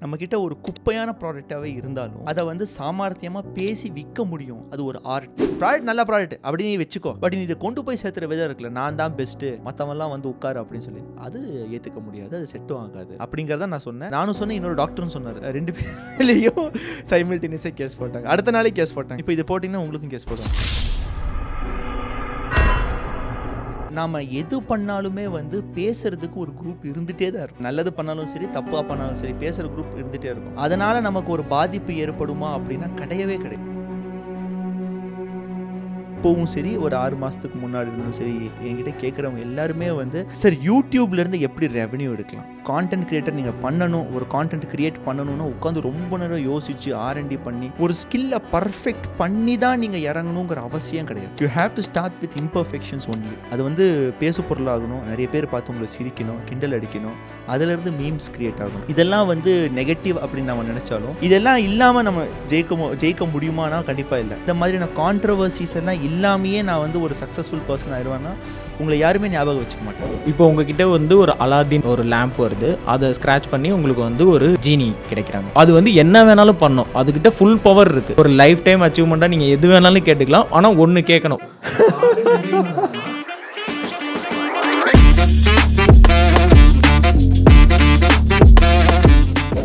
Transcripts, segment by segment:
நம்மக்கிட்ட ஒரு குப்பையான ப்ராடக்டாகவே இருந்தாலும் அதை வந்து சாமர்த்தியமாக பேசி விற்க முடியும். அது ஒரு ஆர்ட். ப்ராடக்ட் நல்ல ப்ராடக்ட் அப்படின்னு நீ வச்சுக்கோ, பட் நீ இதை கொண்டு போய் சேர்த்துற விதம் இருக்குல்ல, நான் தான் பெஸ்ட்டு, மற்றவெல்லாம் வந்து உட்காரு அப்படின்னு சொல்லி, அது ஏற்றுக்க முடியாது, அது செட்டும் ஆகாது அப்படிங்கிறத நான் சொன்னேன். நானும் சொன்னேன், இன்னொரு டாக்டரும் சொன்னார். 2 பேர்லையும் சைமல்டேனியஸாக கேஸ் போட்டாங்க. அடுத்த நாளே கேஸ் போட்டாங்க. இப்போ இது போட்டிங்கன்னா உங்களுக்கும் கேஸ் போடுவாங்க. நாம் எது பண்ணாலுமே வந்து பேசுறதுக்கு ஒரு குரூப் இருந்துகிட்டே தான் இருக்கும். நல்லது பண்ணாலும் சரி, தப்பாக பண்ணாலும் சரி, பேசுகிற குரூப் இருந்துகிட்டே இருக்கும். அதனால் நமக்கு ஒரு பாதிப்பு ஏற்படுமா அப்படின்னா கிடையவே கிடையாது. இப்போவும் சரி, ஒரு 6 மாதத்துக்கு முன்னாடி இருந்தாலும் சரி, என்கிட்ட கேட்குறவங்க எல்லாருமே வந்து, சார் யூடியூப்லேருந்து எப்படி ரெவன்யூ எடுக்கலாம், கான்டென்ட் கிரியேட்டர் நீங்கள் பண்ணணும், ஒரு கான்டென்ட் கிரியேட் பண்ணணும்னா உட்காந்து ரொம்ப நேரம் யோசிச்சு R&D பண்ணி ஒரு ஸ்கில்லை பர்ஃபெக்ட் பண்ணி தான் நீங்கள் இறங்கணுங்கிற அவசியம் கிடையாது. You have to start with imperfections only. அது வந்து பேசு பொருளாகணும், நிறைய பேர் பார்த்து உங்களை சிரிக்கணும், கிண்டல் அடிக்கணும், அதிலிருந்து மீம்ஸ் கிரியேட் ஆகணும். இதெல்லாம் வந்து நெகட்டிவ் அப்படின்னு நம்ம நினச்சாலும் இதெல்லாம் இல்லாமல் நம்ம ஜெயிக்க முடியுமானா கண்டிப்பாக இல்லை. இந்த மாதிரியான கான்ட்ரவர்சிஸ் எல்லாம் இல்லாமையே நான் வந்து ஒரு சக்ஸஸ்ஃபுல் பர்சன் ஆயிடுவேன்னா உங்களை யாருமே ஞாபகம் வச்சுக்க மாட்டாங்க. இப்போ உங்ககிட்ட வந்து ஒரு அலாதீன் ஒரு லேம்ப் வருது, அதை ஸ்க்ராட்ச் பண்ணி உங்களுக்கு வந்து ஒரு ஜீனி கிடைக்கிறாங்க. அது வந்து என்ன வேணாலும் பண்ணும், அதுக்கிட்ட ஃபுல் பவர் இருக்குது. ஒரு லைஃப் டைம் அச்சீவ்மெண்ட்டாக நீங்கள் எது வேணாலும் கேட்டுக்கலாம், ஆனால் ஒன்று கேட்கணும்.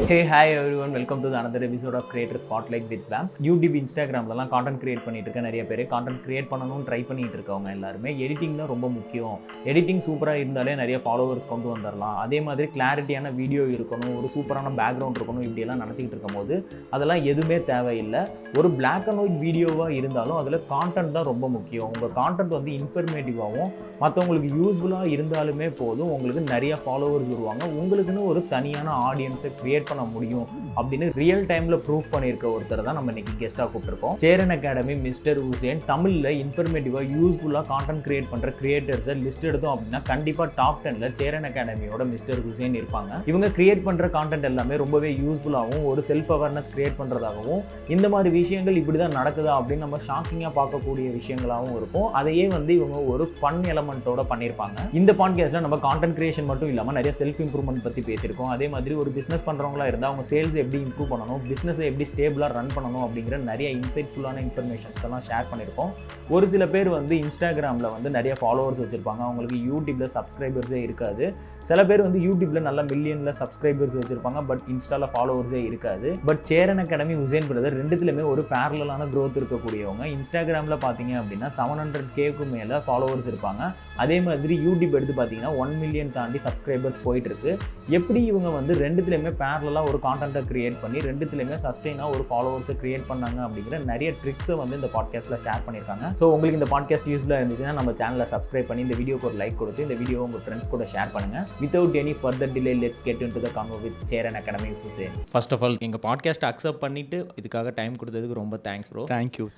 Hey hi everyone, welcome to another episode of creator spotlight with வேம். யூடியூப், இன்ஸ்டாகிராம்லலாம் கான்டென்ட் கிரியேட் பண்ணிட்டு இருக்க நிறைய பேர், கான்டென்ட் கிரியேட் பண்ணணும்னு ட்ரை பண்ணிட்டு இருக்கவங்க எல்லாருமே எடிட்டிங் தான் ரொம்ப முக்கியம், எடிட்டிங் சூப்பராக இருந்தாலே நிறைய ஃபாலோவர்ஸ் கொண்டு வந்துடலாம், அதே மாதிரி கிளாரிட்டியான வீடியோ இருக்கணும், ஒரு சூப்பரான பேக்ரவுண்ட் இருக்கணும், இப்படியெல்லாம் நினச்சிக்கிட்டு இருக்கும் போது அதெல்லாம் எதுவுமே தேவையில்லை. ஒரு பிளாக் அண்ட் ஒயிட் வீடியோவாக இருந்தாலும் அதில் கான்டென்ட் தான் ரொம்ப முக்கியம். உங்கள் கான்டென்ட் வந்து இன்ஃபர்மேட்டிவாகவும் மற்றவங்களுக்கு யூஸ்ஃபுல்லாக இருந்தாலுமே போதும், உங்களுக்கு நிறைய ஃபாலோவர்ஸ் வருவாங்க, உங்களுக்குன்னு ஒரு தனியான ஆடியன்ஸை கிரியேட் பண்ண முடியும் அப்படின்னு ரியல் டைம்ல ப்ரூவ் பண்ணியிருக்க ஒருத்தர் தான் நம்ம இன்னைக்கு கெஸ்டா கூப்பிட்டுருக்கோம். Cheran academy mister Hussain. தமிழ்ல இன்ஃபர்மேட்டிவா யூஸ்ஃபுல்லா கான்டென்ட் கிரியேட் பண்ற கிரியேட்டர்ஸை லிஸ்ட் எடுத்தோம் அப்படின்னா கண்டிப்பா டாப் 10ல சேரன் அகாடமியோட மிஸ்டர் ஹுசேன் இருப்பாங்க. இவங்க கிரியேட் பண்ற கான்டென்ட் எல்லாமே ரொம்பவே யூஸ்ஃபுல்லாகவும் ஒரு செல்ஃப் அவேர்னஸ் கிரியேட் பண்றதாகவும், இந்த மாதிரி விஷயங்கள் இப்படிதான் நடக்குதா அப்படின்னு நம்ம ஷாக்கிங்கா பார்க்கக்கூடிய விஷயங்களாகவும் இருக்கும். அதையே வந்து இவங்க ஒரு ஃபன் எலமெண்டோட பண்ணியிருப்பாங்க. இந்த பாட்காஸ்ட்ல நம்ம கான்டென்ட் கிரியேஷன் மட்டும் இல்லாம நிறைய செல்ஃப் இம்ப்ரூவ்மெண்ட் பத்தி பேசியிருக்கோம். அதே மாதிரி ஒரு பிசினஸ் பண்றவங்களா இருந்தால் அவங்க சேல்ஸ் எப்படி இம்ப்ரூவ் பண்ணணும், பிஸ்னஸை எப்படி ஸ்டேபிளாக ரன் பண்ணணும் அப்படிங்கிற நிறைய இன்சைட்ஃபுல்லான இன்ஃபர்மேஷன்ஸ் எல்லாம் ஷேர் பண்ணியிருக்கோம். ஒரு சில பேர் வந்து இன்ஸ்டாகிராமில் வந்து நிறைய ஃபாலோவர்ஸ் வச்சுருப்பாங்க, அவங்களுக்கு யூடியூப்பில் சப்ஸ்கிரைபர்ஸே இருக்காது. சில பேர் வந்து யூடியூப்பில் நல்ல மில்லியனில் சப்ஸ்கிரைபர்ஸ் வச்சுருப்பாங்க, பட் இன்ஸ்டாவில் ஃபாலோவர்ஸே இருக்காது. But Cheran academy Hussain brother ரெண்டுத்துலையுமே ஒரு பேரலான க்ரோத் இருக்கக்கூடியவங்க. இன்ஸ்டாகிராமில் பார்த்தீங்க அப்படின்னா 700K மேலே ஃபாலோவர்ஸ் இருப்பாங்க. அதே மாதிரி யூடியூப் எடுத்து பார்த்தீங்கன்னா 1 மில்லியன் தாண்டி சப்ஸ்கிரைபர்ஸ் போயிட்டு இருக்கு. எப்படி இவங்க வந்து ரெண்டுத்துலையுமே பேரலாக ஒரு கான்டென்ட்டை கிரியேட் பண்ணி ரெண்டுத்துலையுமே சஸ்டெயினாக ஒரு ஃபாலோவர்ஸை கிரியேட் பண்ணாங்க அப்படிங்கிற நிறைய ட்ரிக்ஸை வந்து இந்த பாட்காஸ்ட்டில் ஷேர் பண்ணியிருக்காங்க. ஸோ உங்களுக்கு இந்த பாட்காஸ்ட் யூஸ்ஃபுல்லாக இருந்துச்சுன்னா நம்ம சேனலை சப்ஸ்கிரைப் பண்ணி இந்த வீடியோக்கு ஒரு லைக் கொடுத்து இந்த வீடியோ உங்கள் ஃப்ரெண்ட்ஸ் கூட ஷேர் பண்ணுங்கள். Without any further delay let's get into the convo with Cheran academy Hussain. First of all எங்கள் பாட்காஸ்ட் அக்செப்ட் பண்ணிட்டு இதுக்காக டைம் கொடுத்ததுக்கு ரொம்ப thanks bro.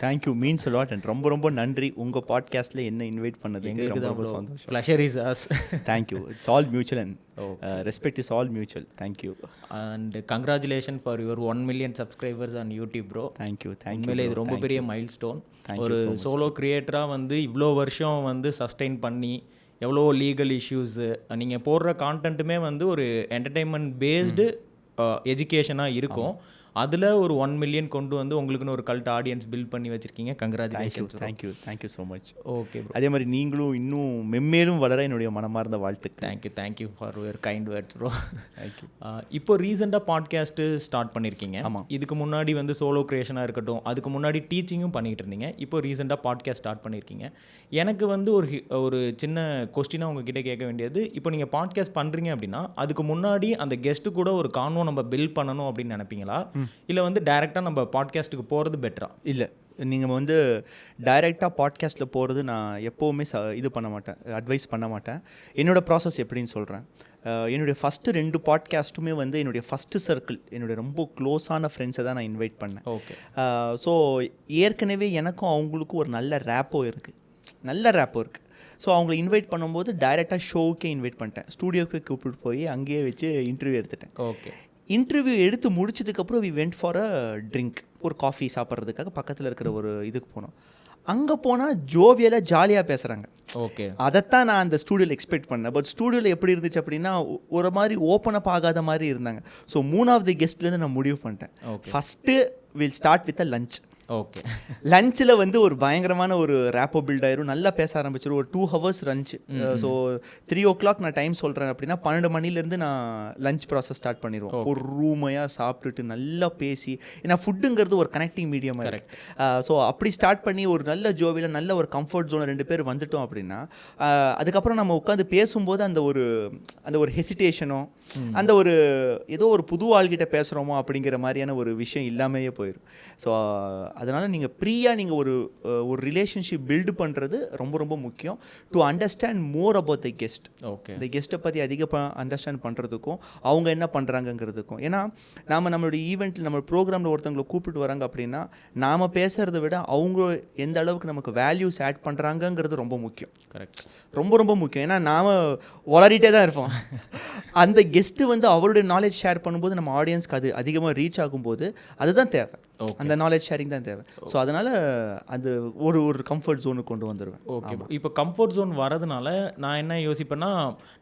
Thank you means a lot and ரொம்ப நன்றி. உங்கள் பாட்காஸ்ட்டில் என்ன இன்வைட் பண்ணதுக்கு ரொம்ப சந்தோஷம். Pleasure is us. Thank you. It's all mutual and respect is all mutual. Thank you and congratulations for your 1 million subscribers on YouTube bro. Thank you உண்மையிலே இது ரொம்ப பெரிய மைல்ஸ்டோன். ஒரு சோலோ கிரியேட்டராக வந்து இவ்வளோ வருஷம் வந்து சஸ்டெயின் பண்ணி எவ்வளோ லீகல் இஷ்யூஸு, நீங்கள் போடுற கான்டென்ட்டுமே வந்து ஒரு என்டர்டெயின்மெண்ட் பேஸ்டு எஜுகேஷனாக இருக்கும். அதில் ஒரு 1 மில்லியன் கொண்டு வந்து உங்களுக்குன்னு ஒரு கல்ட் ஆடியன்ஸ் பில்ட் பண்ணி வச்சிருக்கீங்க. Congratulations. Thank you so much. Okay bro. அதே மாதிரி நீங்களும் இன்னும் மென்மேலும் வளர என்னுடைய மனமார்ந்த வாழ்த்துக்கள். Thank you for your kind words bro. Thank you. இப்போ ரீசெண்டாக பாட்காஸ்ட்டு ஸ்டார்ட் பண்ணியிருக்கீங்க. ஆமாம். இதுக்கு முன்னாடி வந்து சோலோ கிரியேஷனாக இருக்கட்டும், அதுக்கு முன்னாடி டீச்சிங்கும் பண்ணிகிட்டு இருந்தீங்க. இப்போ ரீசெண்டாக பாட்காஸ்ட் ஸ்டார்ட் பண்ணியிருக்கீங்க. எனக்கு வந்து ஒரு சின்ன கொஸ்டினாக உங்ககிட்ட கேட்க வேண்டியது, இப்போ நீங்கள் பாட்காஸ்ட் பண்ணுறீங்க அப்படின்னா அதுக்கு முன்னாடி அந்த கெஸ்ட்டு கூட ஒரு கான்வோ நம்ம பில்ட் பண்ணணும் அப்படின்னு நினைப்பீங்களா, இல்லை வந்து டைரெக்டாக நம்ம பாட்காஸ்ட்டுக்கு போகிறது பெட்டரா? இல்லை, நீங்கள் வந்து டைரெக்டாக பாட்காஸ்ட்டில் போகிறது நான் எப்போவுமே இது பண்ண மாட்டேன், அட்வைஸ் பண்ண மாட்டேன். என்னோடய ப்ராசஸ் எப்படின்னு சொல்கிறேன். என்னுடைய ஃபஸ்ட்டு 2 பாட்காஸ்ட்டுமே வந்து என்னுடைய ஃபஸ்ட்டு சர்க்கிள், என்னுடைய ரொம்ப க்ளோஸான ஃப்ரெண்ட்ஸை தான் நான் இன்வைட் பண்ணேன். ஓகே. ஸோ ஏற்கனவே எனக்கும் அவங்களுக்கும் ஒரு நல்ல ரேப்போ இருக்குது. ஸோ அவங்கள இன்வைட் பண்ணும்போது டைரெக்டாக ஷோவுக்கே இன்வைட் பண்ணிட்டேன். ஸ்டூடியோக்கே கூப்பிட்டு போய் அங்கேயே வச்சு இன்டர்வியூ எடுத்துட்டேன். ஓகே. இன்டர்வியூ எடுத்து முடிச்சதுக்கப்புறம் we went for a drink, ஒரு காஃபி சாப்பிட்றதுக்காக பக்கத்தில் இருக்கிற ஒரு இதுக்கு போனோம். அங்கே போனால் ஜோவியலாக ஜாலியாக பேசுகிறாங்க. ஓகே, அதைத்தான் நான் அந்த ஸ்டூடியோவில் எக்ஸ்பெக்ட் பண்ணேன். பட் ஸ்டூடியோவில் எப்படி இருந்துச்சு அப்படின்னா ஒரு மாதிரி ஓப்பன் அப் ஆகாத மாதிரி இருந்தாங்க. ஸோ 3வது கெஸ்ட்லேருந்து நான் முடிவு பண்ணிட்டேன். First will start with a lunch. Okay, லஞ்சில் வந்து ஒரு பயங்கரமான ஒரு ரேப்போ பில்ட் ஆயிரும். நல்லா பேச ஆரம்பிச்சிடும். ஒரு 2 ஹவர்ஸ் லஞ்ச். ஸோ 3 o'clock நான் டைம் சொல்கிறேன் அப்படின்னா 12 மணிலேருந்து நான் லஞ்ச் ப்ராசஸ் ஸ்டார்ட் பண்ணிடுவோம். ஒரு ரூமையாக சாப்பிட்டுட்டு நல்லா பேசி, ஏன்னா ஃபுட்டுங்கிறது ஒரு கனெக்டிங் மீடியமாக இருக்கு. ஸோ அப்படி ஸ்டார்ட் பண்ணி ஒரு நல்ல ஜோவியில் நல்ல ஒரு கம்ஃபர்ட் ஜோன் 2 பேர் வந்துட்டோம் அப்படின்னா அதுக்கப்புறம் நம்ம உட்காந்து பேசும்போது அந்த ஒரு ஹெசிடேஷனோ அந்த ஒரு ஏதோ ஒரு புது ஆள்கிட்ட பேசுகிறோமோ அப்படிங்கிற மாதிரியான ஒரு விஷயம் இல்லாமையே போயிடும். ஸோ அதனால் நீங்கள் ப்ரீயாக நீங்கள் ஒரு ரிலேஷன்ஷிப் பில்டு பண்ணுறது ரொம்ப ரொம்ப முக்கியம். To understand more about the guest. Okay, இந்த கெஸ்ட்டை பற்றி அண்டர்ஸ்டாண்ட் பண்ணுறதுக்கும் அவங்க என்ன பண்ணுறாங்கங்கிறதுக்கும். ஏன்னா நம்மளுடைய ஈவெண்ட்டில் நம்ம ப்ரோக்ராமில் ஒருத்தவங்களை கூப்பிட்டு வராங்க அப்படின்னா நாம் பேசுகிறத விட அவங்க எந்த அளவுக்கு நமக்கு வேல்யூஸ் ஆட் பண்ணுறாங்கங்கிறது ரொம்ப முக்கியம். கரெக்ட், ரொம்ப ரொம்ப முக்கியம். ஏன்னா நாம் வளரிட்டே தான் இருப்போம். அந்த கெஸ்ட்டு வந்து அவருடைய நாலேஜ் ஷேர் பண்ணும்போது நம்ம ஆடியன்ஸ்க்கு அது அதிகமாக ரீச் ஆகும்போது அதுதான் தேவை. அந்த நாலேஜ் ஷேரிங் தான் தேவை. ஸோ அதனால் அது ஒரு கம்ஃபர்ட் ஜோனுக்கு கொண்டு வந்துடுவேன். ஓகே, இப்போ கம்ஃபர்ட் ஜோன் வரதுனால நான் என்ன யோசிப்பேன்னா,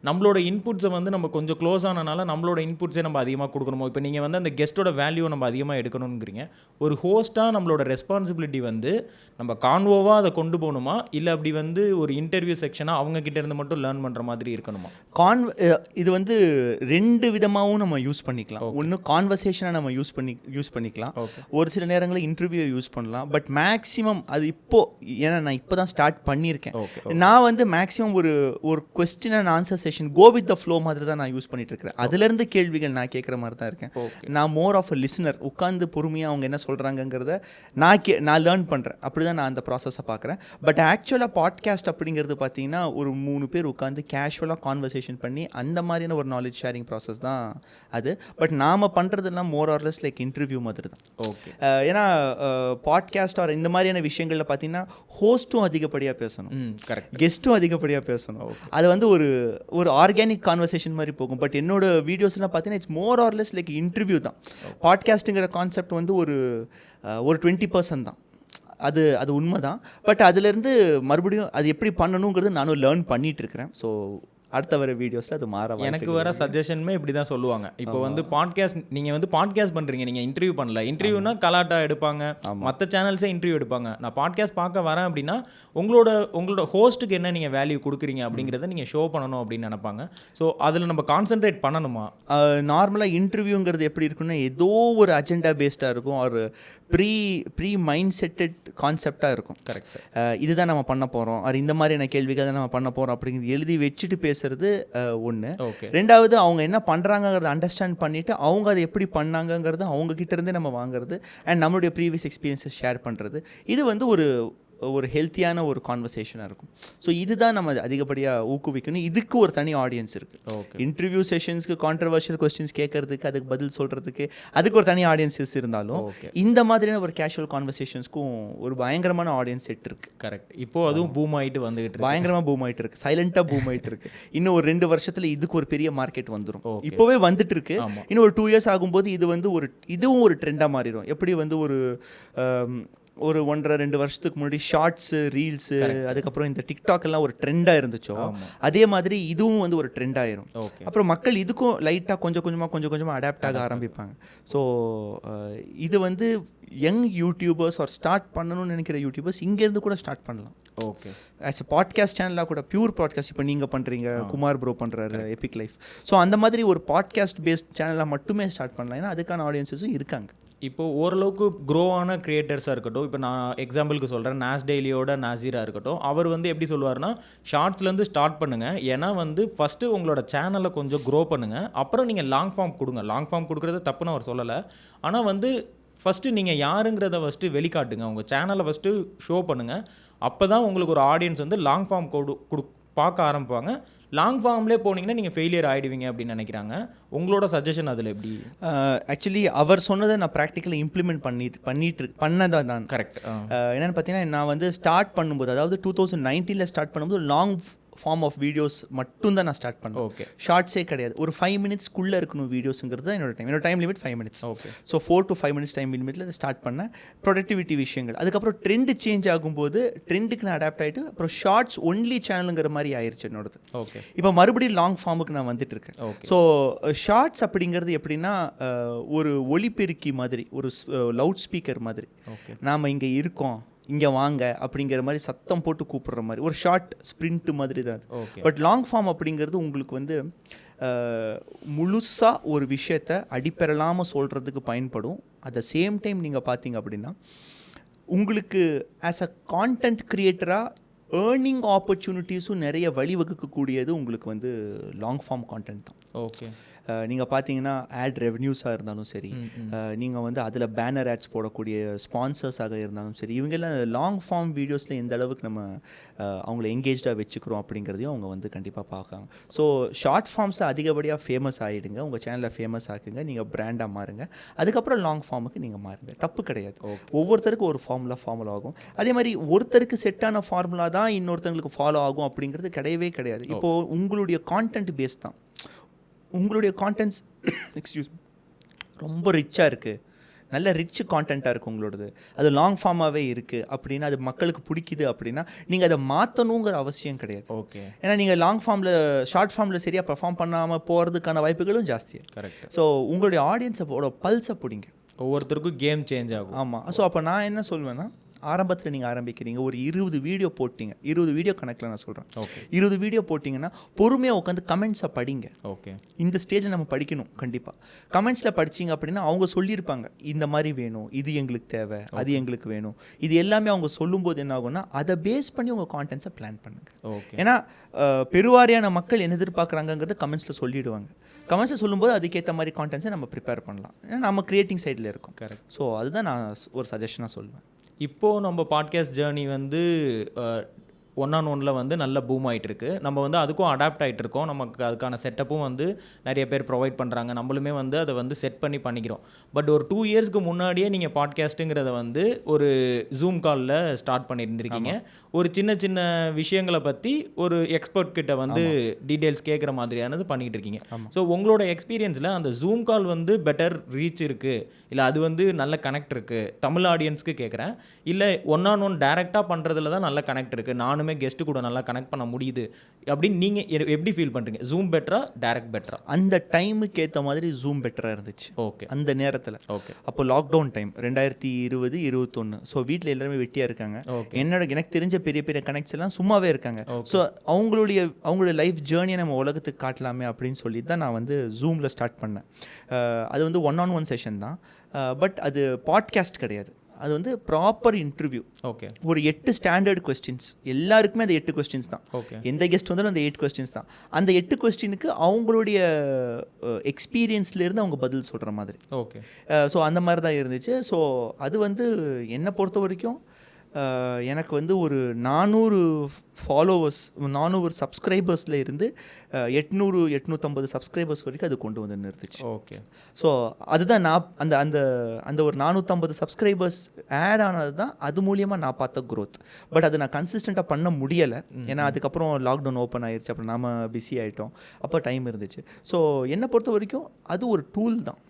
நம்மளோட இன்புட்ஸை வந்து நம்ம கொஞ்சம் க்ளோஸ் ஆனனால நம்மளோட இன்புட்ஸை நம்ம அதிகமாக கொடுக்கணுமோ. இப்போ நீங்கள் வந்து அந்த கெஸ்ட்டோட வேல்யூ நம்ம அதிகமாக எடுக்கணுங்கிறீங்க. ஒரு ஹோஸ்ட்டாக நம்மளோட ரெஸ்பான்சிபிலிட்டி வந்து நம்ம கான்வோவாக அதை கொண்டு போகணுமா, இல்லை அப்படி வந்து ஒரு இன்டர்வியூ செக்ஷனாக அவங்க கிட்ட இருந்து மட்டும் லேர்ன் பண்ணுற மாதிரி இருக்கணுமா? இது வந்து 2 விதமாகவும் நம்ம யூஸ் பண்ணிக்கலாம். ஒன்று கான்வர்சேஷனாக நம்ம யூஸ் பண்ணிக்கலாம். ஒரு சில நேரங்களில் இன்டர்வியூ யூஸ் பண்ணலாம். பட் மேக்ஸிமம் அது ஏன்னா நான் இப்போ தான் ஸ்டார்ட் பண்ணியிருக்கேன். நான் வந்து மேக்ஸிமம் ஒரு question and answer session go with the flow மாதிரி தான் நான் யூஸ் பண்ணிட்டு இருக்கிறேன். அதுலேருந்து கேள்விகள் நான் கேட்குற மாதிரி தான் இருக்கேன். நான் மோர் ஆஃப் அ லிசனர். உட்காந்து பொறுமையாக அவங்க என்ன சொல்கிறாங்கங்கிறத நான் லேர்ன் பண்ணுறேன். அப்படி தான் நான் அந்த ப்ராசஸை பார்க்குறேன். பட் ஆக்சுவலாக பாட்காஸ்ட் அப்படிங்கிறது பார்த்தீங்கன்னா ஒரு 3 பேர் உட்காந்து கேஷுவலாக கான்வர்சேஷன் பண்ணி அந்த மாதிரியான ஒரு நாலேஜ் ஷேரிங் ப்ராசஸ் தான் அது. பட் நாம் பண்ணுறதுலாம் மோர் ஆர்லெஸ் லைக் இன்டர்வியூ மாதிரி தான். ஓகே, ஏன்னா பாட்காஸ்ட் ஆர் இந்த மாதிரியான விஷயங்களில் பார்த்தீங்கன்னா ஹோஸ்ட்டும் அதிகப்படியாக பேசணும், கரெக்ட், கெஸ்ட்டும் அதிகப்படியாக பேசணும். அது வந்து ஒரு ஆர்கானிக் கான்வர்சேஷன் மாதிரி போகும். பட் என்னோட வீடியோஸ்லாம் பார்த்தீங்கன்னா it's more or less like interview தான். பாட்காஸ்ட்டுங்கிற கான்செப்ட் வந்து ஒரு 20% தான். அது உண்மை தான். பட் அதுலேருந்து மறுபடியும் அது எப்படி பண்ணணுங்கிறது நானும் லேர்ன் பண்ணிகிட்டு இருக்கிறேன். ஸோ அடுத்த வர வீடியோஸில் அது மாற எனக்கு வர சஜஷனுமே இப்படி தான் சொல்லுவாங்க. இப்போ வந்து பாட்காஸ்ட் நீங்கள் வந்து பாட்காஸ்ட் பண்ணுறீங்க, நீங்கள் இன்டர்வியூ பண்ணல. இன்டர்வியூனா கலாட்டா எடுப்பாங்க, மற்ற சேனல்ஸே இன்டர்வியூ எடுப்பாங்க. நான் பாட்காஸ்ட் பார்க்க வரேன் அப்படின்னா உங்களோட ஹோஸ்ட்டுக்கு என்ன நீங்கள் வேல்யூ கொடுக்குறீங்க அப்படிங்கிறத நீங்கள் ஷோ பண்ணணும் அப்படின்னு நினைப்பாங்க. ஸோ அதில் நம்ம கான்சென்ட்ரேட் பண்ணணுமா? நார்மலாக இன்டர்வியூங்கிறது எப்படி இருக்குன்னா ஏதோ ஒரு அஜெண்டா பேஸ்டாக இருக்கும். ஒரு ப்ரீ மைண்ட் செட்டட் கான்செப்டாக இருக்கும். கரெக்ட், இதுதான் நம்ம பண்ண போகிறோம், அது இந்த மாதிரியான கேள்விக்காக தான் நம்ம பண்ண போகிறோம் அப்படிங்கிறது எழுதி வச்சுட்டு பேசுறது ஒன்று. ரெண்டாவது அவங்க என்ன பண்ணுறாங்கிறத அண்டர்ஸ்டாண்ட் பண்ணிவிட்டு அவங்க அதை எப்படி பண்ணாங்கங்கிறது அவங்க கிட்ட இருந்தே நம்ம வாங்குறது அண்ட் நம்மளுடைய ப்ரீவியஸ் எக்ஸ்பீரியன்ஸை ஷேர் பண்ணுறது. இது வந்து ஒரு ஹெல்த்தியான ஒரு கான்வர்சேஷனாக இருக்கும். ஸோ இதுதான் நம்ம அதிகப்படியாக ஊக்குவிக்கணும். இதுக்கு ஒரு தனி ஆடியன்ஸ் இருக்குது. இன்டர்வியூ செஷன்ஸ்க்கு கான்ட்ரவர்ஷியல் கொஸ்டின்ஸ் கேட்கறதுக்கு அதுக்கு பதில் சொல்கிறதுக்கு அதுக்கு ஒரு தனி ஆடியன்ஸஸ் இருந்தாலும் இந்த மாதிரியான ஒரு கேஷுவல் கான்வர்சேஷன்ஸ்க்கும் ஒரு பயங்கரமான ஆடியன்ஸ் செட் இருக்குது. கரெக்ட். இப்போது அதுவும் பூம் ஆகிட்டு வந்துகிட்டு பயங்கரமாக பூம் ஆகிட்டு இருக்குது, சைலண்ட்டாக பூம் ஆகிட்டு இருக்குது. இன்னும் ஒரு 2 வருஷத்தில் இதுக்கு ஒரு பெரிய மார்க்கெட் வந்துடும். இப்போவே வந்துட்டு இருக்கு. இன்னும் ஒரு 2 years ஆகும்போது இது வந்து இதுவும் ஒரு ட்ரெண்டாக மாறிடும். எப்படி வந்து ஒரு 1.5-2 வருஷத்துக்கு முன்னாடி ஷார்ட்ஸு, ரீல்ஸு, அதுக்கப்புறம் இந்த டிக்டாக் எல்லாம் ஒரு ட்ரெண்டாக இருந்துச்சோ அதே மாதிரி இதுவும் வந்து ஒரு ட்ரெண்ட் ஆயிரும். அப்புறம் மக்கள் இதுக்கும் லைட்டாக கொஞ்சம் கொஞ்சமாக அடாப்ட் ஆக ஆரம்பிப்பாங்க. ஸோ இது வந்து யங் யூடியூபர்ஸ் ஆர் ஸ்டார்ட் பண்ணணும்னு நினைக்கிற யூடியூபர்ஸ் இங்கேருந்து கூட ஸ்டார்ட் பண்ணலாம். ஓகே, ஆஸ் எ பாட்காஸ்ட் சேனலாக கூட பியூர் பாட்காஸ்ட் இப்போ நீங்கள் பண்ணுறீங்க, குமார் ப்ரோ பண்ணுறாரு எபிக் லைஃப். ஸோ அந்த மாதிரி ஒரு பாட்காஸ்ட் பேஸ்ட் சேனலாக மட்டுமே ஸ்டார்ட் பண்ணலாம். ஏன்னா அதுக்கான ஆடியன்ஸஸும் இருக்காங்க. இப்போது ஓரளவுக்கு க்ரோவான கிரியேட்டர்ஸாக இருக்கட்டும், இப்போ நான் எக்ஸாம்பிளுக்கு சொல்கிறேன், நாஸ் டெய்லியோட நாசீராக இருக்கட்டும், அவர் வந்து எப்படி சொல்லுவார்னா ஷார்ட்ஸ்லேருந்து ஸ்டார்ட் பண்ணுங்கள். ஏன்னா வந்து ஃபஸ்ட்டு உங்களோட சேனலை கொஞ்சம் க்ரோ பண்ணுங்கள், அப்புறம் நீங்கள் லாங் ஃபார்ம் கொடுங்க. லாங் ஃபார்ம் கொடுக்குறது தப்புன்னு அவர் சொல்லலை. ஆனால் வந்து ஃபஸ்ட்டு நீங்கள் யாருங்கிறத ஃபஸ்ட்டு வெளிக்காட்டுங்க, உங்கள் சேனலை ஃபஸ்ட்டு ஷோ பண்ணுங்கள். அப்போ தான் உங்களுக்கு ஒரு ஆடியன்ஸ் வந்து லாங் ஃபார்ம் பார்க்க ஆரம்பிப்பாங்க. லாங் ஃபார்ம்லேயே போனீங்கன்னா நீங்கள் ஃபெயிலியர் ஆகிடுவீங்க அப்படின்னு நினைக்கிறாங்க. உங்களோட சஜஷன் அதில் எப்படி? ஆக்சுவலி அவர் சொன்னதை நான் ப்ராக்டிக்கலி இம்ப்ளிமெண்ட் பண்ணதான் நான். கரெக்ட். என்னென்னு பார்த்தீங்கன்னா நான் வந்து ஸ்டார்ட் பண்ணும்போது, அதாவது 2019 ஸ்டார்ட் பண்ணும்போது ஃபார்ம் ஆஃப் வீடியோஸ் மட்டும் தான் நான் ஸ்டார்ட் பண்ணேன். ஓகே. ஷார்ட்ஸே கிடையாது. ஒரு 5 மினிட்ஸ்க்குள்ளே இருக்கணும் வீடியோஸுங்கிறது தான் என்னோட time limit 5 minutes. Okay. So 4 to 5 minutes time லிமிட்டில் ஸ்டார்ட் பண்ணேன். ப்ரொடக்டிவிட்டி விஷயங்கள், அதுக்கப்புறம் ட்ரெண்டு சேஞ்ச் ஆகும்போது ட்ரெண்டுக்கு நான் அடாப்ட் ஆகிட்டு அப்புறம் ஷார்ட்ஸ் ஒன்லி சேனலுங்கிற மாதிரி ஆயிடுச்சு என்னோடது. ஓகே. இப்போ மறுபடியும் லாங் ஃபார்முக்கு நான் வந்துட்டு இருக்கேன். ஸோ ஷார்ட்ஸ் அப்படிங்கிறது எப்படின்னா ஒரு ஒலிபெருக்கி மாதிரி, ஒரு லவுட் ஸ்பீக்கர் மாதிரி. நாம் இங்கே இருக்கோம், இங்கே வாங்க அப்படிங்கிற மாதிரி சத்தம் போட்டு கூப்பிடுற மாதிரி ஒரு ஷார்ட் ஸ்ப்ரிண்ட் மாதிரி தான் அது. பட் லாங் ஃபார்ம் அப்படிங்கிறது உங்களுக்கு வந்து முழுசாக ஒரு விஷயத்தை அடிப்பெறலாமல் சொல்கிறதுக்கு பயன்படும். அட் த சேம் டைம் நீங்கள் பார்த்தீங்க அப்படின்னா உங்களுக்கு ஆஸ் அ கான்டென்ட் க்ரியேட்டராக ஏர்னிங் ஆப்பர்ச்சுனிட்டிஸும் நிறைய வழிவகுக்கக்கூடியது உங்களுக்கு வந்து லாங் ஃபார்ம் கான்டென்ட் தான். ஓகே. நீங்கள் பார்த்தீங்கன்னா ஆட் ரெவன்யூஸாக இருந்தாலும் சரி, நீங்கள் வந்து அதில் பேனர் ஆட்ஸ் போடக்கூடிய ஸ்பான்சர்ஸாக இருந்தாலும் சரி, இவங்கெல்லாம் லாங் ஃபார்ம் வீடியோஸில் எந்த அளவுக்கு நம்ம அவங்கள எங்கேஜாக வச்சுக்கிறோம் அப்படிங்கிறதையும் அவங்க வந்து கண்டிப்பாக பார்க்காங்க. ஸோ ஷார்ட் ஃபார்ம்ஸை அதிகப்படியாக ஃபேமஸ் ஆகிடுங்க, உங்கள் சேனலில் ஃபேமஸ் ஆக்குங்க, நீங்கள் பிராண்டாக மாறுங்க, அதுக்கப்புறம் லாங் ஃபார்முக்கு நீங்கள் மாறுங்க, தப்பு கிடையாது. ஒவ்வொருத்தருக்கும் ஒரு ஃபார்முலா ஆகும். அதே மாதிரி ஒருத்தருக்கு செட்டான ஃபார்முலா தான் இன்னொருத்தங்களுக்கு ஃபாலோ ஆகும் அப்படிங்கிறது கிடையவே கிடையாது. இப்போது உங்களுடைய கான்டென்ட் பேஸ் தான். உங்களுடைய கான்டென்ட்ஸ் ரொம்ப ரிச்சாக இருக்குது, நல்ல ரிச் கான்டென்ட்டாக இருக்குது உங்களோடது, அது லாங் ஃபார்மாகவே இருக்குது அப்படின்னா, அது மக்களுக்கு பிடிக்குது அப்படின்னா நீங்கள் அதை மாற்றணுங்கிற அவசியம் கிடையாது. ஓகே. ஏன்னா நீங்கள் ஷார்ட் ஃபார்மில் சரியாக பர்ஃபார்ம் பண்ணாமல் போகிறதுக்கான வாய்ப்புகளும் ஜாஸ்தியாக. கரெக்ட். ஸோ உங்களுடைய ஆடியன்ஸோட பல்ஸை பிடிங்க. ஒவ்வொருத்தருக்கும் கேம் சேஞ்ச் ஆகும். ஆமாம். ஸோ அப்போ நான் என்ன சொல்வேன்னா, ஆரம்பத்தில் நீங்கள் ஆரம்பிக்கிறீங்க, ஒரு 20 வீடியோ போட்டிங்க, 20 வீடியோ கணக்கில் நான் சொல்கிறேன். ஓகே. 20 வீடியோ போட்டிங்கன்னா பொறுமையாக உட்காந்து கமெண்ட்ஸை படிங்க. ஓகே. இந்த ஸ்டேஜில் நம்ம படிக்கணும் கண்டிப்பாக. கமெண்ட்ஸில் படிச்சிங்க அப்படின்னா அவங்க சொல்லியிருப்பாங்க, இந்த மாதிரி வேணும், இது எங்களுக்கு தேவை, அது எங்களுக்கு வேணும், இது எல்லாமே அவங்க சொல்லும்போது என்ன ஆகும்னா அதை பேஸ் பண்ணி உங்கள் கான்டென்ட்ஸை பிளான் பண்ணுங்கள். ஓகே. ஏன்னா பெருவாரியான மக்கள் என்ன எதிர்பார்க்குறாங்கிறத கமெண்ட்ஸில் சொல்லிவிடுவாங்க. கமெண்ட்ஸை சொல்லும்போது அதுக்கேற்ற மாதிரி கான்டென்ட்ஸை நம்ம ப்ரிப்பேர் பண்ணலாம். ஏன்னா நம்ம க்ரியேட்டிங் சைடில் இருக்கோம். கரெக்ட். ஸோ அதுதான் நான் ஒரு சஜஷனாக சொல்லுவேன். இப்போது நம்ம பாட்காஸ்ட் ஜேர்னி வந்து 1-on-1 வந்து நல்ல பூம் ஆகிட்டு இருக்கு. நம்ம வந்து அதுக்கும் அடாப்ட் ஆகிட்டு இருக்கோம். நமக்கு அதுக்கான செட்டப்பும் வந்து நிறைய பேர் ப்ரொவைட் பண்ணுறாங்க. நம்மளுமே வந்து அதை வந்து செட் பண்ணி பண்ணிக்கிறோம். பட் ஒரு 2 இயர்ஸ்க்கு முன்னாடியே நீங்கள் பாட்காஸ்ட்டுங்கிறத வந்து ஒரு ஜூம் காலில் ஸ்டார்ட் பண்ணியிருந்திருக்கீங்க. ஒரு சின்ன சின்ன விஷயங்களை பற்றி ஒரு எக்ஸ்பர்ட் கிட்ட வந்து டீட்டெயில்ஸ் கேட்குற மாதிரியானது பண்ணிகிட்டு இருக்கீங்க. ஸோ உங்களோட எக்ஸ்பீரியன்ஸில் அந்த ஜூம் கால் வந்து பெட்டர் ரீச் இருக்குது, இல்லை அது வந்து நல்ல கனெக்ட் இருக்குது தமிழ் ஆடியன்ஸ்க்கு கேட்குறேன், இல்லை 1-on-1 டேரெக்டாக பண்ணுறதுல தான் நல்ல கனெக்ட் இருக்குது, நானுமே கெஸ்ட்டு கூட நல்லா கனெக்ட் பண்ண முடியுது அப்படின்னு நீங்கள் எப்படி ஃபீல் பண்ணுறீங்க? ஜூம் பெட்டரா டைரக்ட் பெட்டரா? அந்த டைமுக்கு ஏற்ற மாதிரி ஜூம் பெட்டராக இருந்துச்சு. ஓகே. அந்த நேரத்தில். ஓகே. அப்போ லாக்டவுன் டைம் 2020-21. ஸோ வீட்டில் எல்லாருமே வெட்டியாக இருக்காங்க. எனக்கு தெரிஞ்ச பெரிய பெரிய கனெக்ட்ஸ் எல்லாம் சும்மாவே இருக்காங்க. ஸோ அவங்களுடைய லைஃப் ஜேர்னியை நம்ம உலகத்துக்கு காட்டலாமே அப்படின்னு சொல்லி தான் நான் வந்து ஜூமில் ஸ்டார்ட் பண்ணேன். அது வந்து 1-on-1 செஷன் தான். பட் அது பாட்காஸ்ட் கிடையாது, அது வந்து ப்ராப்பர் இன்டர்வியூ. ஓகே. ஒரு 8 ஸ்டாண்டர்ட் கொஸ்டின்ஸ், எல்லாருக்குமே அந்த 8 கொஸ்டின்ஸ் தான். ஓகே. எந்த கெஸ்ட் வந்தாலும் அந்த 8 கொஸ்டின்ஸ் தான். அந்த 8 கொஸ்டினுக்கு அவங்களுடைய எக்ஸ்பீரியன்ஸ்லேருந்து அவங்க பதில் சொல்கிற மாதிரி. ஓகே. ஸோ அந்த மாதிரி தான் இருந்துச்சு. ஸோ அது வந்து என்னை பொறுத்த வரைக்கும் எனக்கு வந்து ஒரு 400 ஃபாலோவர்ஸ், 400 சப்ஸ்கிரைபர்ஸில் இருந்து 800-850 சப்ஸ்கிரைபர்ஸ் வரைக்கும் அது கொண்டு வந்து நிறுத்துச்சு. ஓகே. ஸோ அதுதான் நான் அந்த அந்த அந்த ஒரு 450 சப்ஸ்கிரைபர்ஸ் ஆட் ஆனது தான் அது மூலியமாக நான் பார்த்த க்ரோத். பட் அதை நான் கன்சிஸ்டண்ட்டாக பண்ண முடியலை. ஏன்னா அதுக்கப்புறம் லாக்டவுன் ஓப்பன் ஆயிடுச்சு, அப்புறம் நாம் பிஸி ஆகிட்டோம், அப்போ டைம் இருந்துச்சு. ஸோ என்னை பொறுத்த வரைக்கும் அது ஒரு டூல் தான்.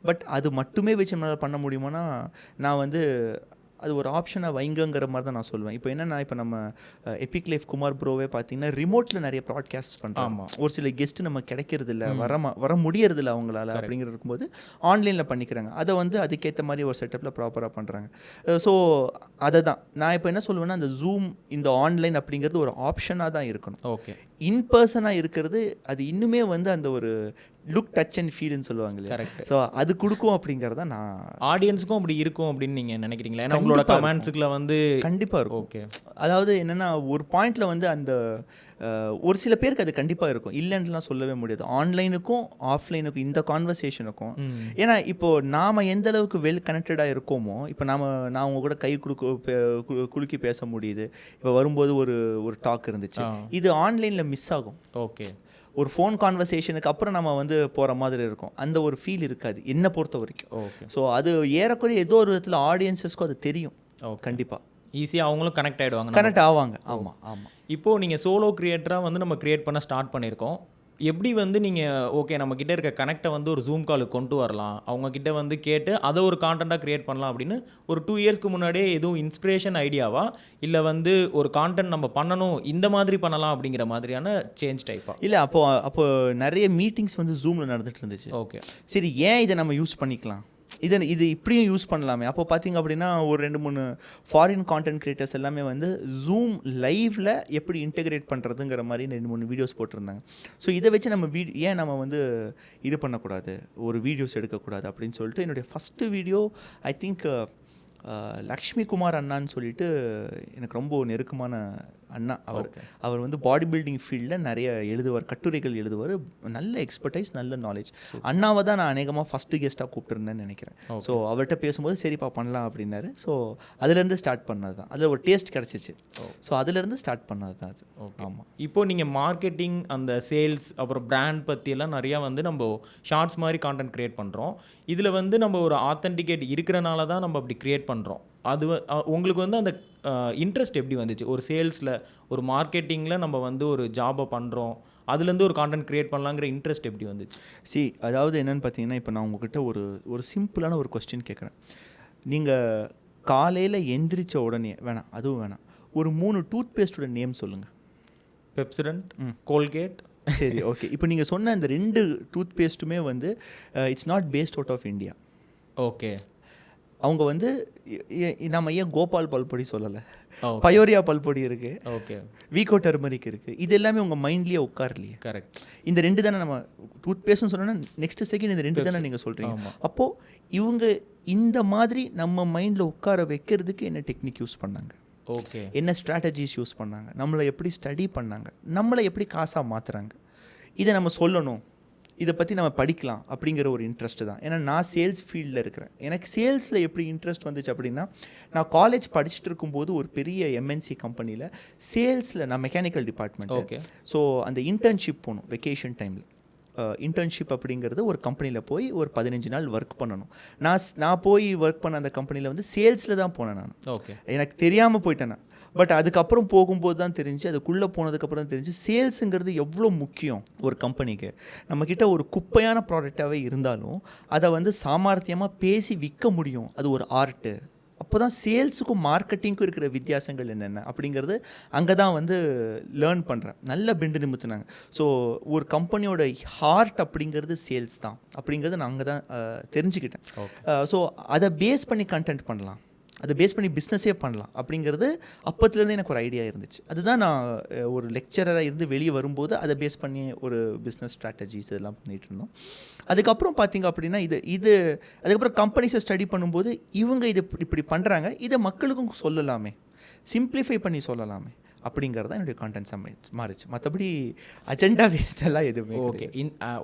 பட் அது மட்டுமே வச்சு நம்மளால் பண்ண முடியுமானா நான் வந்து அது ஒரு ஆப்ஷனாக வைங்கங்கிற மாதிரி தான் நான் சொல்லுவேன். இப்போ என்னென்னா, இப்போ நம்ம எபிக் லைஃப் குமார் ப்ரோவே பார்த்தீங்கன்னா ரிமோட்டில் நிறைய ப்ராட்காஸ்ட் பண்ணுறாங்க. ஒரு சில கெஸ்ட்டு நம்ம கிடைக்கிறதில்ல, வர முடியறதில்ல அவங்களால அப்படிங்கிற இருக்கும்போது ஆன்லைனில் பண்ணிக்கிறாங்க. அதை வந்து அதுக்கேற்ற மாதிரி ஒரு செட்டப்பில் ப்ராப்பராக பண்ணுறாங்க. ஸோ அதை தான் நான் இப்போ என்ன சொல்லுவேன்னா, அந்த ஜூம் இந்த ஆன்லைன் அப்படிங்கிறது ஒரு ஆப்ஷனாக தான் இருக்கணும். ஓகே. இன்பர்சனாக இருக்கிறது அது இன்னுமே வந்து அந்த ஒரு லுக் டச் அண்ட் ஃபீல்னு சொல்லுவாங்க இல்லையா? கரெக்ட். ஸோ அது கொடுக்கும் அப்படிங்கிறத நான் ஆடியன்ஸுக்கும் அப்படி இருக்கும் அப்படின்னு நீங்கள் நினைக்கிறீங்களா? ஏன்னா உங்களோட கமெண்ட்ஸுக்குள்ள வந்து கண்டிப்பாக இருக்கும். ஓகே. அதாவது என்னென்னா, ஒரு பாயிண்டில் வந்து அந்த ஒரு சில பேருக்கு அது கண்டிப்பாக இருக்கும், இல்லைன்னுலாம் சொல்லவே முடியாது. ஆன்லைனுக்கும் ஆஃப்லைனுக்கும் இந்த கான்வர்சேஷனுக்கும். ஏன்னா இப்போது நாம் எந்த அளவுக்கு வெல் கனெக்டடாக இருக்கோமோ, இப்போ நான் உங்க கூட கை குலுக்கி பேச முடியுது, இப்போ வரும்போது ஒரு டாக் இருந்துச்சு, இது ஆன்லைனில் மிஸ் ஆகும். ஓகே. ஒரு ஃபோன் கான்வர்சேஷனுக்கு அப்புறம் நம்ம வந்து போகிற மாதிரி இருக்கும், அந்த ஒரு ஃபீல் இருக்காது என்னை பொறுத்த வரைக்கும். ஓகே. ஸோ அது ஏறக்குறைய ஏதோ ஒரு விதத்தில் ஆடியன்ஸஸ்க்கும் அது தெரியும் கண்டிப்பாக. ஈஸியாக அவங்களும் கனெக்ட் ஆகிடுவாங்க. கனெக்ட் ஆவாங்க. ஆமாம் ஆமாம். இப்போது நீங்கள் சோலோ க்ரியேட்டராக வந்து நம்ம க்ரியேட் பண்ண ஸ்டார்ட் பண்ணியிருக்கோம். எப்படி வந்து நீங்கள் ஓகே நம்மக்கிட்ட இருக்க கனெக்டை வந்து ஒரு ஜூம் காலுக்கு கொண்டு வரலாம், அவங்கக்கிட்ட வந்து கேட்டு அதை ஒரு கான்டென்ட்டாக க்ரியேட் பண்ணலாம் அப்படின்னு ஒரு 2 இயர்ஸ்க்கு முன்னாடியே எதுவும் இன்ஸ்பிரேஷன் ஐடியாவா, இல்லை வந்து ஒரு கான்டென்ட் நம்ம பண்ணணும் இந்த மாதிரி பண்ணலாம் அப்படிங்கிற மாதிரியான சேஞ்ச் டைப்பா? இல்லை, அப்போ நிறைய மீட்டிங்ஸ் வந்து ஜூமில் நடந்துட்டு இருந்துச்சு. ஓகே, சரி ஏன் இதை நம்ம யூஸ் பண்ணிக்கலாம், இது இப்படியும் யூஸ் பண்ணலாமே. அப்போ பார்த்தீங்க அப்படின்னா ஒரு 2-3 ஃபாரின் கான்டென்ட் கிரியேட்டர்ஸ் எல்லாமே வந்து ஜூம் லைவில் எப்படி இன்டெகிரேட் பண்ணுறதுங்கிற மாதிரி 2-3 வீடியோஸ் போட்டிருந்தாங்க. ஸோ இதை வச்சு நம்ம ஏன் நம்ம வந்து இது பண்ணக்கூடாது, ஒரு வீடியோஸ் எடுக்கக்கூடாது அப்படின்னு சொல்லிட்டு என்னுடைய first video I think Lakshmi Kumar அண்ணான்னு சொல்லிட்டு எனக்கு ரொம்ப நெருக்கமான அண்ணா. அவர் வந்து பாடி பில்டிங் ஃபீல்டில் நிறைய எழுதுவார், கட்டுரைகள் எழுதுவார், நல்ல எக்ஸ்பர்டைஸ், நல்ல நாலேஜ். அண்ணாவை தான் நான் அநேகமாக ஃபஸ்ட்டு கெஸ்ட்டாக கூப்பிட்டுருந்தேன்னு நினைக்கிறேன். ஸோ அவர்கிட்ட பேசும்போது சரிப்பா பண்ணலாம் அப்படின்னாரு. ஸோ அதுலேருந்து ஸ்டார்ட் பண்ணது தான், அதில் ஒரு டேஸ்ட் கிடச்சிச்சு. ஸோ அதுலேருந்து ஸ்டார்ட் பண்ணது தான் அது. ஆமாம். இப்போது நீங்கள் மார்க்கெட்டிங், அந்த சேல்ஸ், அப்புறம் பிராண்ட் பற்றியெல்லாம் நிறையா வந்து நம்ம ஷார்ட்ஸ் மாதிரி கான்டென்ட் க்ரியேட் பண்ணுறோம். இதில் வந்து நம்ம ஒரு ஆத்தென்டிகேட் இருக்கிறனால தான் நம்ம அப்படி க்ரியேட் பண்ணுறோம். அது உங்களுக்கு வந்து அந்த இன்ட்ரெஸ்ட் எப்படி வந்துச்சு? ஒரு சேல்ஸில், ஒரு மார்க்கெட்டிங்கில் நம்ம வந்து ஒரு ஜாபை பண்ணுறோம், அதுலேருந்து ஒரு கான்டென்ட் க்ரியேட் பண்ணலாங்கிற இன்ட்ரெஸ்ட் எப்படி வந்துச்சு? அதாவது என்னென்னு பார்த்தீங்கன்னா, இப்போ நான் உங்ககிட்ட ஒரு சிம்பிளான ஒரு கொஸ்டின் கேட்குறேன். நீங்கள் காலையில் எந்திரிச்ச உடனே அதுவும் வேணாம், ஒரு 3 டூத் பேஸ்டோட நேம் சொல்லுங்கள். Pepsodent, Colgate. சரி, ஓகே. இப்போ நீங்கள் சொன்ன அந்த 2 டூத் பேஸ்ட்டுமே வந்து it's not paste out of India. Okay. அவங்க வந்து நம்ம ஏன் கோபால் பல்பொடி சொல்லலை, பயோரியா பல்பொடி இருக்குது, ஓகே, வீகோ டர்மரிக் இருக்குது. இது எல்லாமே உங்கள் மைண்ட்லேயே உட்காரலையே. கரெக்ட். இந்த 2 தானே நம்ம டூத் பேஸ்ட்னு சொன்னோன்னா நெக்ஸ்ட் செகண்ட் இந்த 2 தானே நீங்கள் சொல்கிறீங்க. அப்போது இவங்க இந்த மாதிரி நம்ம மைண்டில் உட்கார வைக்கிறதுக்கு என்ன டெக்னிக் யூஸ் பண்ணாங்க, ஓகே, என்ன ஸ்ட்ராட்டஜிஸ் யூஸ் பண்ணாங்க, நம்மளை எப்படி ஸ்டடி பண்ணாங்க, நம்மளை எப்படி காசாக மாற்றுறாங்க, இதை நம்ம சொல்லணும், இதை பற்றி நம்ம படிக்கலாம் அப்படிங்கிற ஒரு இன்ட்ரெஸ்ட்டு தான். ஏன்னா நான் சேல்ஸ் ஃபீல்டில் இருக்கிறேன். எனக்கு சேல்ஸில் எப்படி இன்ட்ரெஸ்ட் வந்துச்சு அப்படின்னா, நான் காலேஜ் படிச்சுட்டு இருக்கும்போது ஒரு பெரிய எம்என்சி கம்பெனியில் சேல்ஸில், நான் மெக்கானிக்கல் டிபார்ட்மெண்ட். ஓகே. ஸோ அந்த இன்டர்ன்ஷிப் போகணும் வெக்கேஷன் டைமில். இன்டர்ன்ஷிப் அப்படிங்கிறது ஒரு கம்பெனியில் போய் ஒரு 15 நாள் ஒர்க் பண்ணணும். நான் போய் ஒர்க் பண்ண அந்த கம்பெனியில் வந்து சேல்ஸில் தான் போனேன் நான். ஓகே. எனக்கு தெரியாமல் போயிட்டேன் நான். பட் அதுக்கப்புறம் போகும்போது தான் தெரிஞ்சு, அதுக்குள்ளே போனதுக்கப்புறம் தான் தெரிஞ்சு சேல்ஸுங்கிறது எவ்வளோ முக்கியம் ஒரு கம்பெனிக்கு. நம்மக்கிட்ட ஒரு குப்பையான ப்ராடக்டாகவே இருந்தாலும் அதை வந்து சாமர்த்தியமாக பேசி விற்க முடியும். அது ஒரு ஆர்ட்டு. அப்போ தான் சேல்ஸுக்கும் மார்க்கெட்டிங்க்கும் இருக்கிற வித்தியாசங்கள் என்னென்ன அப்படிங்கிறது அங்கே தான் வந்து லேர்ன் பண்ணுறேன். நல்ல பெண்டு நிமித்துனாங்க. ஸோ ஒரு கம்பெனியோட ஹார்ட் அப்படிங்கிறது சேல்ஸ் தான் அப்படிங்கிறது நான் அங்கே தான் தெரிஞ்சுக்கிட்டேன். ஸோ அதை பேஸ் பண்ணி கண்டென்ட் பண்ணலாம், அதை பேஸ் பண்ணி பிஸ்னஸே பண்ணலாம் அப்படிங்கிறது அப்போத்துலேருந்து எனக்கு ஒரு ஐடியா இருந்துச்சு. அதுதான் நான் ஒரு லெக்சரராக இருந்து வெளியே வரும்போது அதை பேஸ் பண்ணி ஒரு பிஸ்னஸ் ஸ்ட்ராட்டஜிஸ் இதெல்லாம் பண்ணிகிட்டு இருந்தோம். அதுக்கப்புறம் பார்த்திங்க அப்படின்னா அதுக்கப்புறம் கம்பெனிஸை ஸ்டடி பண்ணும்போது இவங்க இது இப்படி பண்ணுறாங்க, இதை மக்களுக்கும் சொல்லலாமே, சிம்பிளிஃபை பண்ணி சொல்லலாமே அப்படிங்கிறது தான் என்னுடைய கான்டென்ட்ஸ் மாறிச்சு. மற்றபடி அஜெண்டா வேஸ்டெல்லாம் எதுவுமே. ஓகே.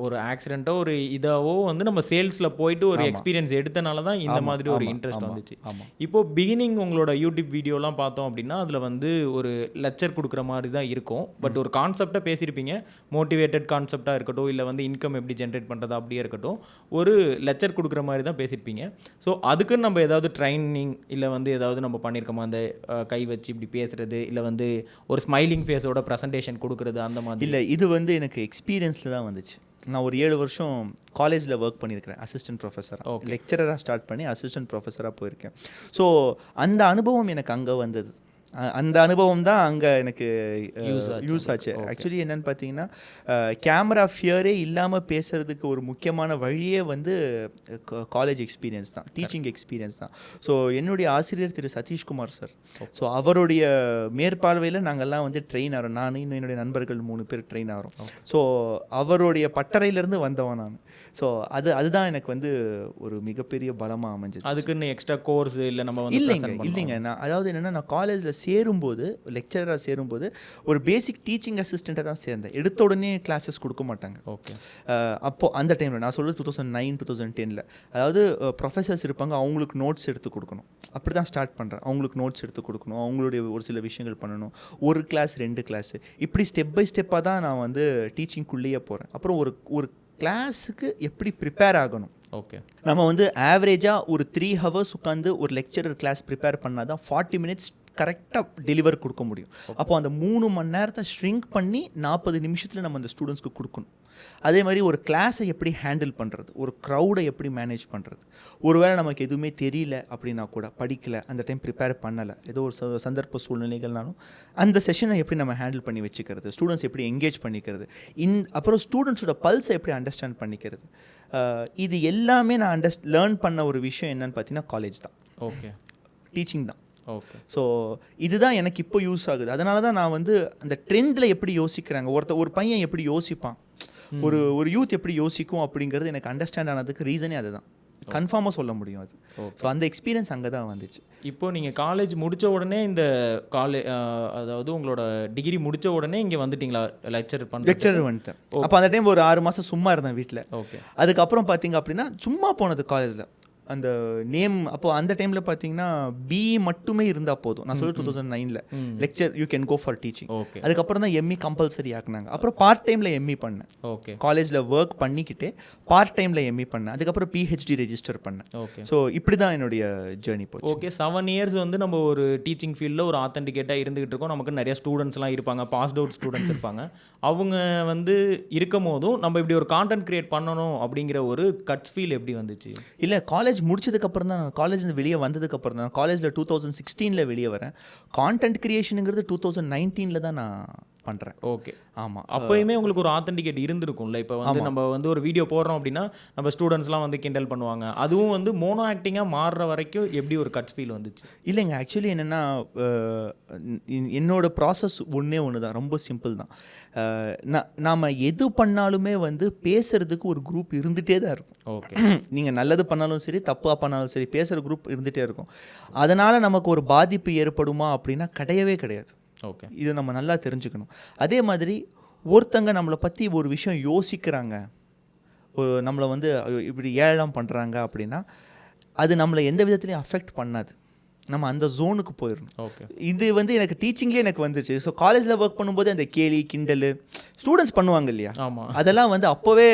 ஒரு ஆக்சிடெண்ட்டோ ஒரு இதாவோ வந்து நம்ம சேல்ஸில் போயிட்டு ஒரு எக்ஸ்பீரியன்ஸ் எடுத்தனால தான் இந்த மாதிரி ஒரு இன்ட்ரெஸ்ட் வந்துச்சு. இப்போது பிகினிங் உங்களோட யூடியூப் வீடியோலாம் பார்த்தோம் அப்படின்னா அதில் வந்து ஒரு லெக்சர் கொடுக்குற மாதிரி தான் இருக்கும். பட் ஒரு கான்செப்டாக பேசியிருப்பீங்க, மோட்டிவேட்டட் கான்செப்டாக இருக்கட்டும், இல்லை வந்து இன்கம் எப்படி ஜென்ரேட் பண்ணுறது அப்படியே இருக்கட்டும், ஒரு லெக்சர் கொடுக்குற மாதிரி தான் பேசியிருப்பீங்க. ஸோ அதுக்குன்னு நம்ம ஏதாவது ட்ரைனிங் இல்லை வந்து ஏதாவது நம்ம பண்ணியிருக்கோமா, அந்த கை வச்சு இப்படி பேசுகிறது, இல்லை வந்து ஒரு ஸ்மைலிங் ஃபேஸோட ப்ரெசன்டேஷன் கொடுக்குறது அந்த மாதிரி? இல்லை, இது வந்து எனக்கு எக்ஸ்பீரியன்ஸில் தான் வந்துச்சு. நான் ஒரு 7 வருஷம் காலேஜில் ஒர்க் பண்ணியிருக்கிறேன், அசிஸ்டன்ட் ப்ரொஃபஸராக. லெக்சரராக ஸ்டார்ட் பண்ணி அசிஸ்டன்ட் ப்ரொஃபஸராக போயிருக்கேன். ஸோ அந்த அனுபவம் எனக்கு அங்கே வந்தது. அந்த அனுபவம் தான் அங்கே எனக்கு யூஸ் ஆச்சு. ஆக்சுவலி என்னென்னு பார்த்தீங்கன்னா, கேமரா ஃபியரே இல்லாமல் பேசுகிறதுக்கு ஒரு முக்கியமான வழியே வந்து காலேஜ் எக்ஸ்பீரியன்ஸ் தான், டீச்சிங் எக்ஸ்பீரியன்ஸ் தான். ஸோ என்னுடைய ஆசிரியர் திரு சதீஷ்குமார் சார், ஸோ அவருடைய மேற்பார்வையில் நாங்கள்லாம் வந்து ட்ரெயின் ஆகிறோம். நான் இன்னும் என்னுடைய நண்பர்கள் 3 பேர் ட்ரெயின் ஆகிறோம். ஸோ அவருடைய பட்டறையிலேருந்து வந்தவன் நான். ஸோ அதுதான் எனக்கு வந்து ஒரு மிகப்பெரிய பலமாக அமைஞ்சது. அதுக்குன்னு எக்ஸ்ட்ரா கோர்ஸ் இல்லை நம்ம வந்து இல்லைங்க. நான் அதாவது என்னென்னா, நான் காலேஜில் சேரும்போது, லெக்சரராக சேரும்போது ஒரு பேசிக் டீச்சிங் அசிஸ்டண்ட்டாக தான் சேர்ந்தேன். எடுத்த உடனே கிளாஸஸ் கொடுக்க மாட்டாங்க. ஓகே. அப்போது அந்த டைமில் நான் சொல்கிறது 2009 2010, அதாவது ப்ரொஃபஸர்ஸ் இருப்பாங்க, அவங்களுக்கு நோட்ஸ் எடுத்து கொடுக்கணும். அப்படி தான் ஸ்டார்ட் பண்ணுறேன். அவங்களுக்கு நோட்ஸ் எடுத்து கொடுக்கணும், அவங்களுடைய ஒரு சில விஷயங்கள் பண்ணணும், ஒரு கிளாஸ் 2 கிளாஸு, இப்படி ஸ்டெப் பை ஸ்டெப்பாக தான் நான் வந்து டீச்சிங்குள்ளேயே போகிறேன். அப்புறம் ஒரு கிளாஸுக்கு எப்படி ப்ரிப்பேர் ஆகணும். ஓகே. நம்ம வந்து ஆவரேஜாக ஒரு 3 ஹவர்ஸ் உட்காந்து ஒரு லெக்சரர் கிளாஸ் ப்ரிப்பேர் பண்ணால் தான் 40 மினிட்ஸ் கரெக்டாக டெலிவர் கொடுக்க முடியும். அப்போ அந்த 3 மணி நேரத்தை ஷ்ரிங்க் பண்ணி 40 நிமிஷத்தில் நம்ம அந்த ஸ்டூடெண்ட்ஸ்க்கு கொடுக்கணும். அதே மாதிரி ஒரு கிளாஸை எப்படி ஹேண்டில் பண்ணுறது, ஒரு க்ரௌடை எப்படி மேனேஜ் பண்ணுறது, ஒருவேளை நமக்கு எதுவுமே தெரியல அப்படின்னா கூட, படிக்கலை, அந்த டைம் ப்ரிப்பேர் பண்ணலை, ஏதோ ஒரு சந்தர்ப்ப சூழ்நிலைகள்னாலும் அந்த செஷனை எப்படி நம்ம ஹேண்டில் பண்ணி வச்சுக்கிறது, ஸ்டூடெண்ட்ஸ் எப்படி என்கேஜ் பண்ணிக்கிறது, அப்புறம் ஸ்டூடெண்ட்ஸோட பல்ஸை எப்படி அண்டர்ஸ்டாண்ட் பண்ணிக்கிறது, இது எல்லாமே நான் லேர்ன் பண்ண ஒரு விஷயம் என்னன்னு பார்த்தீங்கன்னா காலேஜ் தான். ஓகே, டீச்சிங் தான். ஓகே. ஸோ இதுதான் எனக்கு இப்போ யூஸ் ஆகுது. அதனால தான் நான் வந்து அந்த ட்ரெண்டில் எப்படி யோசிக்கிறாங்க, ஒரு பையன் எப்படி யோசிப்பான், ஒரு யூத் எப்படி யோசிக்கும் அப்படிங்கிறது எனக்கு அண்டர்ஸ்டாண்ட் ஆனதுக்கு ரீசனே அதுதான். கன்ஃபார்மாக சொல்ல முடியும் அது. ஸோ அந்த எக்ஸ்பீரியன்ஸ் அங்கே தான் வந்துச்சு. இப்போது நீங்கள் காலேஜ் முடித்த உடனே இந்த அதாவது உங்களோட டிகிரி முடித்த உடனே இங்கே வந்துட்டிங்களா லெக்சர் வந்துட்டேன். அப்போ அந்த டைம் ஒரு 6 மாதம் சும்மா இருந்தேன் வீட்டில். ஓகே. அதுக்கப்புறம் பார்த்தீங்க அப்படின்னா சும்மா போனது காலேஜில். அந்த நேம் அப்போ அந்த டைமில் பார்த்தீங்கன்னா பிஇ மட்டுமே இருந்தால் போதும். நான் சொல்லி 2009 lecture you can go for teaching. Okay. அதுக்கப்புறம் தான் எம்இ கம்பல்சரி ஆக்குனாங்க. அப்புறம் பார்ட் டைமில் எம்இ பண்ணேன். ஓகே. காலேஜில் ஒர்க் பண்ணிக்கிட்டே பார்ட் டைமில் எம்இ பண்ணேன். அதுக்கப்புறம் பிஹெச்டி ரெஜிஸ்டர் பண்ணேன். ஓகே. ஸோ இப்படி தான் என்னுடைய ஜேர்னி போச்சு. ஓகே. 7 இயர்ஸ் வந்து நம்ம ஒரு டீச்சிங் ஃபீல்டில் ஒரு ஆத்தென்டிகேட்டாக இருந்துகிட்டு இருக்கோம். நமக்கு நிறைய ஸ்டூடெண்ட்ஸ்லாம் இருப்பாங்க, பாஸ்ட் அவுட் ஸ்டூடெண்ட்ஸ் இருப்பாங்க. அவங்க வந்து இருக்கும் போதும் நம்ம இப்படி ஒரு கான்டென்ட் கிரியேட் பண்ணணும் அப்படிங்கிற ஒரு கட்ஸ் ஃபீல் எப்படி வந்துச்சு? இல்லை, காலேஜ் முடிச்சதுக்கப்புறம் தான், காலேஜ் வெளியே வந்ததுக்கப்புறம் தான், காலேஜில் 2016 வெளியே வரேன். கான்டென்ட் கிரியேஷனுங்கிறது 2019 தான் நான் பண்ணுறேன். ஓகே. ஆமாம். அப்போயுமே உங்களுக்கு ஒரு ஆத்தென்டிகேட் இருந்திருக்கும்ல. இப்போ வந்து நம்ம வந்து ஒரு வீடியோ போடுறோம் அப்படின்னா நம்ம ஸ்டூடெண்ட்ஸ்லாம் வந்து கிண்டல் பண்ணுவாங்க. அதுவும் வந்து மோனோ ஆக்டிங்காக மாறுற வரைக்கும் எப்படி ஒரு கட்ஸ் ஃபீல் வந்துச்சு? இல்லைங்க, ஆக்சுவலி என்னென்னா என்னோடய ப்ராசஸ் ஒன்று தான், ரொம்ப சிம்பிள் தான். நாம் எது பண்ணாலுமே வந்து பேசுகிறதுக்கு ஒரு குரூப் இருந்துகிட்டே தான் இருக்கும். ஓகே. நீங்கள் நல்லது பண்ணாலும் சரி, தப்பாக பண்ணாலும் சரி, பேசுகிற குரூப் இருந்துகிட்டே இருக்கும். அதனால் நமக்கு ஒரு பாதிப்பு ஏற்படுமா அப்படின்னா கிடையவே கிடையாது. ஓகே. இது நம்ம நல்லா தெரிஞ்சுக்கணும். அதே மாதிரி ஒருத்தங்க நம்மளை பற்றி ஒரு விஷயம் யோசிக்கிறாங்க, நம்மளை வந்து இப்படி ஏழம் பண்ணுறாங்க அப்படின்னா அது நம்மளை எந்த விதத்துலையும் அஃபெக்ட் பண்ணாது. நம்ம அந்த ஜோனுக்கு போயிடணும். ஓகே. இது வந்து எனக்கு டீச்சிங்லேயே எனக்கு வந்துச்சு. ஸோ காலேஜில் ஒர்க் பண்ணும்போது அந்த கேலி கிண்டல் ஸ்டூடெண்ட்ஸ் பண்ணுவாங்க இல்லையா, ஆமாம், அதெல்லாம் வந்து அப்போவே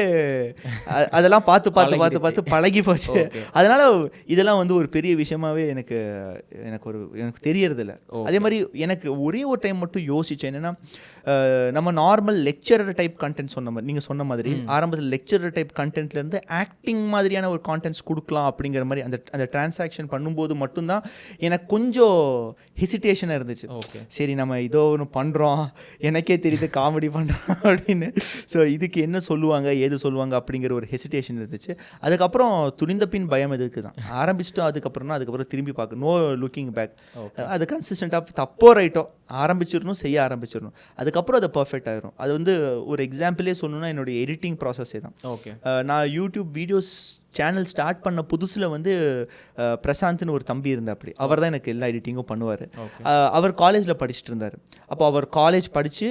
அதெல்லாம் பார்த்து பழகி போச்சு. அதனால் இதெல்லாம் வந்து ஒரு பெரிய விஷயமாகவே எனக்கு தெரியறதில்ல. அதே மாதிரி எனக்கு ஒரே ஒரு டைம் மட்டும் யோசித்தேன். என்னென்னா நம்ம நார்மல் லெக்சரர் டைப் கண்டென்ட் சொன்ன மாதிரி, நீங்கள் சொன்ன மாதிரி ஆரம்பத்தில் லெக்சரர் டைப் கண்டென்ட்லேருந்து ஆக்டிங் மாதிரியான ஒரு கான்டென்ட்ஸ் கொடுக்கலாம் அப்படிங்கிற மாதிரி அந்த டிரான்சாக்ஷன் பண்ணும்போது மட்டும்தான் எனக்கு கொஞ்சம் ஹெசிடேஷனாக இருந்துச்சு. சரி, நம்ம இதோ ஒன்று பண்ணுறோம், எனக்கே தெரியுது காமெடி பண்ணுறோம் அப்படின்னு. ஸோ இதுக்கு என்ன சொல்லுவாங்க, ஏது சொல்லுவாங்க அப்படிங்கிற ஒரு ஹெசிடேஷன் இருந்துச்சு. அதுக்கப்புறம் துணிந்த பின் பயம் எதுக்கு தான் ஆரம்பிச்சிட்டோம். அதுக்கப்புறம் திரும்பி பார்க்க, நோ லுக்கிங் பேக். அது கன்சிஸ்டண்ட்டாக தப்போ ரைட்டோ ஆரம்பிச்சிடணும், செய்ய ஆரம்பிச்சிடணும். அதுக்கப்புறம் அது பர்ஃபெக்ட் ஆகிரும். அது வந்து ஒரு எக்ஸாம்பிளே சொல்லணும்னா என்னுடைய எடிட்டிங் ப்ராசஸே தான். ஓகே. நான் யூடியூப் வீடியோஸ் சேனல் ஸ்டார்ட் பண்ண புதுசில் வந்து பிரசாந்த்னு ஒரு தம்பி இருந்தார். அப்படி அவர் தான் எனக்கு எல்லா எடிட்டிங்கும் பண்ணுவார். அவர் காலேஜில் படிச்சுட்டு இருந்தார். அப்போ அவர் காலேஜ் படித்து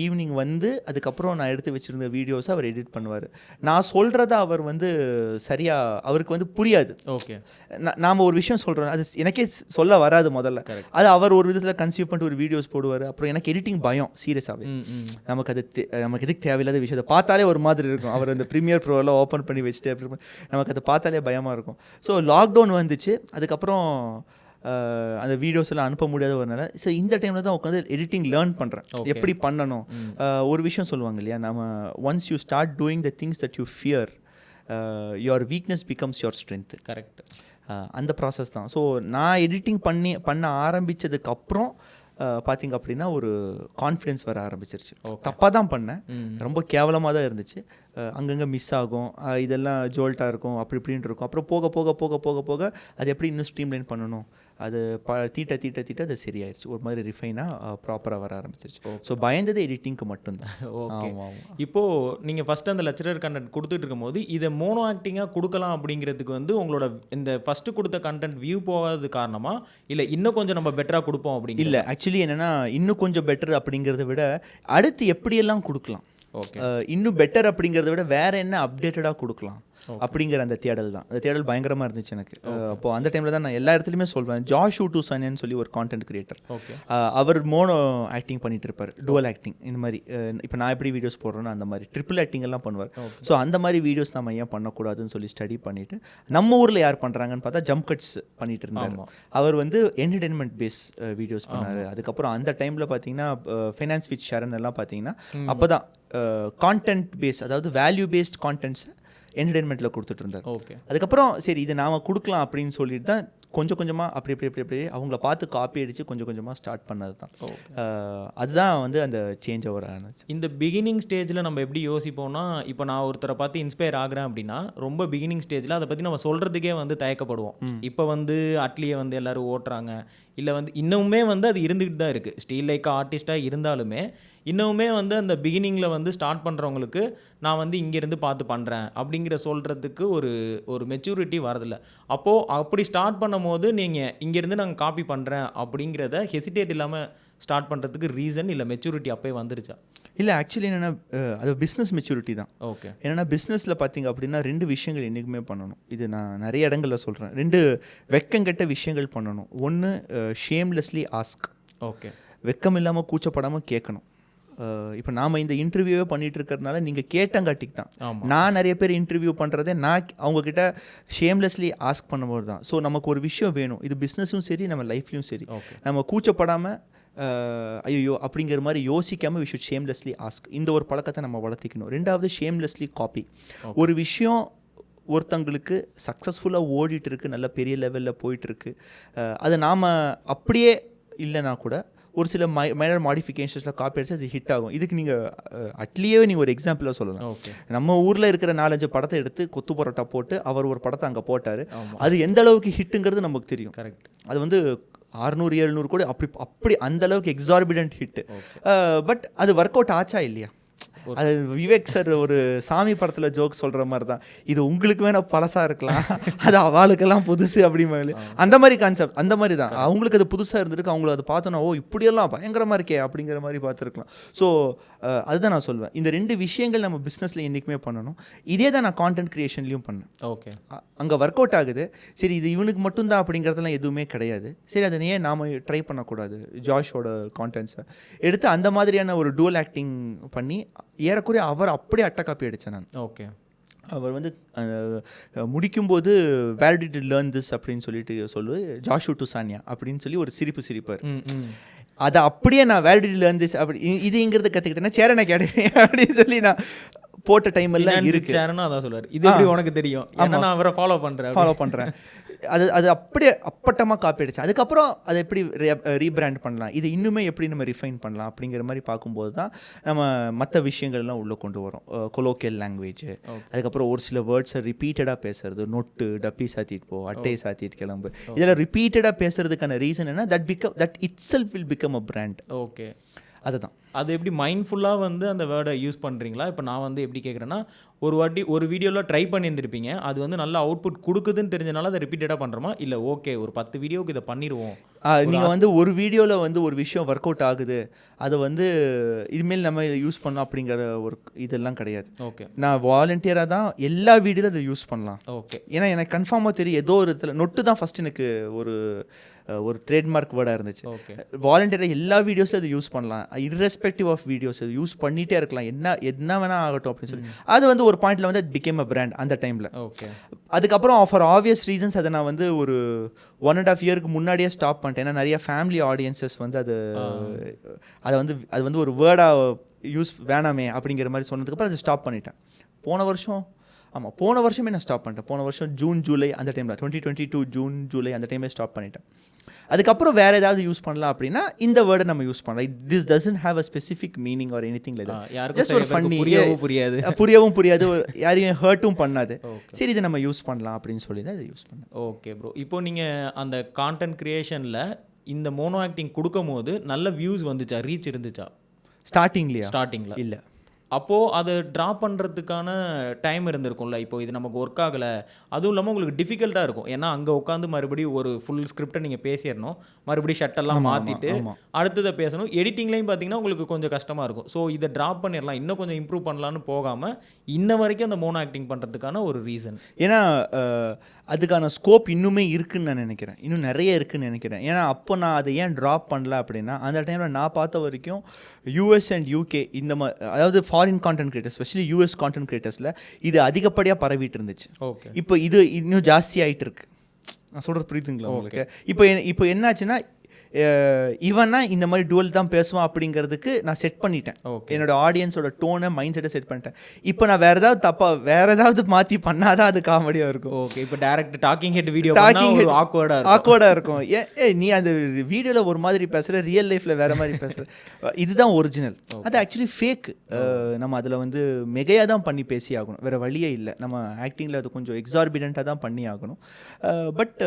ஈவினிங் வந்து அதுக்கப்புறம் நான் எடுத்து வச்சுருந்த வீடியோஸை அவர் எடிட் பண்ணுவார். நான் சொல்கிறத அவர் வந்து சரியாக அவருக்கு வந்து புரியாது. ஓகே. நாம் ஒரு விஷயம் சொல்கிறோம், அது எனக்கே சொல்ல வராது முதல்ல. அது அவர் ஒரு விதத்தில் கன்சீவ் பண்ணிட்டு ஒரு வீடியோஸ் போடுவார். அப்புறம் எனக்கு எடிட்டிங் பயம் சீரியஸாகவே. நமக்கு எதுக்கு தேவையில்லாத விஷயத்தை பார்த்தாலே ஒரு மாதிரி இருக்கும். அவர் அந்த ப்ரீமியர் ப்ரோலாம் ஓப்பன் பண்ணி வச்சுட்டு அப்படி நமக்கு அதை பார்த்தாலே பயமாக இருக்கும். ஸோ லாக்டவுன் வந்துச்சு. அதுக்கப்புறம் அந்த வீடியோஸ் எல்லாம் அனுப்ப முடியாத வரனால ஸோ இந்த டைமில் தான் உட்காந்து எடிட்டிங் லேர்ன் பண்ணுறேன், எப்படி பண்ணணும். ஒரு விஷயம் சொல்லுவாங்க இல்லையா, நம்ம once you start doing the things that you fear your weakness becomes your strength. Correct. அந்த ப்ராசஸ் தான். ஸோ நான் எடிட்டிங் பண்ண ஆரம்பித்ததுக்கப்புறம் பார்த்திங்க அப்படின்னா ஒரு கான்ஃபிடென்ஸ் வர ஆரம்பிச்சிருச்சு. தப்பாக தான் பண்ணேன், ரொம்ப கேவலமாக தான் இருந்துச்சு. அங்கங்கே மிஸ் ஆகும், இதெல்லாம் ஜோல்ட்டாக இருக்கும், அப்படி இப்படின்னு இருக்கும். அப்புறம் போக போக போக போக போக அது எப்படி இன்னும் ஸ்ட்ரீம்லைன் பண்ணணும், அது தீட்ட அது சரியாயிருச்சு. ஒரு மாதிரி ரிஃபைனாக ப்ராப்பராக வர ஆரம்பிச்சிருச்சு. ஸோ பயந்தது எடிட்டிங்க்கு மட்டும்தான். ஓகே. இப்போது நீங்கள் ஃபஸ்ட்டு அந்த லெக்சரர் கண்டென்ட் கொடுத்துட்டு இருக்கும்போது இதை மோனோ ஆக்டிங்காக கொடுக்கலாம் அப்படிங்கிறதுக்கு வந்து உங்களோட இந்த ஃபஸ்ட்டு கொடுத்த கண்டென்ட் வியூ போகாதது காரணமா, இல்லை இன்னும் கொஞ்சம் நம்ம பெட்டராக கொடுப்போம் அப்படிங்கிற? இல்லை, ஆக்சுவலி என்னென்னா இன்னும் கொஞ்சம் பெட்டர் அப்படிங்கிறத விட அடுத்து எப்படியெல்லாம் கொடுக்கலாம், இன்னும் பெட்டர் அப்படிங்கிறத விட வேறு என்ன அப்டேட்டடாக கொடுக்கலாம், அப்படிங்கிற அந்த தேடல் தான். அந்த தேடல் பயங்கரமாக இருந்துச்சு எனக்கு. அப்போது அந்த டைமில் தான் நான் எல்லா இடத்துலையுமே சொல்வேன். ஜாஷூ டு சன்யன்னு சொல்லி ஒரு கான்டென்ட் கிரியேட்டர், அவர் மோனோ ஆக்டிங் பண்ணிட்டு இருப்பார், டுவல் ஆக்டிங். இந்த மாதிரி இப்போ நான் எப்படி வீடியோஸ் போடுறேன்னா அந்த மாதிரி ட்ரிபிள் ஆக்டிங் எல்லாம் பண்ணுவார். ஸோ அந்த மாதிரி வீடியோஸ் நம்ம ஏன் பண்ணக்கூடாதுன்னு சொல்லி ஸ்டடி பண்ணிவிட்டு நம்ம ஊரில் யார் பண்ணுறாங்கன்னு பார்த்தா ஜம்ப் கட்ஸ் பண்ணிட்டு இருந்தார். அவர் வந்து என்டர்டெயின்மெண்ட் பேஸ் வீடியோஸ் பண்ணார். அதுக்கப்புறம் அந்த டைமில் பார்த்தீங்கன்னா ஃபைனான்ஸ் வித் ஷரண் எல்லாம் பார்த்தீங்கன்னா அப்போ தான் கான்டென்ட் பேஸ், அதாவது வேல்யூ பேஸ்ட் கான்டென்ட்ஸை என்டர்டெயின்மெண்ட்டில் கொடுத்துட்டு இருந்தார். அதுக்கப்புறம் சரி இது நாம் கொடுக்கலாம் அப்படின்னு சொல்லிட்டு தான் கொஞ்சம் கொஞ்சமாக அப்படி அவங்கள பார்த்து காப்பி அடித்து கொஞ்சம் கொஞ்சமாக ஸ்டார்ட் பண்ணது தான். அதுதான் வந்து அந்த சேஞ்ச் ஓவர் ஆனது. இந்த பிகினிங் ஸ்டேஜில் நம்ம எப்படி யோசிப்போம்னா, இப்போ நான் ஒருத்தரை பார்த்து இன்ஸ்பயர் ஆகிறேன் அப்படின்னா ரொம்ப பிகினிங் ஸ்டேஜில் அதை பற்றி நம்ம சொல்கிறதுக்கே வந்து தயக்கப்படுவோம். இப்போ வந்து அட்லியை வந்து எல்லோரும் ஓட்டுறாங்க, இல்லை வந்து இன்னுமே வந்து அது இருந்துக்கிட்டு தான் இருக்குது. ஸ்டீல் லைக் ஆர்டிஸ்ட்டாக இருந்தாலுமே இன்னுமே வந்து அந்த பிகினிங்கில் வந்து ஸ்டார்ட் பண்ணுறவங்களுக்கு நான் வந்து இங்கேருந்து பார்த்து பண்ணுறேன் அப்படிங்கிற சொல்கிறதுக்கு ஒரு மெச்சூரிட்டி வரதில்லை. அப்போது அப்படி ஸ்டார்ட் பண்ணும் போது நீங்கள் இங்கேருந்து நாங்கள் காப்பி பண்ணுறேன் அப்படிங்கிறத ஹெசிடேட் இல்லாமல் ஸ்டார்ட் பண்ணுறதுக்கு ரீசன் இல்லை மெச்சூரிட்டி அப்போயே வந்துருச்சா? இல்லை, ஆக்சுவலி என்னென்னா அது பிஸ்னஸ் மெச்சூரிட்டி தான். ஓகே. என்னென்னா பிஸ்னஸில் பார்த்தீங்க அப்படின்னா 2 விஷயங்கள் என்றைக்குமே பண்ணணும். இது நான் நிறைய இடங்களில் சொல்கிறேன். 2 வெக்கங்கெட்ட விஷயங்கள் பண்ணணும். ஒன்று ஷேம்லெஸ்லி ஆஸ்க். ஓகே. வெக்கம் இல்லாமல் கூச்சப்படாமல் கேட்கணும். இப்போ நாம் இந்த இன்டர்வியூவே பண்ணிகிட்டு இருக்கிறதுனால நீங்கள் கேட்டங்காட்டிக்கு தான். நான் நிறைய பேர் இன்டர்வியூ பண்ணுறதே நான் அவங்கக்கிட்ட ஷேம்லெஸ்லி ஆஸ்க் பண்ணும்போது தான். ஸோ நமக்கு ஒரு விஷயம் வேணும். இது பிஸ்னஸும் சரி, நம்ம லைஃப்லையும் சரி, நம்ம கூச்சப்படாமல் ஐயோ அப்படிங்கிற மாதிரி யோசிக்காமல் வி ஷுட் ஷேம்லெஸ்லி ஆஸ்க். இந்த ஒரு பழக்கத்தை நம்ம வளர்த்திக்கணும். 2வது ஷேம்லெஸ்லி காப்பி. ஒரு விஷயம் ஒருத்தங்களுக்கு சக்ஸஸ்ஃபுல்லாக ஓடிட்டு இருக்கு, நல்ல பெரிய லெவலில் போயிட்டுருக்கு, அதை நாம் அப்படியே இல்லைனா கூட ஒரு சில மைனர் மாடிஃபிகேஷன்ஸில் காப்பி அடிச்சு அது ஹிட் ஆகும். இதுக்கு நீங்கள் அட்லியே நீங்கள் ஒரு எக்ஸாம்பிளாக சொல்லலாம். நம்ம ஊரில் இருக்கிற 4-5 படத்தை எடுத்து கொத்து பரோட்டா போட்டு அவர் ஒரு படத்தை அங்கே போட்டார். அது எந்த அளவுக்கு ஹிட்டுங்கிறது நமக்கு தெரியும். கரெக்ட். அது வந்து 600-700 கூட அப்படி அந்த அளவுக்கு எக்ஸார்பிடன்ட் ஹிட்டு. பட் அது ஒர்க் அவுட் ஆச்சா இல்லையா? அது விவேக் சார் ஒரு சாமி படத்தில் ஜோக் சொல்கிற மாதிரி தான். இது உங்களுக்கு வேணால் பழசாக இருக்கலாம், அது அவளுக்கெல்லாம் புதுசு அப்படிமாதிரி. அந்த மாதிரி கான்செப்ட் அந்த மாதிரி தான். அவங்களுக்கு அது புதுசாக இருந்திருக்கு, அவங்களுக்கு அதை பார்த்தோன்னா ஓ இப்படியெல்லாம் பயங்கரமாக இருக்கே அப்படிங்கிற மாதிரி பார்த்துருக்கலாம். ஸோ அதுதான் நான் சொல்வேன். இந்த 2 விஷயங்கள் நம்ம பிஸ்னஸில் என்றைக்குமே பண்ணணும். இதே தான் நான் கான்டென்ட் க்ரியேஷன்லேயும் பண்ணேன். ஓகே. அங்கே ஒர்க் அவுட் ஆகுது, சரி இது இவனுக்கு மட்டும்தான் அப்படிங்கிறதுலாம் எதுவுமே கிடையாது. சரி அதை ஏன் நாம் ட்ரை பண்ணக்கூடாது? ஜாஷோட கான்டென்ட்ஸை எடுத்து அந்த மாதிரியான ஒரு டூவல் ஆக்டிங் பண்ணி ஏறக்குறைய அவர் அப்படியே அட்டை காப்பி அடித்தேன் நான். ஓகே. அவர் வந்து முடிக்கும்போது where did you learn this அப்படின்னு சொல்லிட்டு சொல்லு, ஜாஷூ டு சானியா அப்படின்னு சொல்லி ஒரு சிரிப்பார். அதை அப்படியே நான் where did you learn this அப்படி இதுங்கிறது கற்றுக்கிட்டேன்னா சேரனை கேட்டேன் அப்படின்னு சொல்லி நான் போட்ட டைம் எல்லாம் இருக்கு. அதான் சொல்லுவார், இது எப்படி உனக்கு தெரியும், நான் அவரை ஃபாலோ பண்ணுறேன். அது அப்படியே அப்பட்டமாக காப்பி அடிச்சு அதுக்கப்புறம் அதை எப்படி ரீபிராண்ட் பண்ணலாம், இது இன்னுமே எப்படி நம்ம ரிஃபைன் பண்ணலாம் அப்படிங்கிற மாதிரி பார்க்கும்போது தான் நம்ம மற்ற விஷயங்கள்லாம் உள்ளே கொண்டு வரோம். கொலோக்கியல் லாங்குவேஜ், அதுக்கப்புறம் ஒரு சில வேர்ட்ஸை ரிப்பீட்டடாக பேசுறது, நொட்டு டப்பி சாத்திட்டு போ, அட்டையை சாத்திட்டு கிளம்பு, இதெல்லாம் ரிப்பீட்டடாக பேசுறதுக்கான ரீசன் என்ன, that it self will become a brand. Okay. அதுதான். அது எப்படி மைண்ட்ஃபுல்லாக வந்து அந்த வேர்டை யூஸ் பண்ணுறீங்களா? இப்போ நான் வந்து எப்படி கேட்குறேன்னா, ஒரு வாட்டி ஒரு வீடியோவில் ட்ரை பண்ணியிருந்திருப்பீங்க, அது வந்து நல்ல அவுட்புட் கொடுக்குதுன்னு தெரிஞ்சனால அதை ரிப்பீட்டடாக பண்ணுறோமா, இல்லை ஓகே ஒரு 10 வீடியோவுக்கு இதை பண்ணிடுவோம்? நீங்கள் வந்து ஒரு வீடியோவில் வந்து ஒரு விஷயம் ஒர்க் அவுட் ஆகுது, அதை வந்து இதுமாரி நம்ம யூஸ் பண்ணலாம் அப்படிங்கிற ஒரு இதெல்லாம் கிடையாது. ஓகே. நான் வாலண்டியராக தான் எல்லா வீடியோவில் அதை யூஸ் பண்ணலாம். ஓகே. ஏன்னா எனக்கு கன்ஃபார்மாக தெரியும் ஏதோ ஒரு இதில் நொட்டு தான் ஃபஸ்ட் எனக்கு ஒரு ட்ரேட்மார்க் வேர்டாக இருந்துச்சு. ஓகே. வாலண்டியராக எல்லா வீடியோஸில் அதை யூஸ் பண்ணலாம், இர்ரெஸ்பெக்டிவ் ஆஃப் வீடியோஸ் அது யூஸ் பண்ணிகிட்டே இருக்கலாம், என்ன வேணால் ஆகட்டும் அப்படின்னு சொல்லி. அது வந்து ஒரு பாயிண்டில் வந்து அது பிகேம் அ பிராண்ட் அந்த டைமில். ஓகே. அதுக்கப்புறம் ஃபார் ஆப்வியஸ் ரீசன்ஸ் அதை நான் வந்து ஒரு 1.5 இயருக்கு முன்னாடியே ஸ்டாப் பண்ணிட்டேன். ஏன்னா நிறைய ஃபேமிலி ஆடியன்சஸ் வந்து அது வந்து ஒரு வேர்டாக யூஸ் வேணாமே அப்படிங்கிற மாதிரி சொன்னதுக்கப்புறம் அதை ஸ்டாப் பண்ணிட்டேன். போன வருஷமே நான் ஸ்டாப் பண்ணிட்டேன். போன வருஷம் ஜூன் ஜூலை அந்த டைமில் 2022 ஜூன் ஜூலை அந்த டைமே ஸ்டாப் பண்ணிட்டேன். அதுக்கப்புறம் வேறு ஏதாவது யூஸ் பண்ணலாம் அப்படின்னா இந்த வேர்டை நம்ம யூஸ் பண்ணலாம். This doesn't have a specific meaning or anything like that. Just ஒரு ஃபன்னி, புரியவும் புரியாது, யாரையும் ஹர்ட்டும் பண்ணாது. சரி இதை நம்ம யூஸ் பண்ணலாம் அப்படின்னு சொல்லி தான் இதை யூஸ் பண்ணேன். Okay bro. இப்போ நீங்கள் அந்த கான்டென்ட் கிரியேஷனில் இந்த மோனோ ஆக்டிங் கொடுக்கும் போது நல்ல வியூஸ் வந்துச்சா, ரீச் இருந்துச்சா? ஸ்டார்டிங்கில் இல்லை. அப்போது அதை ட்ராப் பண்ணுறதுக்கான டைம் இருந்திருக்கும்ல. இப்போ இது நமக்கு ஒர்க் ஆகலை, அதுவும் இல்லாமல் உங்களுக்கு டிஃபிகல்ட்டாக இருக்கும். ஏன்னா அங்கே உட்காந்து மறுபடியும் ஒரு ஃபுல் ஸ்கிரிப்டை நீங்கள் பேசிடணும், மறுபடியும் ஷட்டெல்லாம் மாற்றிட்டு அடுத்ததை பேசணும். எடிட்டிங்லேயும் பார்த்தீங்கன்னா உங்களுக்கு கொஞ்சம் கஷ்டமாக இருக்கும். ஸோ இதை ட்ராப் பண்ணிடலாம், இன்னும் கொஞ்சம் இம்ப்ரூவ் பண்ணலான்னு போகாமல் இன்ன வரைக்கும் அந்த மோனோ ஆக்டிங் பண்ணுறதுக்கான ஒரு ரீசன். ஏன்னா அதுக்கான ஸ்கோப் இன்னுமே இருக்குன்னு நான் நினைக்கிறேன், இன்னும் நிறைய இருக்குன்னு நினைக்கிறேன். ஏன்னா அப்போ நான் அதை ஏன் ட்ராப் பண்ணல அப்படின்னா, அந்த டைமில் நான் பார்த்த வரைக்கும் யூஎஸ் அண்ட் யூகே இந்த அதாவது ஃபாரின் கான்டென்ட் கிரியேட்டர்ஸ், ஸ்பெஷலி யூஎஸ் கான்டென்ட் கிரியேட்டர்ஸில் இது அதிகப்படியாக பரவிட்டு இருந்துச்சு. ஓகே, இப்போ இது இன்னும் ஜாஸ்தி ஆகிட்டு இருக்கு. நான் சொல்கிறது புரியுதுங்களா உங்களுக்கு? இப்போ என்னாச்சுன்னா இவன்னா இந்த மாதிரி டுவல் தான் பேசுவான் அப்படிங்கிறதுக்கு நான் செட் பண்ணிட்டேன். என்னோட ஆடியன்ஸோட டோனை மைண்ட் செட்டை செட் பண்ணிட்டேன். இப்போ நான் வேறு ஏதாவது மாற்றி பண்ணாதான் அது காமெடியாக இருக்கும். ஓகே, இப்போ டேரக்ட் டாக்கிங் ஹெட் வீடியோ ஆக்வர்டாக இருக்கும். நீ அந்த வீடியோவில் ஒரு மாதிரி பேசுகிற, ரியல் லைஃப்பில் வேறு மாதிரி பேசுகிற, இதுதான் ஒரிஜினல். அது ஆக்சுவலி ஃபேக். நம்ம அதில் வந்து மிகையாக தான் பண்ணி பேசி ஆகணும், வேறு வழியே இல்லை. நம்ம ஆக்டிங்கில் அது கொஞ்சம் எக்ஸார்பிடண்ட்டாக தான் பண்ணி ஆகணும். பட்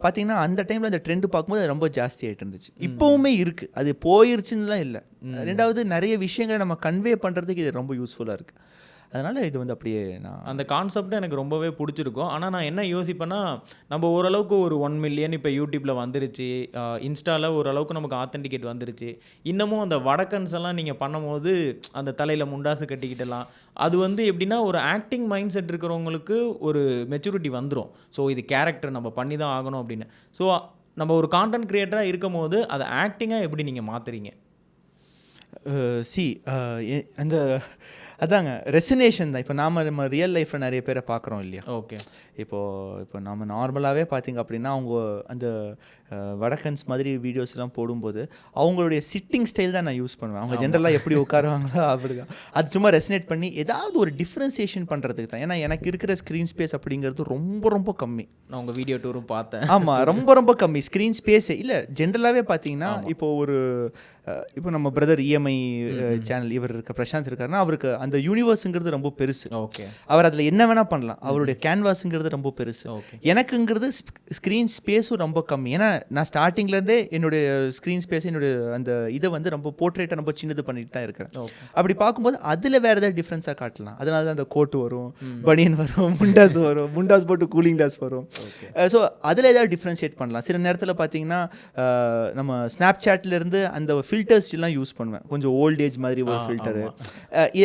பார்த்தீங்கன்னா அந்த டைமில் அந்த ட்ரெண்டு பார்க்கும்போது ரொம்ப ஜாஸ்தி ஆகிட்டு இருந்துச்சு. இப்போவுமே இருக்குது, அது போயிருச்சுன்னுலாம் இல்லை. ரெண்டாவது நிறைய விஷயங்களை நம்ம கன்வே பண்ணுறதுக்கு இது ரொம்ப யூஸ்ஃபுல்லாக இருக்குது. அதனால் இது வந்து அப்படியே நான் அந்த கான்செப்ட் எனக்கு ரொம்பவே பிடிச்சிருக்கும். ஆனால் நான் என்ன யோசிப்பேன்னா, நம்ம ஓரளவுக்கு ஒரு 1 மில்லியன் இப்போ யூடியூப்பில் வந்துருச்சு, இன்ஸ்டாவில் ஓரளவுக்கு நமக்கு ஆத்தென்டிகேட் வந்துருச்சு. இன்னமும் அந்த வடக்கன்ஸ் எல்லாம் நீங்கள் பண்ணும்போது அந்த தலையில் முண்டாசு கட்டிக்கிட்டலாம், அது வந்து எப்படின்னா ஒரு ஆக்டிங் மைண்ட் செட் இருக்கிறவங்களுக்கு ஒரு மெச்சூரிட்டி வந்துடும். ஸோ இது கேரக்டர் நம்ம பண்ணி தான் ஆகணும் அப்படின்னு. ஸோ நம்ம ஒரு கான்டென்ட் க்ரியேட்டராக இருக்கும் போது அதை ஆக்டிங்காக எப்படி நீங்கள் மாற்றுறீங்க? அந்த அதாங்க ரெசினேஷன் தான். இப்போ நம்ம ரியல் லைஃப்பில் நிறைய பேரை பார்க்குறோம் இல்லையா? ஓகே, இப்போ நம்ம நார்மலாகவே பார்த்திங்க அப்படின்னா அவங்க அந்த வடக்கன்ஸ் மாதிரி வீடியோஸ்லாம் போடும்போது அவங்களுடைய சிட்டிங் ஸ்டைல் தான் நான் யூஸ் பண்ணுவேன். அவங்க ஜென்ரலாக எப்படி உட்காருவாங்களோ அப்படி தான். அது சும்மா ரெசினேட் பண்ணி ஏதாவது ஒரு டிஃப்ரென்சியேஷன் பண்ணுறதுக்கு தான். ஏன்னா எனக்கு இருக்கிற ஸ்க்ரீன் ஸ்பேஸ் அப்படிங்கிறது ரொம்ப ரொம்ப கம்மி. நான் உங்கள் வீடியோ டூரும் பார்த்தேன். ஆமாம், ரொம்ப ரொம்ப கம்மி ஸ்க்ரீன் ஸ்பேஸே இல்லை. ஜென்ரலாகவே பார்த்தீங்கன்னா இப்போ நம்ம பிரதர் இஎம்ஐ சேனல் இவர் இருக்க பிரசாந்த் இருக்காருன்னா, அவருக்கு அந்த யூனிவர்ஸுங்கிறது ரொம்ப பெருசு. ஓகே, அவர் அதில் என்ன வேணால் பண்ணலாம். அவருடைய கேன்வாஸுங்கிறது ரொம்ப பெருசு. எனக்குங்கிறது ஸ்க்ரீன் ஸ்பேஸும் ரொம்ப கம்மி. ஏன்னா நான் ஸ்டார்டிங்லேருந்தே என்னுடைய ஸ்க்ரீன் ஸ்பேஸ் என்னுடைய அந்த இதை வந்து ரொம்ப போர்ட்ரேட்டை ரொம்ப சின்னது பண்ணிட்டு தான் இருக்கிறேன். அப்படி பார்க்கும்போது அதில் வேறு ஏதாவது டிஃப்ரென்ஸாக காட்டலாம். அதனால தான் அந்த கோட்டு வரும், பனியன் வரும், முண்டாஸ் போட்டு கூலிங் கிளாஸ் வரும். ஸோ அதில் ஏதாவது டிஃப்ரென்ஷியேட் பண்ணலாம். சில நேரத்தில் பார்த்தீங்கன்னா நம்ம ஸ்னாப் சாட்லேருந்து அந்த ஃபில்டர்ஸ் எல்லாம் யூஸ் பண்ணுவேன், கொஞ்சம் ஓல்ட் ஏஜ் மாதிரி ஒரு ஃபில்டரு.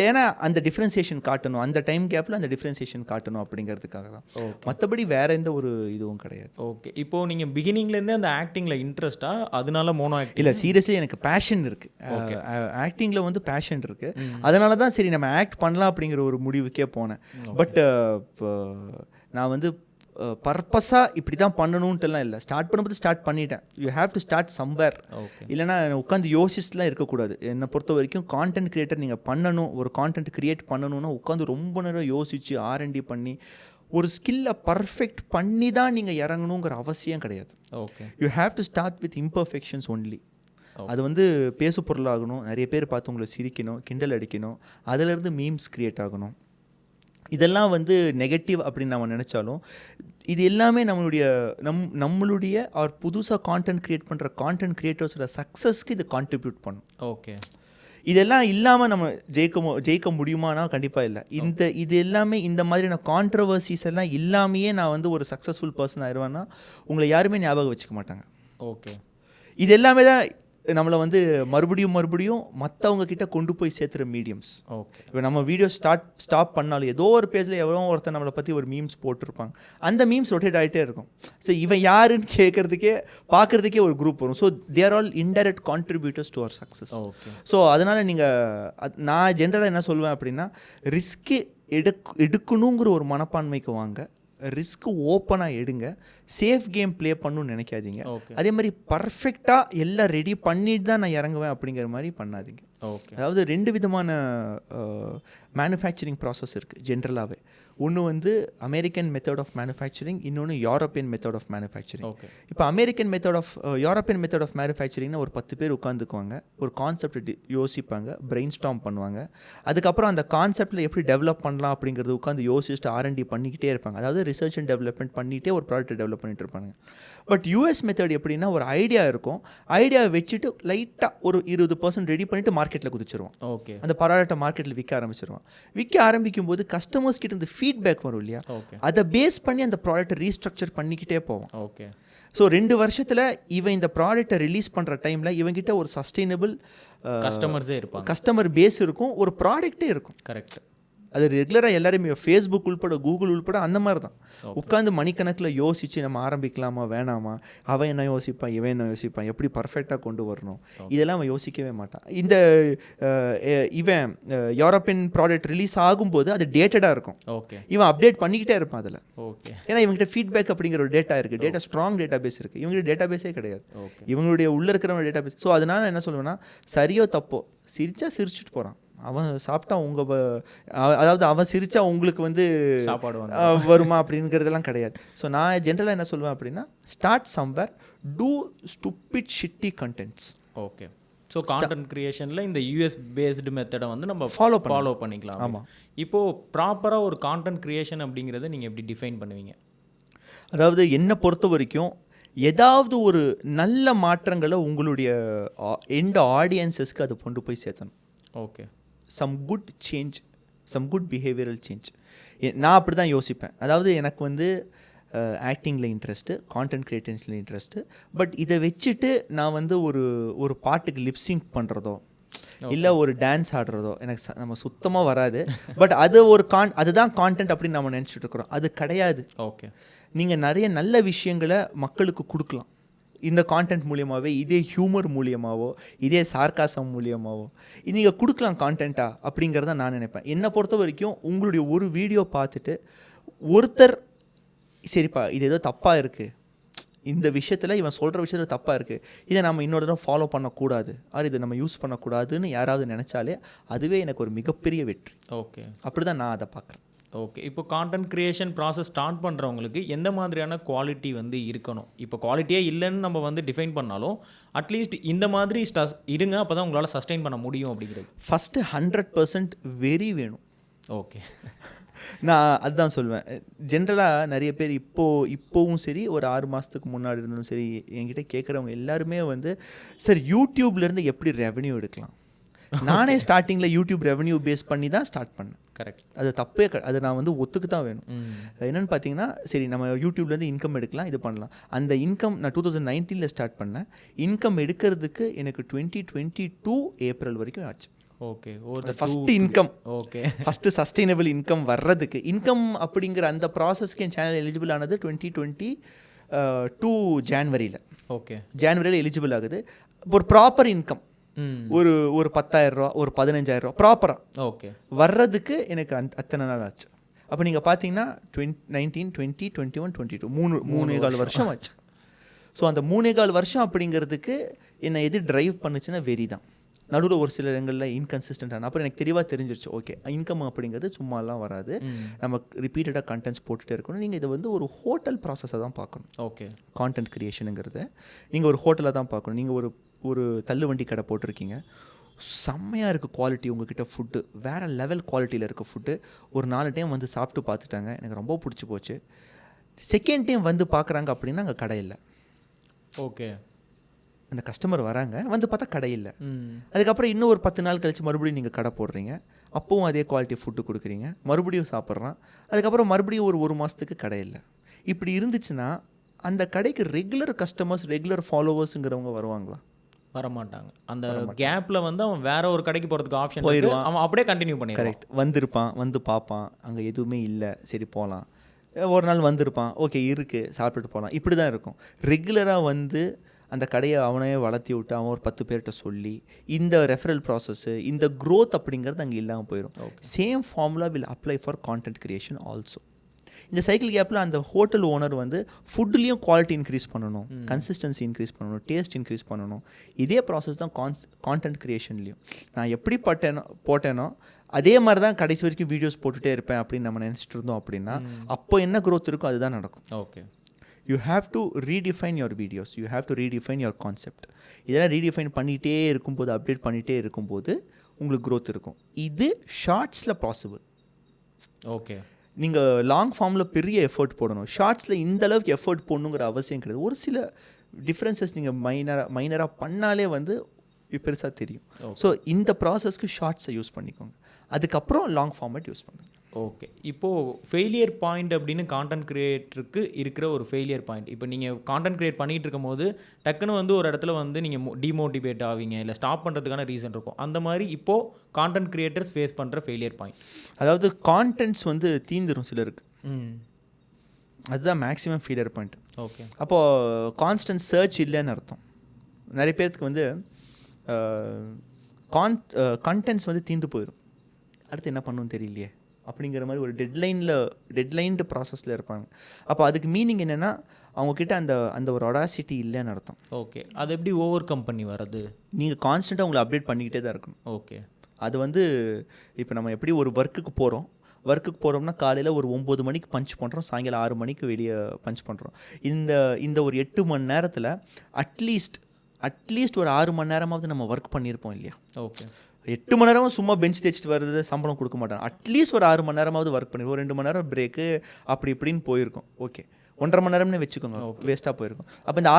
ஏன்னா அந்த டிஃப்ரென்சியேஷன் காட்டணும், அந்த டைம் கேப்பில் அந்த டிஃப்ரென்சியேஷன் காட்டணும் அப்படிங்கிறதுக்காக தான். மற்றபடி வேற எந்த ஒரு இதுவும் கிடையாது. ஓகே, இப்போ நீங்கள் பிகினிங்லேருந்தே அந்த ஆக்டிங்கில் இன்ட்ரெஸ்டா, அதனால மோனோ ஆக்டிங்? இல்லை, சீரியஸ்லி எனக்கு பேஷன் இருக்குது. ஆக்டிங்கில் வந்து பேஷன் இருக்குது. அதனால தான் சரி நம்ம ஆக்ட் பண்ணலாம் அப்படிங்கிற ஒரு முடிவுக்கே போனேன். பட் நான் வந்து பர்பஸாக இப்படி தான் பண்ணணுன்ட்டுலாம் இல்லை. ஸ்டார்ட் பண்ணும்போது ஸ்டார்ட் பண்ணிட்டேன். You have to start somewhere. இல்லைனா உட்காந்து யோசிச்சுலாம் இருக்கக்கூடாது. என்னை பொறுத்த வரைக்கும் கான்டென்ட் கிரியேட்டர் நீங்கள் பண்ணணும், ஒரு கான்டென்ட் கிரியேட் பண்ணணும்னா உட்காந்து ரொம்ப நேரம் யோசித்து R&D பண்ணி ஒரு ஸ்கில்லை பர்ஃபெக்ட் பண்ணி தான் நீங்கள் இறங்கணுங்கிற அவசியம் கிடையாது. Okay, you have to start with imperfections only. அது வந்து பேசு பொருளாகணும், நிறைய பேர் பார்த்து உங்களை சிரிக்கணும், கிண்டல் அடிக்கணும், அதிலேருந்து மீம்ஸ் க்ரியேட் ஆகணும். இதெல்லாம் வந்து நெகட்டிவ் அப்படின்னு நம்ம நினச்சாலும் இது எல்லாமே நம்மளுடைய ஒரு புதுசாக கான்டென்ட் க்ரியேட் பண்ணுற கான்டென்ட் க்ரியேட்டர்ஸோட சக்ஸஸ்க்கு இது கான்ட்ரிபியூட் பண்ணும். ஓகே, இதெல்லாம் இல்லாமல் நம்ம ஜெயிக்க முடியுமானா கண்டிப்பாக இல்லை. இது எல்லாமே இந்த மாதிரியான கான்ட்ரவர்சிஸ் எல்லாம் இல்லாமையே நான் வந்து ஒரு சக்ஸஸ்ஃபுல் பர்சன் ஆயிடுவேன்னா உங்களை யாருமே ஞாபகம் வச்சுக்க மாட்டாங்க. ஓகே, இது எல்லாமே தான் நம்மளை வந்து மறுபடியும் மற்றவங்க கிட்ட கொண்டு போய் சேர்த்துற மீடியம்ஸ். ஓகே, இப்போ நம்ம வீடியோ ஸ்டாப் பண்ணாலும் ஏதோ ஒரு பேஜில் எவ்வளோ ஒருத்தர் நம்மளை பற்றி ஒரு மீம்ஸ் போட்டிருப்பாங்க. அந்த மீம்ஸ் ரொட்டேட் ஆகிட்டே இருக்கும். ஸோ இவன் யாருன்னு பார்க்குறதுக்கே ஒரு குரூப் வரும். So they're all indirect contributors to our success. So அதனால் நான் ஜென்ரலாக என்ன சொல்லுவேன் அப்படின்னா, ரிஸ்க்கு எடுக்கணுங்கிற ஒரு மனப்பான்மைக்கு வாங்க, ரிஸ்க் ஓப்பனாக எடுங்க, சேஃப் கேம் ப்ளே பண்ணணும்னு நினைக்காதீங்க. அதே மாதிரி பர்ஃபெக்டாக எல்லாம் ரெடி பண்ணிட்டு தான் நான் இறங்குவேன் அப்படிங்கிற மாதிரி பண்ணாதீங்க. அதாவது 2 விதமான மேனுஃபேக்சரிங் ப்ராசஸ் இருக்குது ஜென்ரலாகவே. ஒன்று வந்து அமெரிக்கன் மெத்தட் ஆஃப் மேனுஃபேக்சரிங், இன்னொன்று யூரோப்பியன் மெத்தட் ஆஃப் மேனுஃபேக்சரிங். இப்போ அமெரிக்கன் யூரோப்பியன் மெத்தட் ஆஃப் மேனுஃபேக்சரிங்னா ஒரு 10 பேர் உட்காந்துக்குவாங்க, ஒரு கான்செப்ட் யோசிப்பாங்க, பிரெயின் ஸ்டார்ம் பண்ணுவாங்க. அதுக்கப்புறம் அந்த கான்செப்டில் எப்படி டெவலப் பண்ணலாம் அப்படிங்கிறது உட்காந்து யோசிச்சுட்டு R&D பண்ணிக்கிட்டே இருப்பாங்க. அதாவது ரிசர்ச் அண்ட் டெவலப்மெண்ட் பண்ணிகிட்டே ஒரு ப்ராடக்ட் டெவலப் பண்ணிட்டு இருப்பாங்க. பட் US மெத்தட் எப்படின்னா, ஒரு ஐடியா இருக்கும், ஐடியாவை வச்சுட்டு லைட்டாக ஒரு 20% ரெடி பண்ணிவிட்டு மார்க்கெட்டில் குதிச்சிருவான். ஓகே. அந்த ப்ராடக்ட்டை மார்க்கெட்டில் விற்க ஆரம்பிச்சிருவான். விற்க ஆரம்பிக்கும் போது கஸ்டமர்ஸ் கிட்ட இருந்து ஃபீட்பேக் வரும் இல்லையா, ஓகே. அதை பேஸ் பண்ணி அந்த ப்ராடக்ட்டை ரீஸ்ட்ரக்சர் பண்ணிக்கிட்டே போவான். ஓகே. ஸோ 2 வருஷத்தில் இவன் இந்த ப்ராடக்ட்டை ரிலீஸ் பண்ணுற டைமில் இவங்கிட்ட ஒரு சஸ்டைனபிள் கஸ்டமர்ஸே இருப்பாங்க, கஸ்டமர் பேஸ் இருக்கும், ஒரு ப்ராடக்ட்டே இருக்கும். கரெக்ட். அது ரெகுலராக எல்லாருமே ஃபேஸ்புக் உள்பட கூகுள் உள்பட அந்த மாதிரி தான் உட்காந்து மணிக்கணக்கில் யோசித்து நம்ம ஆரம்பிக்கலாமா வேணாமா, அவன் என்ன யோசிப்பான் இவன் என்ன யோசிப்பான், எப்படி பர்ஃபெக்டாக கொண்டு வரணும், இதெல்லாம் அவன் யோசிக்கவே மாட்டான். இந்த இவன் யூரோப்பியன் ப்ராடக்ட் ரிலீஸ் ஆகும்போது அது டேட்டடாக இருக்கும். ஓகே. இவன் அப்டேட் பண்ணிக்கிட்டே இருப்பான் அதில். ஓகே. ஏன்னா இவங்ககிட்ட ஃபீட்பேக் அப்படிங்கிற ஒரு டேட்டா இருக்குது, டேட்டா ஸ்ட்ராங் டேட்டா பேஸ் இருக்குது. இவங்ககிட்ட டேட்டா பேஸே கிடையாது, இவங்களுடைய உள்ளே இருக்கிற டேட்டா பேஸ். ஸோ அதனால் என்ன சொல்லுவேன்னா, சரியோ தப்போ சிரிச்சுட்டு போகிறான். அவன் சாப்பிட்டா அதாவது அவன் சிரிச்சா உங்களுக்கு வந்து சாப்பாடு வருமா அப்படிங்கிறதெல்லாம் கிடையாது. ஸோ நான் ஜென்ரலாக என்ன சொல்லுவேன் அப்படின்னா, start somewhere, do stupid shitty contents. Okay. So content கிரியேஷனில் இந்த யூஎஸ் பேஸ்டு மெத்தடை வந்து நம்ம ஃபாலோ பண்ணிக்கலாம். ஆமாம். இப்போது ப்ராப்பராக ஒரு கான்டென்ட் கிரியேஷன் அப்படிங்கிறத நீங்கள் எப்படி டிஃபைன் பண்ணுவீங்க? அதாவது என்னை பொறுத்த வரைக்கும் ஏதாவது ஒரு நல்ல மாற்றங்களை உங்களுடைய எண்ட் ஆடியன்ஸஸ்க்கு அதை கொண்டு போய் சேர்த்தணும். ஓகே. Some good change, some good behavioural change. நான் அப்படி தான் யோசிப்பேன். அதாவது எனக்கு வந்து ஆக்டிங்கில் இன்ட்ரெஸ்ட்டு, கான்டென்ட் கிரியேஷன்ஸில் இன்ட்ரெஸ்ட்டு. பட் இதை வச்சுட்டு நான் வந்து ஒரு பாட்டுக்கு லிப்ஸிங் பண்ணுறதோ இல்லை ஒரு டான்ஸ் ஆடுறதோ எனக்கு நம்ம சுத்தமாக வராது. பட் அது ஒரு அதுதான் கான்டென்ட் அப்படின்னு நம்ம நினச்சிட்டு இருக்கிறோம். அது கிடையாது. ஓகே. நீங்கள் நிறைய நல்ல விஷயங்களை மக்களுக்கு கொடுக்கலாம் இந்த கான்டென்ட் மூலியமாகவே, இதே ஹியூமர் மூலியமாகவோ, இதே சார்காசம் மூலியமாகவோ நீங்கள் கொடுக்கலாம் கான்டென்ட்டா அப்படிங்கிறத நான் நினைப்பேன். என்னை பொறுத்த வரைக்கும் உங்களுடைய ஒரு வீடியோ பார்த்துட்டு ஒருத்தர் சரிப்பா இது ஏதோ தப்பாக இருக்குது, இந்த விஷயத்தில் இவன் சொல்கிற விஷயத்தில் தப்பாக இருக்குது, இதை நம்ம இன்னொரு தடவை ஃபாலோ பண்ணக்கூடாது, இதை நம்ம யூஸ் பண்ணக்கூடாதுன்னு யாராவது நினச்சாலே அதுவே எனக்கு ஒரு மிகப்பெரிய வெற்றி. ஓகே. அப்படி தான் நான் அதை பார்க்குறேன். ஓகே. இப்போ கான்டென்ட் கிரியேஷன் ப்ராசஸ் ஸ்டார்ட் பண்ணுறவங்களுக்கு எந்த மாதிரியான குவாலிட்டி வந்து இருக்கணும்? இப்போ குவாலிட்டியே இல்லைன்னு நம்ம வந்து டிஃபைன் பண்ணாலும் அட்லீஸ்ட் இந்த மாதிரி இருங்க, அப்போ தான் உங்களால் சஸ்டெயின் பண்ண முடியும் அப்படிங்கிறது. ஃபஸ்ட்டு 100% வெறி வேணும். ஓகே. நான் அதுதான் சொல்லுவேன். ஜென்ரலாக நிறைய பேர் இப்போவும் சரி, ஒரு 6 மாதத்துக்கு முன்னாடி இருந்தாலும் சரி, என்கிட்ட கேட்குறவங்க எல்லாருமே வந்து சார் யூடியூப்லேருந்து எப்படி ரெவன்யூ எடுக்கலாம். நானே ஸ்டார்டிங்கில் யூடியூப் ரெவன்யூ பேஸ் பண்ணி தான் ஸ்டார்ட் பண்ணேன். கரெக்ட். அது தப்பே அது நான் வந்து ஒத்துக்கு தான் வேணும். என்னென்னு பார்த்தீங்கன்னா, சரி நம்ம யூடியூப்லேருந்து இன்கம் எடுக்கலாம், இது பண்ணலாம். அந்த இன்கம் நான் 2019 ஸ்டார்ட் பண்ணேன். இன்கம் எடுக்கிறதுக்கு எனக்கு 2022 ஏப்ரல் வரைக்கும் ஆச்சு. Okay. First income, okay, first sustainable income வர்றதுக்கு, இன்கம் அப்படிங்கிற அந்த ப்ராசஸ்க்கு என் சேனல் எலிஜிபிள் ஆனது 2022 ஜான்வரியில். ஓகே. ஜான்வரியில் எலிஜிபிள் ஆகுது. ஒரு ப்ராப்பர் இன்கம் ஒரு 10,000 ரூபா, ஒரு 15,000 ரூபா ப்ராப்பராக ஓகே வர்றதுக்கு எனக்கு அத்தனை நாள் ஆச்சு. அப்போ நீங்கள் பார்த்தீங்கன்னா 19, 20, 21, 22 3.25 வருஷம் ஆச்சு. ஸோ அந்த 3.25 வருஷம் அப்படிங்கிறதுக்கு என்னை எது ட்ரைவ் பண்ணுச்சுன்னா வெறி தான். நடுவில் ஒரு சில இடங்களில் இன்கன்சிஸ்டன்டான, அப்புறம் எனக்கு தெளிவாக தெரிஞ்சிருச்சு, ஓகே இன்கம் அப்படிங்கிறது சும்மாலாம் வராது, நம்ம ரிப்பீட்டடாக கண்டென்ட்ஸ் போட்டுகிட்டே இருக்கணும். நீங்கள் இதை வந்து ஒரு ஹோட்டல் ப்ராசஸை தான் பார்க்கணும். ஓகே. கான்டென்ட் கிரியேஷனுங்கிறத நீங்கள் ஒரு ஹோட்டலில் தான் பார்க்கணும். நீங்கள் ஒரு தள்ளுவண்டி கடை போட்டிருக்கீங்க, செம்மையாக இருக்குது குவாலிட்டி, உங்ககிட்ட ஃபுட்டு வேறு லெவல் குவாலிட்டியில் இருக்குது ஃபுட்டு. ஒரு 4 டைம் வந்து சாப்பிட்டு பார்த்துட்டாங்க, எனக்கு ரொம்ப பிடிச்சி போச்சு. செகண்ட் டைம் வந்து பார்க்குறாங்க அப்படின்னா அங்கே கடை இல்லை. ஓகே. அந்த கஸ்டமர் வராங்க, வந்து பார்த்தா கடை இல்லை. அதுக்கப்புறம் இன்னும் ஒரு 10 நாள் கழித்து மறுபடியும் நீங்கள் கடை போடுறீங்க, அப்போவும் அதே குவாலிட்டி ஃபுட்டு கொடுக்குறீங்க, மறுபடியும் சாப்பிட்றான். அதுக்கப்புறம் மறுபடியும் ஒரு மாதத்துக்கு கடை இல்லை. இப்படி இருந்துச்சுன்னா அந்த கடைக்கு ரெகுலர் கஸ்டமர்ஸ், ரெகுலர் ஃபாலோவர்ஸுங்கிறவங்க வருவாங்களா? வரமாட்டாங்க. அந்த கேப்பில் வந்து அவன் வேற ஒரு கடைக்கு போகிறதுக்கு ஆப்ஷன் போயிடுவான், அவன் அப்படியே கண்டினியூ பண்ணி. கரெக்ட். வந்திருப்பான், வந்து பார்ப்பான், அங்கே எதுவுமே இல்லை, சரி போகலாம். ஒரு நாள் வந்திருப்பான், ஓகே இருக்குது சாப்பிட்டுட்டு போகலாம். இப்படி தான் இருக்கும். ரெகுலராக வந்து அந்த கடையை அவனே வளர்த்தி விட்டு அவன் ஒரு 10 பேர்கிட்ட சொல்லி இந்த ரெஃபரல் ப்ராசஸ்ஸு, இந்த க்ரோத் அப்படிங்கிறது அங்கே இல்லாமல் போயிடும். Same formula will apply for content creation also. இந்த சைக்கிள் கேப்பில் அந்த ஹோட்டல் ஓனர் வந்து ஃபுட்லேயும் குவாலிட்டி இன்க்ரீஸ் பண்ணணும், கன்சிஸ்டன்சி இன்க்ரீஸ் பண்ணணும், டேஸ்ட் இன்க்ரீஸ் பண்ணணும். இதே ப்ராசஸ் தான் கான்டென்ட் கிரியேஷன்லேயும். நான் எப்படி போட்டேனோ அதே மாதிரி தான் கடைசி வரைக்கும் வீடியோஸ் போட்டுகிட்டே இருப்பேன் அப்படின்னு நம்ம நினச்சிட்டு இருந்தோம் அப்படின்னா அப்போ என்ன க்ரோத் இருக்கோ அதுதான் நடக்கும். Okay. You have to redefine your videos, you have to redefine your concept. இதெல்லாம் ரீடிஃபைன் பண்ணிகிட்டே இருக்கும்போது, அப்டேட் பண்ணிகிட்டே இருக்கும்போது உங்களுக்கு க்ரோத் இருக்கும். இது ஷார்ட்ஸில் பாசிபிள். ஓகே. நீங்கள் லாங் ஃபார்மில் பெரிய எஃபர்ட் போடணும், ஷார்ட்ஸில் இந்த அளவுக்கு எஃபர்ட் போடணுங்கிற அவசியம் கிடையாது. ஒரு சில டிஃப்ரென்சஸ் நீங்கள் மைனராக பண்ணாலே வந்து பெருசாக தெரியும். ஸோ இந்த ப்ராசஸ்க்கு ஷார்ட்ஸை யூஸ் பண்ணிக்கோங்க, அதுக்கப்புறம் லாங் ஃபார்மேட் யூஸ் பண்ணுங்க. ஓகே, இப்போது ஃபெயிலியர் பாயிண்ட் அப்படின்னு கான்டென்ட் க்ரியேட்டருக்கு இருக்கிற ஒரு ஃபெயிலியர் பாயிண்ட், இப்போ நீங்கள் கான்டென்ட் க்ரியேட் பண்ணிகிட்டு இருக்கும் போது டக்குன்னு வந்து ஒரு இடத்துல வந்து நீங்கள் டிமோட்டிவேட் ஆவீங்க, இல்லை ஸ்டாப் பண்ணுறதுக்கான ரீசன் இருக்கும். அந்த மாதிரி இப்போது கான்டென்ட் க்ரியேட்டர்ஸ் ஃபேஸ் பண்ணுற ஃபெயிலியர் பாயிண்ட், அதாவது கான்டென்ட்ஸ் வந்து தீந்துரும் சிலருக்கு, அதுதான் மேக்ஸிமம் ஃபெயிலியர் பாயிண்ட். ஓகே, அப்போது கான்ஸ்டன்ட் சர்ச் இல்லைன்னு அர்த்தம். நிறைய பேருக்கு வந்து கான்டென்ட்ஸ் வந்து தீந்து போயிடும், அடுத்து என்ன பண்ணணும்னு தெரியலையே அப்படிங்கிற மாதிரி ஒரு டெட்லைன்டு ப்ராசஸில் இருப்பாங்க. அப்போ அதுக்கு மீனிங் என்னென்னா அவங்கக்கிட்ட அந்த ஒரு ஒடாசிட்டி இல்லைன்னு அர்த்தம். ஓகே, அது எப்படி ஓவர் கம் பண்ணி வர்றது? நீங்கள் கான்ஸ்டண்ட்டாக உங்களை அப்டேட் பண்ணிக்கிட்டே தான் இருக்கணும். ஓகே, அது வந்து இப்போ நம்ம எப்படி ஒரு ஒர்க்குக்கு போகிறோம்னா காலையில் ஒரு 9 மணிக்கு பஞ்ச் பண்ணுறோம், சாயங்காலம் 6 மணிக்கு வெளியே பஞ்ச் பண்ணுறோம். இந்த ஒரு 8 மணி நேரத்தில் அட்லீஸ்ட் ஒரு 6 மணி நேரமாவது நம்ம ஒர்க் பண்ணியிருப்போம் இல்லையா? ஓகே, 8 மணி நேரமும் சும்மா பெஞ்ச் தேய்ச்சிட்டு வருது, சம்பளம் கொடுக்க மாட்டாங்க. அட்லீஸ்ட் ஒரு 6 மணி நேரமாவது ஒர்க் பண்ணிடுவோம், ஒரு 2 மணி நேரம் பிரேக்கு அப்படி இப்படின்னு போயிருக்கும். ஓகே, 1.5 மணி நேரம்னு வச்சுக்கோங்க, வேஸ்ட்டாக போயிருக்கும். அப்போ இந்த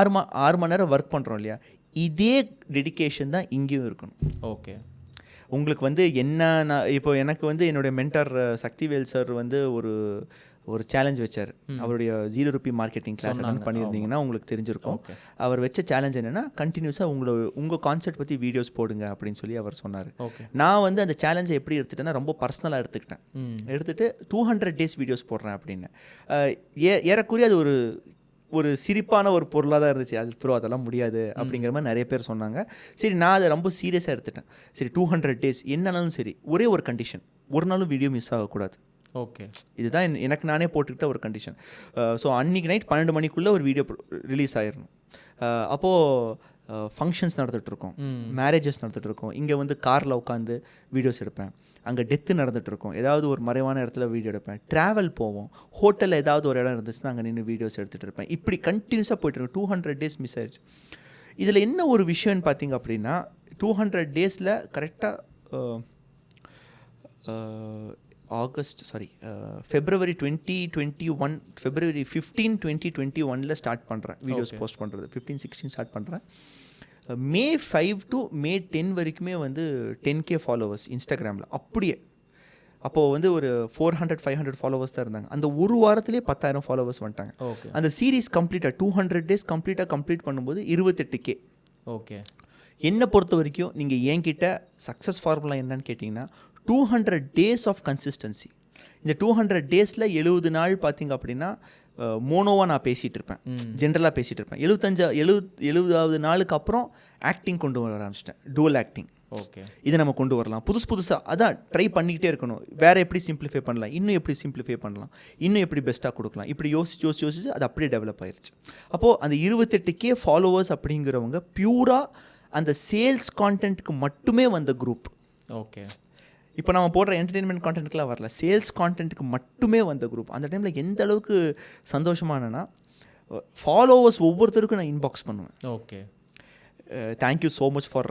6 மணி நேரம் ஒர்க் பண்ணுறோம் இல்லையா, இதே டெடிக்கேஷன் தான் இங்கேயும் இருக்கணும். ஓகே, உங்களுக்கு வந்து நான் இப்போ எனக்கு வந்து என்னுடைய மென்டர் சக்திவேல் சார் வந்து ஒரு சேலஞ்ச் வச்சார். அவருடைய 0 ரூபி மார்க்கெட்டிங் கிளாஸ் அட்டன் பண்ணியிருந்தீங்கன்னா உங்களுக்கு தெரிஞ்சிருக்கும். அவர் வச்ச சேலஞ்ச் என்னென்னா கண்டினியூஸாக உங்கள் கான்செப்ட் பற்றி வீடியோஸ் போடுங்க அப்படின்னு சொல்லி அவர் சொன்னார். நான் வந்து அந்த சேலஞ்சை எப்படி எடுத்துட்டேன்னா ரொம்ப பர்சனலாக எடுத்துட்டு 200 days வீடியோஸ் போடுறேன் அப்படின்னு. ஏறக்குறைய அது ஒரு சிரிப்பான ஒரு பொருளாக தான் இருந்துச்சு. அது ப்ரோ அதெல்லாம் முடியாது அப்படிங்கிற மாதிரி நிறைய பேர் சொன்னாங்க. சரி, நான் அதை ரொம்ப சீரியஸாக எடுத்துட்டேன். சரி, 200 days என்னன்னாலும் சரி, ஒரே ஒரு கண்டிஷன், ஒரு நாளும் வீடியோ மிஸ் ஆகக்கூடாது. ஓகே, இதுதான் எனக்கு நானே போட்டுக்கிட்ட ஒரு கண்டிஷன். ஸோ அன்றைக்கி நைட் 12 மணிக்குள்ளே ஒரு வீடியோ ரிலீஸ் ஆகிடணும். அப்போது ஃபங்க்ஷன்ஸ் நடந்துகிட்ருக்கோம், மேரேஜஸ் நடந்துகிட்ருக்கோம், இங்கே வந்து காரில் உட்காந்து வீடியோஸ் எடுப்பேன், அங்கே டெத்து நடந்துகிட்ருக்கோம், ஏதாவது ஒரு மறைவான இடத்துல வீடியோ எடுப்பேன், ட்ராவல் போவோம், ஹோட்டலில் ஏதாவது ஒரு இடம் இருந்துச்சுன்னா அங்கே நின்று வீடியோஸ் எடுத்துகிட்டு இருப்பேன். இப்படி கண்டினியூஸாக போய்ட்டுருக்கேன். 200 days மிஸ் ஆயிடுச்சு. இதில் என்ன ஒரு விஷயம்னு பார்த்தீங்க அப்படின்னா 200 daysல கரெக்டாக February 2021 February 15 2021 ஸ்டார்ட் பண்ணுறேன் வீடியோஸ் போஸ்ட் பண்ணுறது. 15-16 ஸ்டார்ட் பண்ணுறேன். May 5 to May 10 வரைக்குமே வந்து 10K ஃபாலோவர்ஸ் இன்ஸ்டாகிராமில். அப்படியே அப்போது வந்து ஒரு 400-500 ஃபாலோவர்ஸ் தான் இருந்தாங்க. அந்த ஒரு வாரத்திலே 10,000 ஃபாலோவர்ஸ் வந்துட்டாங்க. அந்த சீரீஸ் கம்ப்ளீட்டாக 200 days கம்ப்ளீட் பண்ணும்போது 28K. ஓகே, என்னை பொறுத்த வரைக்கும் நீங்கள் என்கிட்ட சக்ஸஸ் ஃபார்முலா என்னன்னு கேட்டிங்கன்னா 200 days ஆஃப் கன்சிஸ்டன்சி. இந்த 200 daysல 70 நாள் பார்த்தீங்க அப்படின்னா மோனோவாக நான் பேசிகிட்டு இருப்பேன், ஜென்ரலாக பேசிகிட்டு இருப்பேன். 70வது நாளுக்கு அப்புறம் ஆக்டிங் கொண்டு வர ஆரம்பிச்சிட்டேன், டூவல் ஆக்டிங். ஓகே, இதை நம்ம கொண்டு வரலாம் புதுசாக. அதான் ட்ரை பண்ணிக்கிட்டே இருக்கணும். வேறு எப்படி சிம்பிளிஃபை பண்ணலாம், இன்னும் எப்படி சிம்பிளிஃபை பண்ணலாம், இன்னும் எப்படி பெஸ்ட்டாக கொடுக்கலாம், இப்படி யோசிச்சு அது அப்படியே டெவலப் ஆயிடுச்சு. அப்போது அந்த 28K ஃபாலோவர்ஸ் அப்படிங்கிறவங்க பியூராக அந்த சேல்ஸ் கான்டென்ட்டுக்கு மட்டுமே வந்த குரூப். ஓகே, இப்போ நம்ம போடுற என்டர்டெயின்மெண்ட் கான்டென்ட்லாம் வரல, சேல்ஸ் கான்டென்ட்டுக்கு மட்டுமே வந்த குரூப். அந்த டைமில் எந்த அளவுக்கு சந்தோஷமானேன்னா ஃபாலோவர்ஸ் ஒவ்வொருத்தருக்கும் நான் இன்பாக்ஸ் பண்ணுவேன். Okay, thank you so much for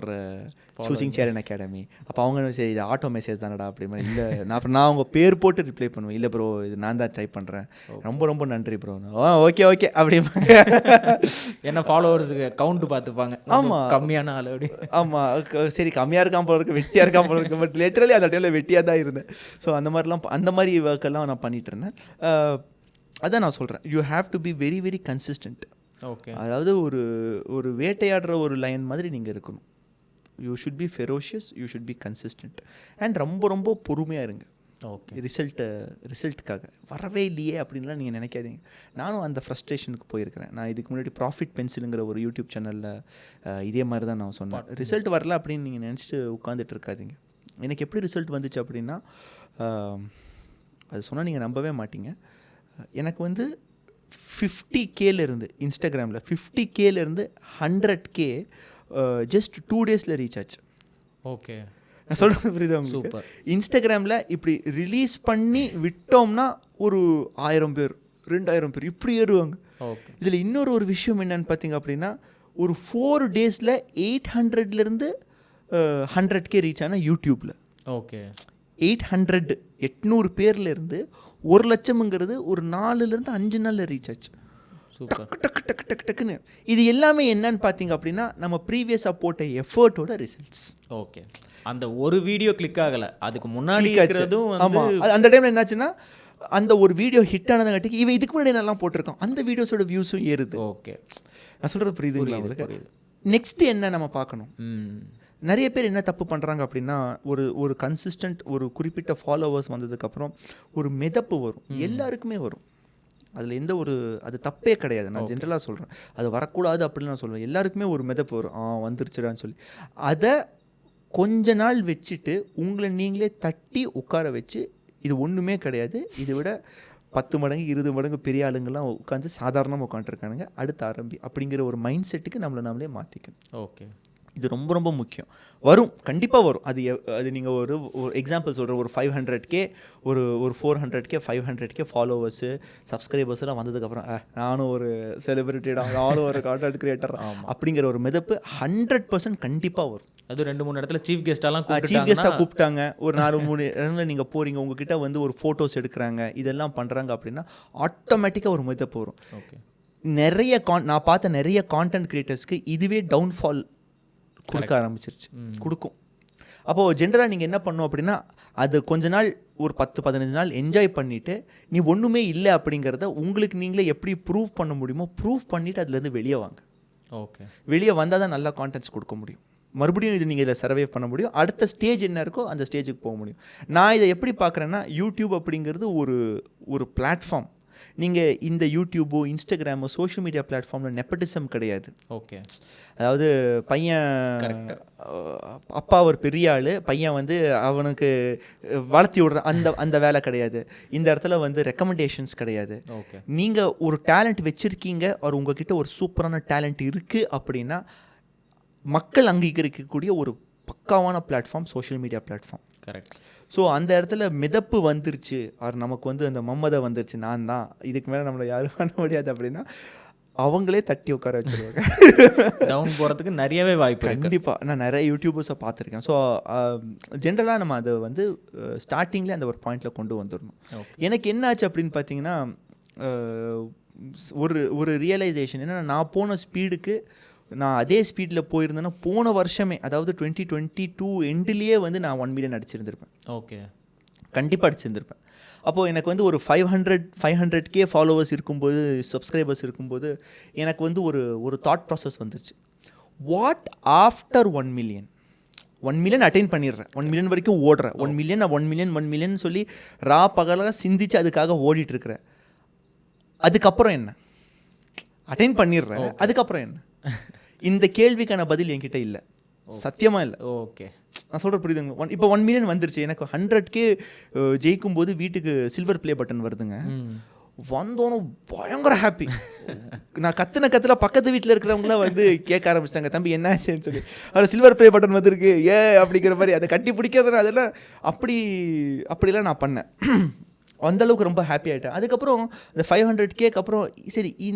choosing Cheran academy. அப்போ அவங்க சரி இது ஆட்டோ மெசேஜ் தானடா அப்படி மாதிரி இல்லை, நான் அவங்க பேர் போட்டு ரிப்ளை பண்ணுவேன். இல்லை ப்ரோ இது நான் தான் ட்ரை பண்ணுறேன், ரொம்ப நன்றி ப்ரோ. ஓகே அப்படி என்ன ஃபாலோவர்ஸுக்கு கவுண்ட் பார்த்துப்பாங்க. ஆமாம், கம்மியான ஆள் அப்படி. ஆமாம், சரி கம்மியாக இருக்கான் போல இருக்கு, வெட்டியாக இருக்கான் போல இருக்கு. பட் லிட்டரலி அந்த டைமில் வெட்டியாக தான் இருந்தேன். ஸோ அந்த மாதிரி ஒர்க்கெல்லாம் நான் பண்ணிகிட்டு இருந்தேன். அதான் நான் சொல்கிறேன், you have to be very very consistent. Okay, அதாவது ஒரு வேட்டையாடுற ஒரு லைன் மாதிரி நீங்கள் இருக்கணும். You should be ferocious, you should be consistent and ரொம்ப பொறுமையாக இருங்க. ஓகே, ரிசல்ட்டுக்காக வரவே இல்லையே அப்படின்லாம் நீங்கள் நினைக்காதீங்க. நானும் அந்த ஃப்ரஸ்ட்ரேஷனுக்கு போயிருக்கிறேன். நான் இதுக்கு முன்னாடி ப்ராஃபிட் பென்சிலுங்கிற ஒரு யூடியூப் சேனலில் இதே மாதிரி தான் நான் சொன்னேன். ரிசல்ட் வரல அப்படின்னு நீங்கள் நினச்சிட்டு உட்காந்துட்டு இருக்காதீங்க. எனக்கு எப்படி ரிசல்ட் வந்துச்சு அப்படின்னா, அது சொன்னால் நீங்கள் நம்பவே மாட்டீங்க. எனக்கு வந்து 50Kலேருந்து இன்ஸ்டாகிராமில் 50Kலேருந்து 100K ஜஸ்ட் 2 daysல ரீச் ஆச்சு. ஓகே, நான் சொல்கிறது புரியுதா உங்களுக்கு? இன்ஸ்டாகிராமில் இப்படி ரிலீஸ் பண்ணி விட்டோம்னா ஒரு 1000 பேர் 2000 பேர் இப்படி ஏறுவாங்க. இதில் இன்னொரு விஷயம் என்னன்னு பார்த்தீங்க அப்படின்னா, ஒரு 4 daysல 800லேருந்து 100K ரீச் ஆனால் யூடியூப்பில். ஓகே, 800 பேர்லேருந்து 1 லட்சம்ங்கிறது ஒரு 4லேருந்து 5 நாளில் ரீச் ஆச்சு. சூப்பர். டக்கு டக்கு டக்கு டக்குன்னு. இது எல்லாமே என்னன்னு பார்த்தீங்க அப்படின்னா நம்ம ப்ரீவியஸாக போட்ட எஃபர்ட்டோட ரிசல்ட்ஸ். ஓகே. அந்த ஒரு வீடியோ கிளிக் ஆகலை, அதுக்கு முன்னாடி இருக்கிறதும் வந்து ஆமாம். அந்த டைமில் என்னாச்சுன்னா அந்த ஒரு வீடியோ ஹிட் ஆனதுங்காட்டிக்கு இவன் இதுக்கு முன்னாடி நல்லா போட்டிருக்கான், அந்த வீடியோஸோட வியூஸும் ஏறுது. ஓகே. நான் சொல்கிறது புரியுதுங்களா உங்களுக்கு? நெக்ஸ்ட் என்ன நம்ம பார்க்கணும். நிறைய பேர் என்ன தப்பு பண்ணுறாங்க அப்படின்னா ஒரு கன்சிஸ்டன்ட் ஒரு குறிப்பிட்ட ஃபாலோவர்ஸ் வந்ததுக்கப்புறம் ஒரு மிதப்பு வரும், எல்லாருக்குமே வரும். அதில் எந்த ஒரு அது தப்பே கிடையாது. நான் ஜென்ரலாக சொல்கிறேன், அது வரக்கூடாது அப்படின்னு நான் சொல்கிறேன். எல்லாருக்குமே ஒரு மிதப்பு வரும், வந்துருச்சுடான்னு சொல்லி. அதை கொஞ்ச நாள் வச்சுட்டு உங்களை நீங்களே தட்டி உட்கார வச்சு இது ஒன்றுமே கிடையாது, இதை விட 10 மடங்கு 20 மடங்கு பெரிய ஆளுங்கள்லாம் உட்காந்து சாதாரணமாக உட்காந்துருக்கானுங்க, அடுத்து ஆரம்பி அப்படிங்கிற ஒரு மைண்ட் செட்டுக்கு நம்மளே மாற்றிக்கணும். ஓகே. இது ரொம்ப ரொம்ப முக்கியம். வரும், கண்டிப்பாக வரும். அது நீங்கள் ஒரு எக்ஸாம்பிள் சொல்கிறேன், ஒரு 500K ஒரு 400K 500K ஃபாலோவர்ஸு சப்ஸ்கிரைபர்ஸ்லாம் வந்ததுக்கப்புறம் நானும் ஒரு செலிபிரிட்டிடா, நானும் ஒரு கான்டென்ட் கிரியேட்டர் அப்படிங்கிற ஒரு மிதப்பு 100% கண்டிப்பாக வரும். அது 2-3 இடத்துல சீஃப் கெஸ்ட்டாக கூப்பிட்டாங்க, ஒரு 4-3 இடங்களில் நீங்கள் போகிறீங்க, உங்ககிட்ட வந்து ஒரு ஃபோட்டோஸ் எடுக்கிறாங்க, இதெல்லாம் பண்ணுறாங்க அப்படின்னா ஆட்டோமேட்டிக்காக ஒரு மிதப்பு வரும். ஓகே. நிறைய நான் பார்த்த நிறைய கான்டென்ட் கிரியேட்டர்ஸ்க்கு இதுவே டவுன்ஃபால் கொடுக்க ஆரம்பிச்சிருச்சு, கொடுக்கும். அப்போது ஜென்ரலாக நீங்கள் என்ன பண்ணணும் அப்படின்னா அது கொஞ்ச நாள் ஒரு 10-15 நாள் என்ஜாய் பண்ணிவிட்டு நீ ஒன்றுமே இல்லை அப்படிங்கிறத உங்களுக்கு நீங்களே எப்படி ப்ரூவ் பண்ண முடியுமோ ப்ரூவ் பண்ணிவிட்டு அதுலேருந்து வெளியே வாங்க. ஓகே. வெளியே வந்தால் தான் நல்லா கான்டென்ட்ஸ் கொடுக்க முடியும். மறுபடியும் இது நீங்கள் இதில் சர்வே பண்ண முடியும், அடுத்த ஸ்டேஜ் என்ன இருக்கோ அந்த ஸ்டேஜுக்கு போக முடியும். நான் இதை எப்படி பார்க்குறேன்னா, யூடியூப் அப்படிங்கிறது ஒரு பிளாட்ஃபார்ம். நீங்கள் இந்த யூடியூபோ இன்ஸ்டாகிராமோ சோஷியல் மீடியா பிளாட்ஃபார்மில் நெப்பட்டிசம் கிடையாது. ஓகே. அதாவது பையன் அப்பா ஒரு பெரிய ஆள், பையன் வந்து அவனுக்கு வளர்த்தி விடுற அந்த வேலை கிடையாது. இந்த இடத்துல வந்து ரெக்கமெண்டேஷன்ஸ் கிடையாது. ஓகே. நீங்கள் ஒரு டேலண்ட் வச்சுருக்கீங்க, ஒரு உங்ககிட்ட ஒரு சூப்பரான டேலண்ட் இருக்குது அப்படின்னா மக்கள் அங்கீகரிக்கக்கூடிய ஒரு பக்காவான platform social media platform. Correct. So அந்த இடத்துல மிதப்பு வந்துருச்சு, நமக்கு வந்து அந்த மம்மதை வந்துருச்சு, நான் தான் இதுக்கு மேலே நம்மளை யாரும் பண்ண முடியாது அப்படின்னா அவங்களே தட்டி உட்கார வச்சுருவாங்க. டவுன் போகிறதுக்கு நிறையவே வாய்ப்பு. கண்டிப்பாக நான் நிறைய யூடியூபர்ஸை பார்த்துருக்கேன். ஸோ ஜென்ரலாக நம்ம அதை வந்து ஸ்டார்டிங்லேயே அந்த ஒரு பாயிண்டில் கொண்டு வந்துடணும். எனக்கு என்ன ஆச்சு அப்படின்னு பார்த்தீங்கன்னா ஒரு ரியலைசேஷன் என்னென்னா, நான் போன ஸ்பீடுக்கு நான் அதே ஸ்பீடில் போயிருந்தேன்னா போன வருஷமே, அதாவது 2022 எண்ட்லேயே வந்து நான் 1 மில்லியன் அடிச்சிருந்திருப்பேன். ஓகே. கண்டிப்பாக அடிச்சிருந்திருப்பேன். அப்போது எனக்கு வந்து ஒரு 500K ஃபாலோவர்ஸ் இருக்கும்போது, சப்ஸ்கிரைபர்ஸ் இருக்கும்போது எனக்கு வந்து ஒரு தாட் ப்ராசஸ் வந்துருச்சு. வாட் ஆஃப்டர் 1 மில்லியன் அட்டைன் பண்ணிடுறேன், 1 மில்லியன் வரைக்கும் ஓடுறேன், 1 மில்லியன் சொல்லி பகலாக சிந்திச்சு அதுக்காக ஓடிட்டுருக்கிறேன். அதுக்கப்புறம் என்ன? அட்டைன் பண்ணிடுறேன், அதுக்கப்புறம் என்ன? இந்த கேள்விக்கான பதில் என்கிட்ட இல்லை, சத்தியமாக இல்லை. ஓகே. நான் சொல்கிற புரியுதுங்க. இப்போ 1 மில்லியன் வந்துருச்சு, எனக்கு 100K ஜெயிக்கும் போது வீட்டுக்கு சில்வர் ப்ளே பட்டன் வருதுங்க. வந்தோன்னு பயங்கர ஹாப்பி. நான் கத்துல பக்கத்து வீட்டில் இருக்கிறவங்களாம் வந்து கேட்க ஆரம்பிச்சிட்டாங்க, தம்பி என்ன ஆச்சுன்னு சொல்லி. அதில் சில்வர் ப்ளே பட்டன் வந்திருக்கு அப்படிங்கிற மாதிரி, அதை கட்டி பிடிக்காதுன்னா அதெல்லாம் அப்படிலாம் நான் பண்ணேன். அந்தளவுக்கு ரொம்ப ஹாப்பி ஆகிட்டேன். அதுக்கப்புறம் இந்த 500Kக்கு அப்புறம் சரி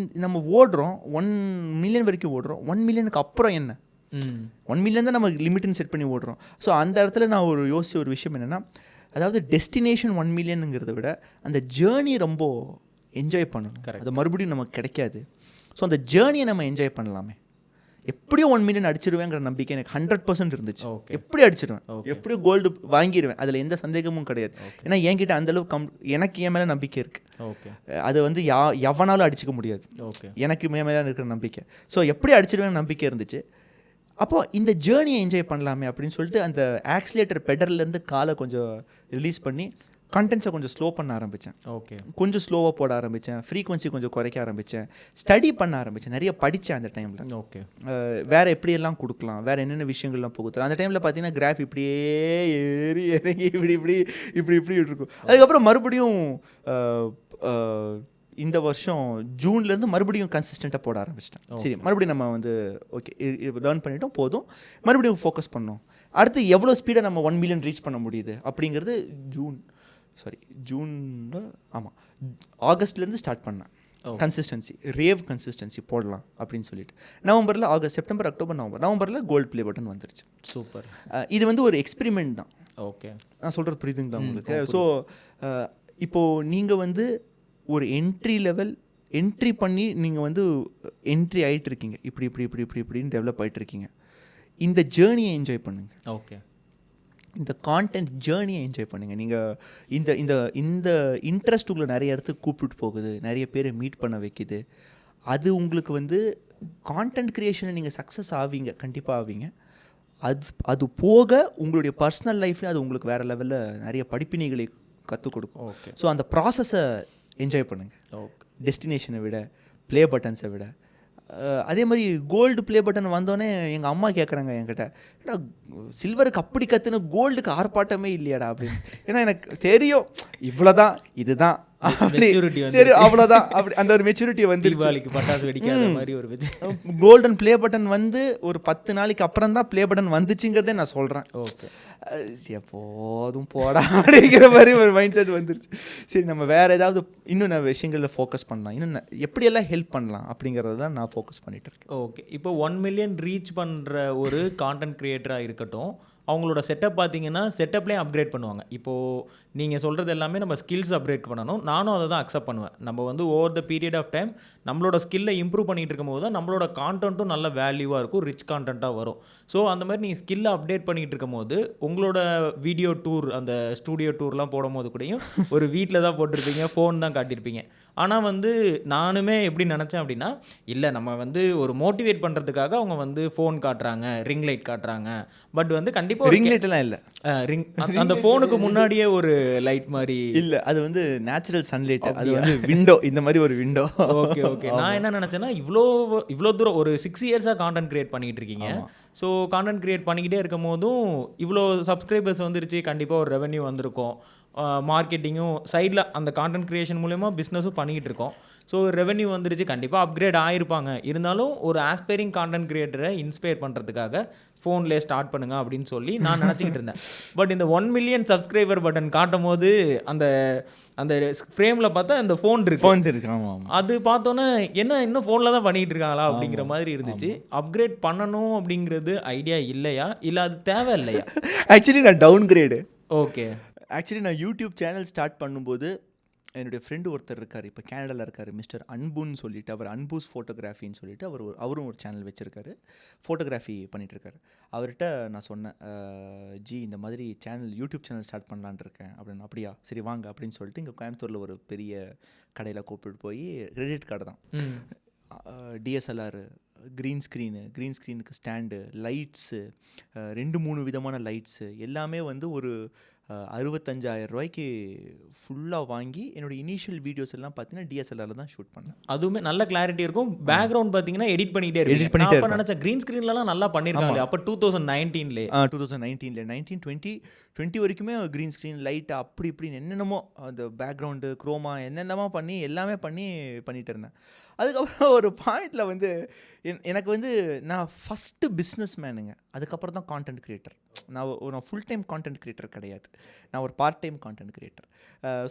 நம்ம ஓடுறோம், 1 மில்லியன் வரைக்கும் ஓடுறோம், 1 மில்லியனுக்கு அப்புறம் என்ன? 1 மில்லியன் தான் நம்ம லிமிட்னு செட் பண்ணி ஓடுறோம். ஸோ அந்த இடத்துல நான் யோசிச்ச ஒரு விஷயம் என்னென்னா, அதாவது டெஸ்டினேஷன் 1 மில்லியனுங்கிறத விட அந்த ஜேர்னி ரொம்ப என்ஜாய் பண்ணணும். அது மறுபடியும் நமக்கு கிடைக்காது. ஸோ அந்த ஜேர்னியை நம்ம என்ஜாய் பண்ணலாமே. எப்படியும் 1 மில்லியன் அடிச்சிருவேங்கிற நம்பிக்கை எனக்கு 100% இருந்துச்சு. எப்படி அடிச்சிடுவேன், எப்படியும் கோல்டு வாங்கிடுவேன், அதில் எந்த சந்தேகமும் கிடையாது. ஏன்னா என்கிட்ட அந்தளவுக்கு எனக்கு என் மேலே நம்பிக்கை இருக்குது. அது வந்து எவனாலும் அடிச்சிக்க முடியாது, எனக்கு என் மேலே இருக்கிற நம்பிக்கை. ஸோ எப்படி அடிச்சிடுவேன் நம்பிக்கை இருந்துச்சு. அப்போது இந்த ஜேர்னியை என்ஜாய் பண்ணலாமே அப்படின்னு சொல்லிட்டு அந்த ஆக்சிலேட்டர் பெடர்லேருந்து காலை கொஞ்சம் ரிலீஸ் பண்ணி கண்டென்ட்ஸை கொஞ்சம் ஸ்லோ பண்ண ஆரம்பித்தேன். ஓகே. கொஞ்சம் ஸ்லோவாக போட ஆரம்பித்தேன், ஃப்ரீக்வன்சி கொஞ்சம் குறைக்க ஆரம்பித்தேன், ஸ்டடி பண்ண ஆரம்பித்தேன், நிறைய படித்தேன் அந்த டைமில். ஓகே. வேறு எப்படியெல்லாம் கொடுக்கலாம், வேறு என்னென்ன விஷயங்கள்லாம் போகுது. அந்த டைமில் பார்த்தீங்கன்னா கிராஃப் இப்படியே ஏறி இறங்கி இப்படி இருக்கும். அதுக்கப்புறம் மறுபடியும் இந்த வருஷம் ஜூன்லேருந்து மறுபடியும் கன்சிஸ்டண்ட்டாக போட ஆரம்பிச்சிட்டேன். சரி, மறுபடியும் நம்ம வந்து ஓகே லேர்ன் பண்ணிட்டோம், போதும், மறுபடியும் ஃபோக்கஸ் பண்ணோம். அடுத்து எவ்வளோ ஸ்பீடாக நம்ம 1 மில்லியன் ரீச் பண்ண முடியுது அப்படிங்கிறது ஜூனில் ஆமாம் ஆகஸ்ட்லேருந்து ஸ்டார்ட் பண்ணேன். கன்சிஸ்டன்சி போடலாம் அப்படின்னு சொல்லிட்டு நவம்பரில், செப்டம்பர், அக்டோபர், நவம்பரில் கோல்டு ப்ளே பட்டன் வந்துருச்சு. சூப்பர். இது வந்து ஒரு எக்ஸ்பெரிமெண்ட் தான். ஓகே. நான் சொல்கிறது புரியுதுங்களா உங்களுக்கு? ஸோ இப்போது நீங்கள் வந்து ஒரு என்ட்ரி லெவல் என்ட்ரி பண்ணி நீங்கள் வந்து என்ட்ரி ஆகிட்டு இருக்கீங்க, இப்படின்னு டெவலப் ஆகிட்டு இருக்கீங்க. இந்த ஜேர்னியை என்ஜாய் பண்ணுங்கள். ஓகே, இந்த கான்டென்ட் ஜேர்னியை என்ஜாய் பண்ணுங்கள். நீங்கள் இந்த இந்த இந்த இன்ட்ரெஸ்ட் உங்களை நிறைய இடத்துக்கு கூப்பிட்டு போகுது, நிறைய பேரை மீட் பண்ண வைக்குது. அது உங்களுக்கு வந்து கான்டென்ட் க்ரியேஷனை நீங்கள் சக்ஸஸ் ஆவீங்க, கண்டிப்பாக ஆவீங்க. அது போக உங்களுடைய பர்சனல் லைஃப்ல அது உங்களுக்கு வேறு லெவலில் நிறைய படிப்பினைகளை கற்றுக் கொடுக்கும். ஓகே. ஸோ அந்த ப்ராசஸை என்ஜாய் பண்ணுங்கள். ஓகே. டெஸ்டினேஷனை விட, ப்ளே பட்டன்ஸை விட. அதே மாதிரி கோல்டு ப்ளே பட்டன் வந்தோடனே எங்கள் அம்மா கேட்குறாங்க என்கிட்ட, ஏன்னா சில்வருக்கு அப்படி கற்றுன கோல்டுக்கு ஆர்ப்பாட்டமே இல்லையாடா அப்படின்னு. ஏன்னா எனக்கு தெரியும் இவ்வளோதான், இதுதான், சரி அவ்வளோதான், அப்படி அந்த ஒரு மெச்சூரிட்டி வந்து தீபாவளிக்கு பட்டாசு வெடிக்காத மாதிரி ஒரு கோல்டன் ப்ளே பட்டன் வந்து ஒரு 10 நாளைக்கு அப்புறம் தான் ப்ளே பட்டன் வந்துச்சுங்கிறதே நான் சொல்கிறேன். ஓகே, எப்போதும் போடா அப்படிங்கிற மாதிரி ஒரு மைண்ட் செட் வந்துருச்சு. சரி, நம்ம வேறு ஏதாவது இன்னும் நான் விஷயங்களில் ஃபோக்கஸ் பண்ணலாம், இன்னும் எப்படியெல்லாம் ஹெல்ப் பண்ணலாம் அப்படிங்கிறத தான் நான் ஃபோக்கஸ் பண்ணிகிட்டு இருக்கேன். ஓகே. இப்போ 1 மில்லியன் ரீச் பண்ணுற ஒரு கான்டென்ட் க்ரியேட்டராக இருக்கட்டும், அவங்களோட செட்டப் பார்த்தீங்கன்னா செட்டப்லேயே அப்கிரேட் பண்ணுவாங்க. இப்போது நீங்கள் சொல்கிறது எல்லாமே நம்ம ஸ்கில்ஸ் அப்கிரேட் பண்ணணும். நானும் அதை தான் அக்செப்ட் பண்ணுவேன். நம்ம வந்து over the period of time நம்மளோட ஸ்கில்லை இம்ப்ரூவ் பண்ணிகிட்டு இருக்கும் போது தான் நம்மளோட கான்டென்ட்டும் நல்ல வேல்யூவாக இருக்கும், ரிச் கான்டென்ட்டாக வரும். ஸோ அந்த மாதிரி நீங்கள் ஸ்கில்லை அப்டேட் பண்ணிகிட்டு இருக்கும் போது உங்களோட வீடியோ டூர், அந்த ஸ்டூடியோ டூர்லாம் போடும் போது கூடயும் ஒரு வீட்டில் தான் போட்டிருப்பீங்க, ஃபோன் தான் காட்டியிருப்பீங்க. ஆனால் வந்து நானுமே எப்படி நினச்சேன் அப்படின்னா, இல்லை நம்ம வந்து ஒரு மோட்டிவேட் பண்ணுறதுக்காக அவங்க வந்து ஃபோன் காட்டுறாங்க, ரிங் லைட் காட்டுறாங்க. பட் வந்து கண்டிப்பாக ரிங் லைட்லாம் இல்லை, ரிங் அந்த ஃபோனுக்கு முன்னாடியே ஒரு லைட் மாதிரி இல்லை, அது வந்து நேச்சுரல் சன்லைட், அது வந்து விண்டோ, இந்த மாதிரி ஒரு விண்டோ. Okay okay. நான் என்ன நினச்சேன்னா, இவ்வளோ தூரம் ஒரு 6 இயர்ஸாக கான்டென்ட் கிரியேட் பண்ணிகிட்டு இருக்கீங்க. ஸோ கான்டென்ட் கிரியேட் பண்ணிக்கிட்டே இருக்கும் போதும் இவ்வளோ சப்ஸ்கிரைபர்ஸ் வந்துருச்சு, கண்டிப்பாக ஒரு ரெவென்யூ வந்திருக்கும், மார்க்கெட்டிங்கும் சைடில் அந்த கான்டென்ட் க்ரியேஷன் மூலமா பிஸ்னஸும் பண்ணிக்கிட்டு இருக்கோம். ஸோ ரெவென்யூ வந்துருச்சு, கண்டிப்பாக அப்கிரேட் ஆகிருப்பாங்க. இருந்தாலும் ஒரு ஆஸ்பைரிங் கான்டென்ட் கிரியேட்டரை இன்ஸ்பயர் பண்ணுறதுக்காக ஃபோன்லேயே ஸ்டார்ட் பண்ணுங்க அப்படின்னு சொல்லி நான் நினச்சிக்கிட்டு இருந்தேன். பட் இந்த 1 மில்லியன் சப்ஸ்கிரைபர் பட்டன் காட்டும் போது அந்த அந்த ஃப்ரேமில் பார்த்தா இந்த ஃபோன் இருக்கு. அது பார்த்தோன்னே என்ன இன்னும் ஃபோனில் தான் பண்ணிகிட்டு இருக்காங்களா அப்படிங்கிற மாதிரி இருந்துச்சு. அப்கிரேட் பண்ணணும் அப்படிங்கிறது ஐடியா இல்லையா, இல்லை அது தேவை இல்லையா? ஆக்சுவலி நான் டவுன் கிரேடு. ஓகே. ஆக்சுவலி நான் யூடியூப் சேனல் ஸ்டார்ட் பண்ணும்போது என்னுடைய ஃப்ரெண்டு ஒருத்தர் இருக்கார், இப்போ கேனடாவில் இருக்கார், மிஸ்டர் அன்புன்னு சொல்லிட்டு. அவர் அன்பூஸ் ஃபோட்டோகிராஃபின்னு சொல்லிட்டு அவரும் ஒரு சேனல் வச்சுருக்காரு, ஃபோட்டோகிராஃபி பண்ணிகிட்ருக்காரு. அவர்கிட்ட நான் சொன்னேன், ஜி இந்த மாதிரி யூடியூப் சேனல் ஸ்டார்ட் பண்ணலான் இருக்கேன் அப்படின்னு. அப்படியா, சரி வாங்க அப்படின்னு சொல்லிட்டு இங்கே கோயம்புத்தூரில் ஒரு பெரிய கடையில் கூப்பிட்டு போய், கிரெடிட் கார்டு தான், டிஎஸ்எல்ஆர், க்ரீன் ஸ்க்ரீனுக்கு ஸ்டாண்டு, லைட்ஸு, 2-3 விதமான லைட்ஸு எல்லாமே வந்து ஒரு 65,000 ரூபாய்க்கு ஃபுல்லாக வாங்கி என்னோட இனிஷியல் வீடியோஸ் எல்லாம் பார்த்தீங்கன்னா டிஎஸ்எல்ஆரில் தான் ஷூட் பண்ணேன். அதுவுமே நல்ல கிளாரிட்டி இருக்கும். பேக்ரவுண்ட் பார்த்தீங்கன்னா எடிட் பண்ணிகிட்டே இருக்கு. அப்போ நினச்சேன் க்ரீன் ஸ்க்ரீன்லலாம் நல்லா பண்ணியிருக்காங்க. அப்போ 2019 2020 வரைக்குமே க்ரீன் ஸ்க்ரீன் லைட் அப்படி இப்படின்னு என்னென்னமோ அந்த பேக்ரவுண்டு குரோமா என்னென்னமோ பண்ணி எல்லாமே பண்ணிகிட்டு இருந்தேன். அதுக்கப்புறம் ஒரு பாயிண்டில் வந்து எனக்கு வந்து நான் ஃபஸ்ட்டு பிஸ்னஸ் மேனுங்க, அதுக்கப்புறம் தான் கான்டென்ட் க்ரியேட்டர். நான் ஃபுல் டைம் கான்டென்ட் க்ரியேட்டர் கிடையாது, நான் ஒரு part time content creator.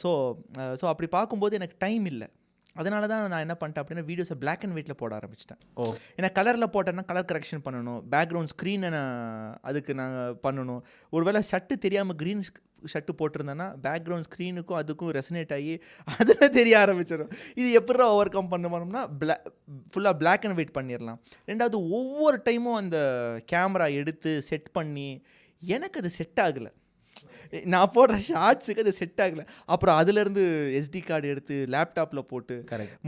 So அப்படி பார்க்கும்போது எனக்கு டைம் இல்லை. அதனால தான் நான் என்ன பண்ணிட்டேன் அப்படின்னா, வீடியோஸை பிளாக் அண்ட் ஒயிட்டில் போட ஆரம்பிச்சிட்டேன். ஏன்னா கலரில் போட்டேன்னா கலர் கரெக்ஷன் பண்ணணும், பேக்ரவுண்ட் ஸ்க்ரீனை அதுக்கு நான் பண்ணணும். ஒருவேளை ஷர்ட்டு தெரியாமல் க்ரீன் ஷர்ட்டு போட்டிருந்தேன்னா பேக்ரவுண்ட் ஸ்க்ரீனுக்கும் அதுக்கும் ரெசனேட் ஆகி அதில் தெரிய ஆரம்பிச்சிடும். இது எப்படா ஓவர் கம் பண்ணணும்னா ஃபுல்லாக பிளாக் அண்ட் ஒயிட் பண்ணிடலாம். ரெண்டாவது, ஒவ்வொரு டைமும் அந்த கேமரா எடுத்து செட் பண்ணி எனக்கு அது செட் ஆகலை. நான் போடுற ஷார்ட்ஸுக்கு அது செட் ஆகலை. அப்புறம் அதுலேருந்து SD கார்டு எடுத்து லேப்டாப்பில் போட்டு,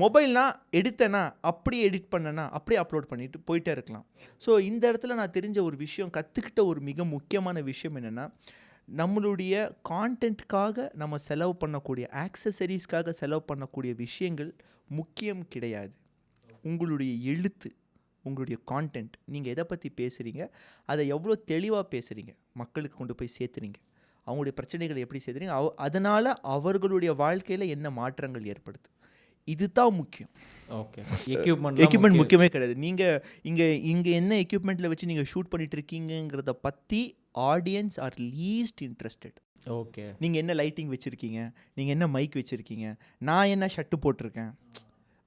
மொபைல்னா எடுத்தேன்னா அப்படியே எடிட் பண்ணேன்னா அப்படியே அப்லோட் பண்ணிவிட்டு போயிட்டே இருக்கலாம். ஸோ இந்த இடத்துல நான் தெரிஞ்ச ஒரு விஷயம், கற்றுக்கிட்ட ஒரு மிக முக்கியமான விஷயம் என்னென்னா, நம்மளுடைய கான்டென்ட்காக நம்ம செலவு பண்ணக்கூடிய, ஆக்சசரிஸ்க்காக செலவு பண்ணக்கூடிய விஷயங்கள் முக்கியம் கிடையாது. உங்களுடைய எழுத்து, உங்களுடைய கான்டென்ட், நீங்கள் எதை பற்றி பேசுகிறீங்க, அதை எவ்வளோ தெளிவாக பேசுகிறீங்க, மக்களுக்கு கொண்டு போய் சேர்த்துறீங்க, அவங்களுடைய பிரச்சனைகளை எப்படி சேர்த்துறீங்க, அதனால் அவர்களுடைய வாழ்க்கையில் என்ன மாற்றங்கள் ஏற்படுது, இதுதான் முக்கியம். ஓகே. எக்யூப்மெண்ட் முக்கியமே கிடையாது. நீங்கள் இங்கே என்ன எக்யூப்மெண்ட்டில் வச்சு நீங்கள் ஷூட் பண்ணிட்டு இருக்கீங்கிறத பற்றி audience are least interested. Okay. நீங்கள் என்ன லைட்டிங் வச்சுருக்கீங்க, நீங்கள் என்ன மைக் வச்சுருக்கீங்க, நான் என்ன ஷர்ட்டு போட்டிருக்கேன்,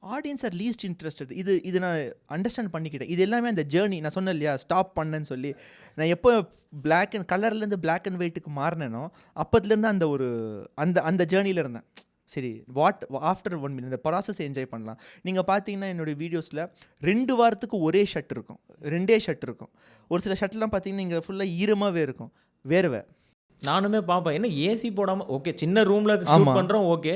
ஆடியன்ஸ் ஆர் லீஸ்ட் இன்ட்ரெஸ்டட். இது நான் அண்டர்ஸ்டாண்ட் பண்ணிக்கிட்டேன். இது எல்லாமே அந்த ஜேர்னி, நான் சொன்னேன் இல்லையா, ஸ்டாப் பண்ணேன்னு சொல்லி. நான் எப்போ கலர்லேருந்து பிளாக் அண்ட் ஒயிட்டுக்கு மாறினேனோ அப்போதுலேருந்து அந்த ஜேர்னியில் இருந்தேன். சரி ஆஃப்டர் 1 மினிட் இந்த ப்ராசஸ் என்ஜாய் பண்ணலாம். நீங்கள் பார்த்தீங்கன்னா என்னுடைய வீடியோஸில் 2 வாரத்துக்கு ஒரே ஷர்ட் இருக்கும், 2 ஷர்ட் இருக்கும். ஒரு சில ஷர்ட்லாம் பார்த்தீங்கன்னா இங்கே ஃபுல்லாக ஈரமாகவே இருக்கும், வேர்வை. நானுமே பார்ப்பேன். என்ன ஏசி போடாமல் ஓகே சின்ன ரூமில் ஷூட் பண்ணுறோம் ஓகே.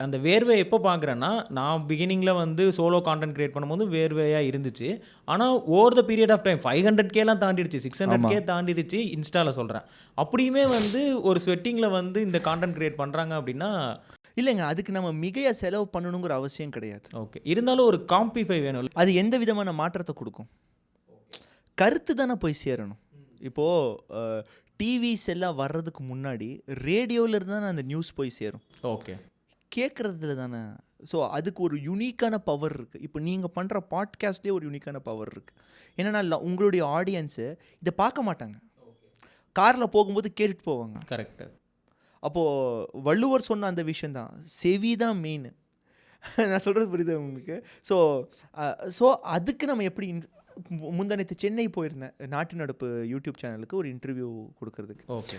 அந்த வேர்வை எப்போ பார்க்குறேன்னா, நான் பிகினிங்கில் வந்து சோலோ கான்டென்ட் கிரியேட் பண்ணும்போது வேர்வையாக இருந்துச்சு. ஆனால் over the period of time 500Kலாம் தாண்டிடுச்சு, 600K தாண்டிடுச்சு இன்ஸ்டாவில் சொல்கிறேன். அப்படியுமே வந்து ஒரு ஸ்வெட்டிங்கில் வந்து இந்த கான்டென்ட் கிரியேட் பண்ணுறாங்க அப்படின்னா இல்லைங்க, அதுக்கு நம்ம மிகையாக செலவு பண்ணணுங்கிற அவசியம் கிடையாது. ஓகே. இருந்தாலும் ஒரு காம்பிஃபை வேணும். அது எந்த விதமான மாற்றத்தை கொடுக்கும்? கருத்து தானே போய் சேரணும். இப்போது டிவிஸ் எல்லாம் வர்றதுக்கு முன்னாடி ரேடியோவில் இருந்து தானே அந்த நியூஸ் போய் சேரும். ஓகே. கேட்குறதுல தானே. ஸோ அதுக்கு ஒரு யூனிக்கான பவர் இருக்குது. இப்போ நீங்கள் பண்ணுற பாட்காஸ்ட்லேயே ஒரு யூனிக்கான பவர் இருக்குது. என்னென்னா உங்களுடைய ஆடியன்ஸு இதை பார்க்க மாட்டாங்க, காரில் போகும்போது கேட்டுட்டு போவாங்க. கரெக்டு. அப்போது வள்ளுவர் சொன்ன அந்த விஷயந்தான், செவி தான் மெயின். நான் சொல்கிறது புரியுது உங்களுக்கு? ஸோ அதுக்கு நம்ம எப்படி முந்தானத்து சென்னை போயிருந்தேன் நாட்டு நடப்பு யூடியூப் சேனலுக்கு ஒரு இன்டர்வியூ கொடுக்கறதுக்கு. ஓகே.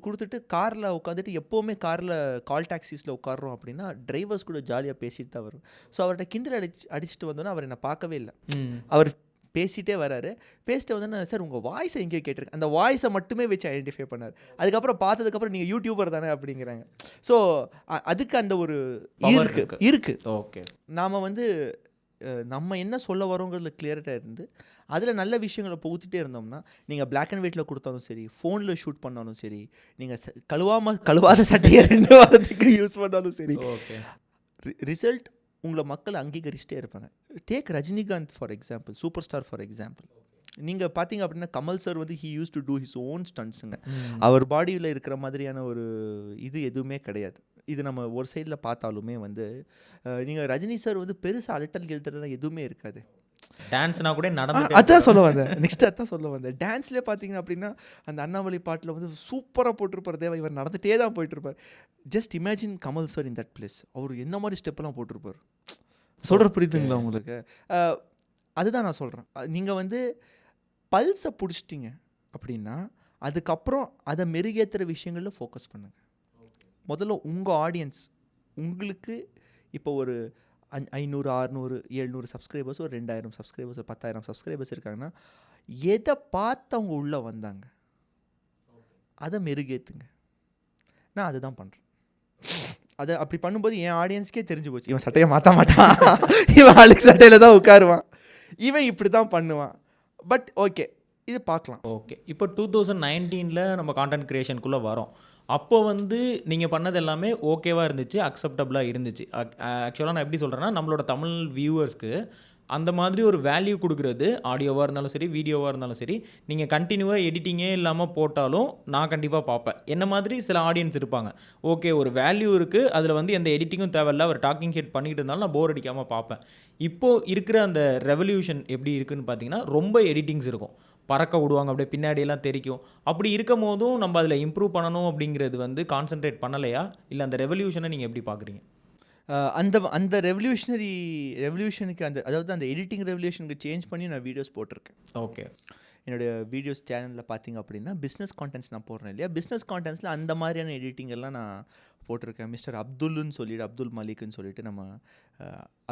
கொடுத்துட்டு காரில் உட்காந்துட்டு, எப்போவுமே காரில் கால் டாக்ஸிஸில் உட்காரோம் அப்படின்னா டிரைவர்ஸ் கூட ஜாலியாக பேசிட்டு தான் வரும். ஸோ அவர்கிட்ட கிண்டல் அடிச்சுட்டு வந்தோன்னா அவர் என்னை பார்க்கவே இல்லை. அவர் பேசிகிட்டே வராரு. பேசிட்டு வந்தோன்னா, சார் உங்கள் வாய்ஸை எங்கேயோ கேட்டிருக்கு, அந்த வாய்ஸை மட்டுமே வச்சு ஐடென்டிஃபை பண்ணார். அதுக்கப்புறம் பார்த்ததுக்கப்புறம் நீங்கள் யூடியூபர் தானே அப்படிங்கிறாங்க. ஸோ அதுக்கு அந்த ஒரு இருக்குது. ஓகே. நாம் வந்து நம்ம என்ன சொல்ல வரோங்கிறதுல கிளியராக இருந்து அதில் நல்ல விஷயங்களை புகுத்திட்டே இருந்தோம்னா, நீங்கள் பிளாக் அண்ட் ஒயிட்டில் கொடுத்தாலும் சரி, ஃபோனில் ஷூட் பண்ணாலும் சரி, நீங்கள் கழுவாத சட்டையை 2 வாரத்துக்கு யூஸ் பண்ணாலும் சரி, ஓகே, ரிசல்ட் உங்களை மக்கள் அங்கீகரிச்சிட்டே இருப்பாங்க. Take Rajinikanth for example, super star for example. நீங்கள் பார்த்தீங்க அப்படின்னா கமல் சார் வந்து he use to do his own ஸ்டண்ட்ஸுங்க. அவர் பாடியில் இருக்கிற மாதிரியான ஒரு இது எதுவுமே கிடையாது. இது நம்ம ஒரு சைடில் பார்த்தாலுமே வந்து நீங்கள் ரஜினி சார் வந்து பெருசாக அலட்டல் கிழட்டலாம் எதுவுமே இருக்காது. டான்ஸ்னா கூட நடந்து, அதான் சொல்ல வந்தேன், நெக்ஸ்ட் அதான் சொல்ல வந்தேன். டான்ஸ்லேயே பார்த்தீங்க அப்படின்னா அந்த அண்ணாமலை பாட்டில் வந்து சூப்பராக போட்டிருப்பார் தேவா, இவர் நடந்துகிட்டே தான் போயிட்டுருப்பார். Just imagine Kamal sir in that place, அவர் என்ன மாதிரி ஸ்டெப்பெல்லாம் போட்டிருப்பார். சொல்கிற புரியுதுங்களா உங்களுக்கு? அதுதான் நான் சொல்கிறேன். நீங்கள் வந்து பல்ஸை பிடிச்சிட்டிங்க அப்படின்னா அதுக்கப்புறம் அதை மெருகேற்றுற விஷயங்களில் ஃபோக்கஸ் பண்ணுங்கள். முதல்ல உங்கள் ஆடியன்ஸ், உங்களுக்கு இப்போ ஒரு 500, 600, 700 சப்ஸ்கிரைபர்ஸ், ஒரு 2000 சப்ஸ்கிரைபர்ஸ், 10,000 சப்ஸ்கிரைபர்ஸ் இருக்காங்கன்னா, எதை பார்த்து அவங்க உள்ளே வந்தாங்க அதை மெருகேற்றுங்க. நான் அதுதான் பண்ணுறேன். அதை அப்படி பண்ணும்போது என் ஆடியன்ஸ்க்கே தெரிஞ்சு போச்சு, இவன் சட்டையை மாற்ற மாட்டான், இவன் அழுக்கு சட்டையில் தான் உட்காருவான், இவன் இப்படி தான் பண்ணுவான். பட் ஓகே, இது பார்க்கலாம். ஓகே. இப்போ 2019 நம்ம கான்டென்ட் கிரியேஷனுக்குள்ளே வரோம். அப்போ வந்து நீங்கள் பண்ணது எல்லாமே ஓகேவாக இருந்துச்சு, அக்செப்டபுளாக இருந்துச்சு. ஆக்சுவலாக நான் எப்படி சொல்கிறேன்னா, நம்மளோட தமிழ் வியூவர்ஸ்க்கு அந்த மாதிரி ஒரு வேல்யூ கொடுக்குறது, ஆடியோவாக இருந்தாலும் சரி, வீடியோவாக இருந்தாலும் சரி, நீங்கள் கண்டினியூவாக எடிட்டிங்கே இல்லாமல் போட்டாலும் நான் கண்டிப்பாக பார்ப்பேன். என்ன மாதிரி சில ஆடியன்ஸ் இருப்பாங்க, ஓகே ஒரு வேல்யூ இருக்குது, அதில் வந்து எந்த எடிட்டிங்கும் தேவையில்ல, அவர் டாக்கிங் ஹெட் பண்ணிகிட்டு இருந்தாலும் நான் போர் அடிக்காமல் பார்ப்பேன். இப்போது இருக்கிற அந்த ரெவல்யூஷன் எப்படி இருக்குதுன்னு பார்த்தீங்கன்னா, ரொம்ப எடிட்டிங்ஸ் இருக்கும், பறக்க விடுவாங்க, அப்படியே பின்னாடியெல்லாம் தெரிக்கும். அப்படி இருக்கும் போதும் நம்ம அதில் இம்ப்ரூவ் பண்ணணும் அப்படிங்கிறது வந்து கான்சென்ட்ரேட் பண்ணலையா, இல்லை அந்த ரெவல்யூஷனை நீங்கள் எப்படி பார்க்குறீங்க? அந்த ரெவல்யூஷனுக்கு அதாவது அந்த எடிட்டிங் ரெவல்யூஷனுக்கு சேஞ்ச் பண்ணி நான் வீடியோஸ் போட்டிருக்கேன். ஓகே. என்னுடைய வீடியோஸ் சேனலில் பார்த்தீங்க அப்படின்னா பிஸ்னஸ் கான்டென்ட்ஸ் நான் போடுறேன் இல்லையா, பிஸ்னஸ் கான்டென்ட்ஸில் அந்த மாதிரியான எடிட்டிங் எல்லாம் நான் போட்டிருக்கேன். மிஸ்டர் அப்துல்னு சொல்லிட்டு, அப்துல் மலிக்னு சொல்லிட்டு, நம்ம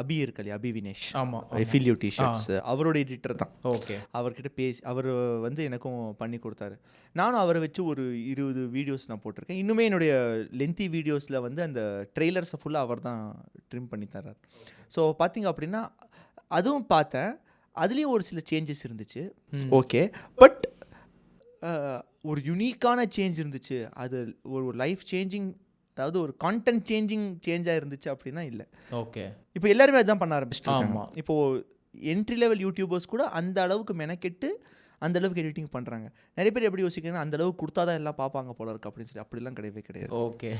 அபி இருக்கு இல்லையா, அபி வினேஷ், ஆமாம், எஃபிலியோ டிஷர்ட்ஸ், அவரோட எடிட்டர் தான். ஓகே. அவர்கிட்ட பேசி அவர் வந்து எனக்கும் பண்ணி கொடுத்தாரு. நானும் அவரை வச்சு ஒரு 20 வீடியோஸ் நான் போட்டிருக்கேன். இன்னுமே என்னுடைய லென்த்தி வீடியோஸில் வந்து அந்த ட்ரெய்லர்ஸை ஃபுல்லாக அவர் தான் ட்ரிம் பண்ணி தர்றார். ஸோ பார்த்தீங்க அப்படின்னா அதுவும் பார்த்தேன், அதுலேயும் ஒரு சில சேஞ்சஸ் இருந்துச்சு. ஓகே, பட் ஒரு யுனிக்கான சேஞ்ச் இருந்துச்சு. அது ஒரு லைஃப் சேஞ்சிங், அதாவது ஒரு கான்டென்ட் சேஞ்சாக இருந்துச்சு அப்படின்னா இல்லை. ஓகே. இப்போ எல்லாருமே அதுதான் பண்ண ஆரம்பிச்சிட்டாங்க. ஆமாம். இப்போது என்ட்ரி லெவல் யூடியூபர்ஸ் கூட அந்த அளவுக்கு மெனக்கெட்டு அந்த அளவுக்கு எடிட்டிங் பண்ணுறாங்க. நிறைய பேர் எப்படி யோசிக்கிறீங்கன்னா, அந்த அளவுக்கு கொடுத்தா தான் எல்லாம் பார்ப்பாங்க போல இருக்குது அப்படின்னு சொல்லி. அப்படிலாம் கிடையவே கிடையாது. ஓகே.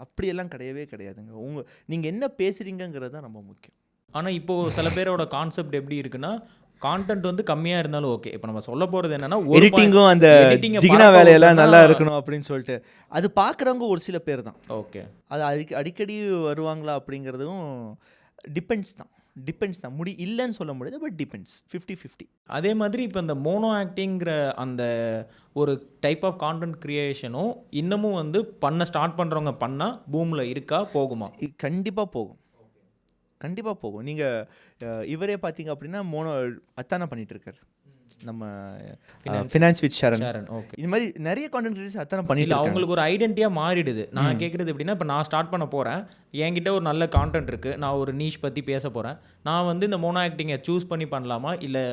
அப்படியெல்லாம் கிடையவே கிடையாதுங்க. நீங்கள் என்ன பேசுகிறீங்கிறது தான் ரொம்ப முக்கியம். ஆனால் இப்போது சில பேரோட கான்செப்ட் எப்படி இருக்குன்னா, கான்டென்ட் வந்து கம்மியாக இருந்தாலும் ஓகே, இப்போ நம்ம சொல்ல போகிறது என்னன்னா, எடிட்டிங்கும் அந்த ஜிகினா வேலையெல்லாம் நல்லா இருக்கணும் அப்படின்னு சொல்லிட்டு அது பார்க்குறவங்க ஒரு சில பேர் தான். ஓகே. அது அடிக்கடி வருவாங்களா அப்படிங்கிறதும் டிபெண்ட்ஸ் தான். டிபெண்ட்ஸ் தான். இல்லைன்னு சொல்ல முடியாது, பட் டிபெண்ட்ஸ். 50-50. அதே மாதிரி இப்போ இந்த மோனோ ஆக்டிங்கிற அந்த ஒரு டைப் ஆஃப் கான்டென்ட் கிரியேஷனும் இன்னமும் வந்து ஸ்டார்ட் பண்ணுறவங்க பண்ணால் பூமில் இருக்கா, போகுமா? கண்டிப்பாக போகும், கண்டிப்பாக போகும். நீங்கள் இவரே பார்த்தீங்க அப்படின்னா அத்தானா பண்ணிட்டு இருக்காரு நம்ம ஃபினான்ஸ் வித் ஷரண். ஓகே, இது மாதிரி நிறைய கான்டென்ட் கிரியேட்டர்ஸ் அத்தானா பண்ணிட்டு இல்லை இருக்காங்க. அவங்களுக்கு ஒரு ஐடென்டிட்டியாக மாறிடுது. நான் கேட்குறது எப்படின்னா, இப்போ நான் ஸ்டார்ட் பண்ண போகிறேன், என்கிட்ட ஒரு நல்ல கான்டென்ட் இருக்குது, நான் ஒரு நீஷ் பற்றி பேச போகிறேன், நான் வந்து இந்த மோனோ ஆக்டிங்கை சூஸ் பண்ணி பண்ணலாமா, இல்லை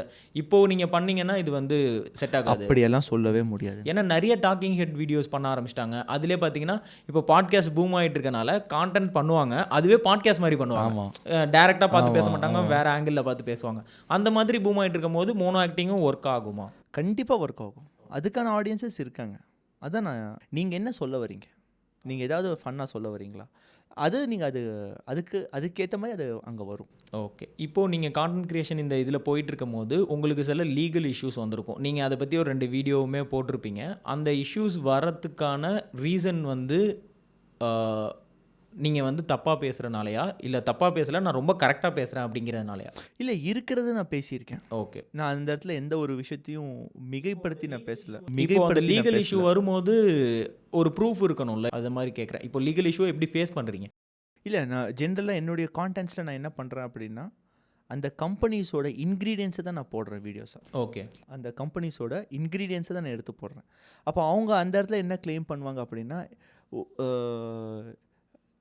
இப்போது நீங்கள் பண்ணீங்கன்னா இது வந்து செட் ஆகாது? அப்படியெல்லாம் சொல்லவே முடியாது. ஏன்னா நிறைய டாக்கிங் ஹெட் வீடியோஸ் பண்ண ஆரம்பிச்சிட்டாங்க. அதிலே பார்த்தீங்கன்னா இப்போ பாட்காஸ்ட் பூம் ஆகிட்டு இருக்கனால கான்டென்ட் பண்ணுவாங்க, அதுவே பாட்காஸ்ட் மாதிரி பண்ணுவாங்க. டேரெக்டாக பார்த்து பேச மாட்டாங்க, வேறு ஆங்கிளில் பார்த்து பேசுவாங்க. அந்த மாதிரி பூம் ஆகிட்டு இருக்கும் போது மோனோ ஆக்டிங்கும் ஒர்க் ஆகுமா? கண்டிப்பாக ஒர்க் ஆகும். அதுக்கான ஆடியன்ஸஸ் இருக்காங்க. அதான் நீங்கள் என்ன சொல்ல வரீங்க, நீங்கள் ஏதாவது ஃபன்னாக சொல்ல வரீங்களா, அது நீங்கள் அதுக்கேற்ற மாதிரி அது அங்கே வரும். ஓகே, இப்போது நீங்கள் கான்டென்ட் கிரியேஷன் இந்த இதில் போயிட்டு இருக்கும் போது உங்களுக்கு சில லீகல் இஷ்யூஸ் வந்திருக்கும். நீங்கள் அதை பற்றி ஒரு 2 வீடியோவுமே போட்டிருப்பீங்க. அந்த இஷ்யூஸ் வரத்துக்கான ரீசன் வந்து நீங்கள் வந்து தப்பாக பேசுகிறனாலையா, இல்லை தப்பாக பேசலை நான் ரொம்ப கரெக்டாக பேசுகிறேன் அப்படிங்கிறதுனாலையா? இல்லை, இருக்கிறது நான் பேசியிருக்கேன். ஓகே, நான் அந்த இடத்துல எந்த ஒரு விஷயத்தையும் மிகைப்படுத்தி நான் பேசலை. இப்போ அந்த லீகல் இஷ்யூ வரும்போது ஒரு ப்ரூஃப் இருக்கணும்ல, அது மாதிரி கேட்குறேன். இப்போ லீகல் இஷ்யூ எப்படி ஃபேஸ் பண்ணுறீங்க? இல்லை, நான் ஜென்ரலாக என்னுடைய கான்டென்ட்ஸில் நான் என்ன பண்ணுறேன் அப்படின்னா, அந்த கம்பெனிஸோட இன்க்ரீடியன்ஸை தான் நான் போடுறேன் வீடியோஸை. ஓகே, அந்த கம்பெனிஸோட இன்க்ரீடியன்ஸை தான் நான் எடுத்து போடுறேன். அப்போ அவங்க அந்த இடத்துல என்ன கிளைம் பண்ணுவாங்க அப்படின்னா,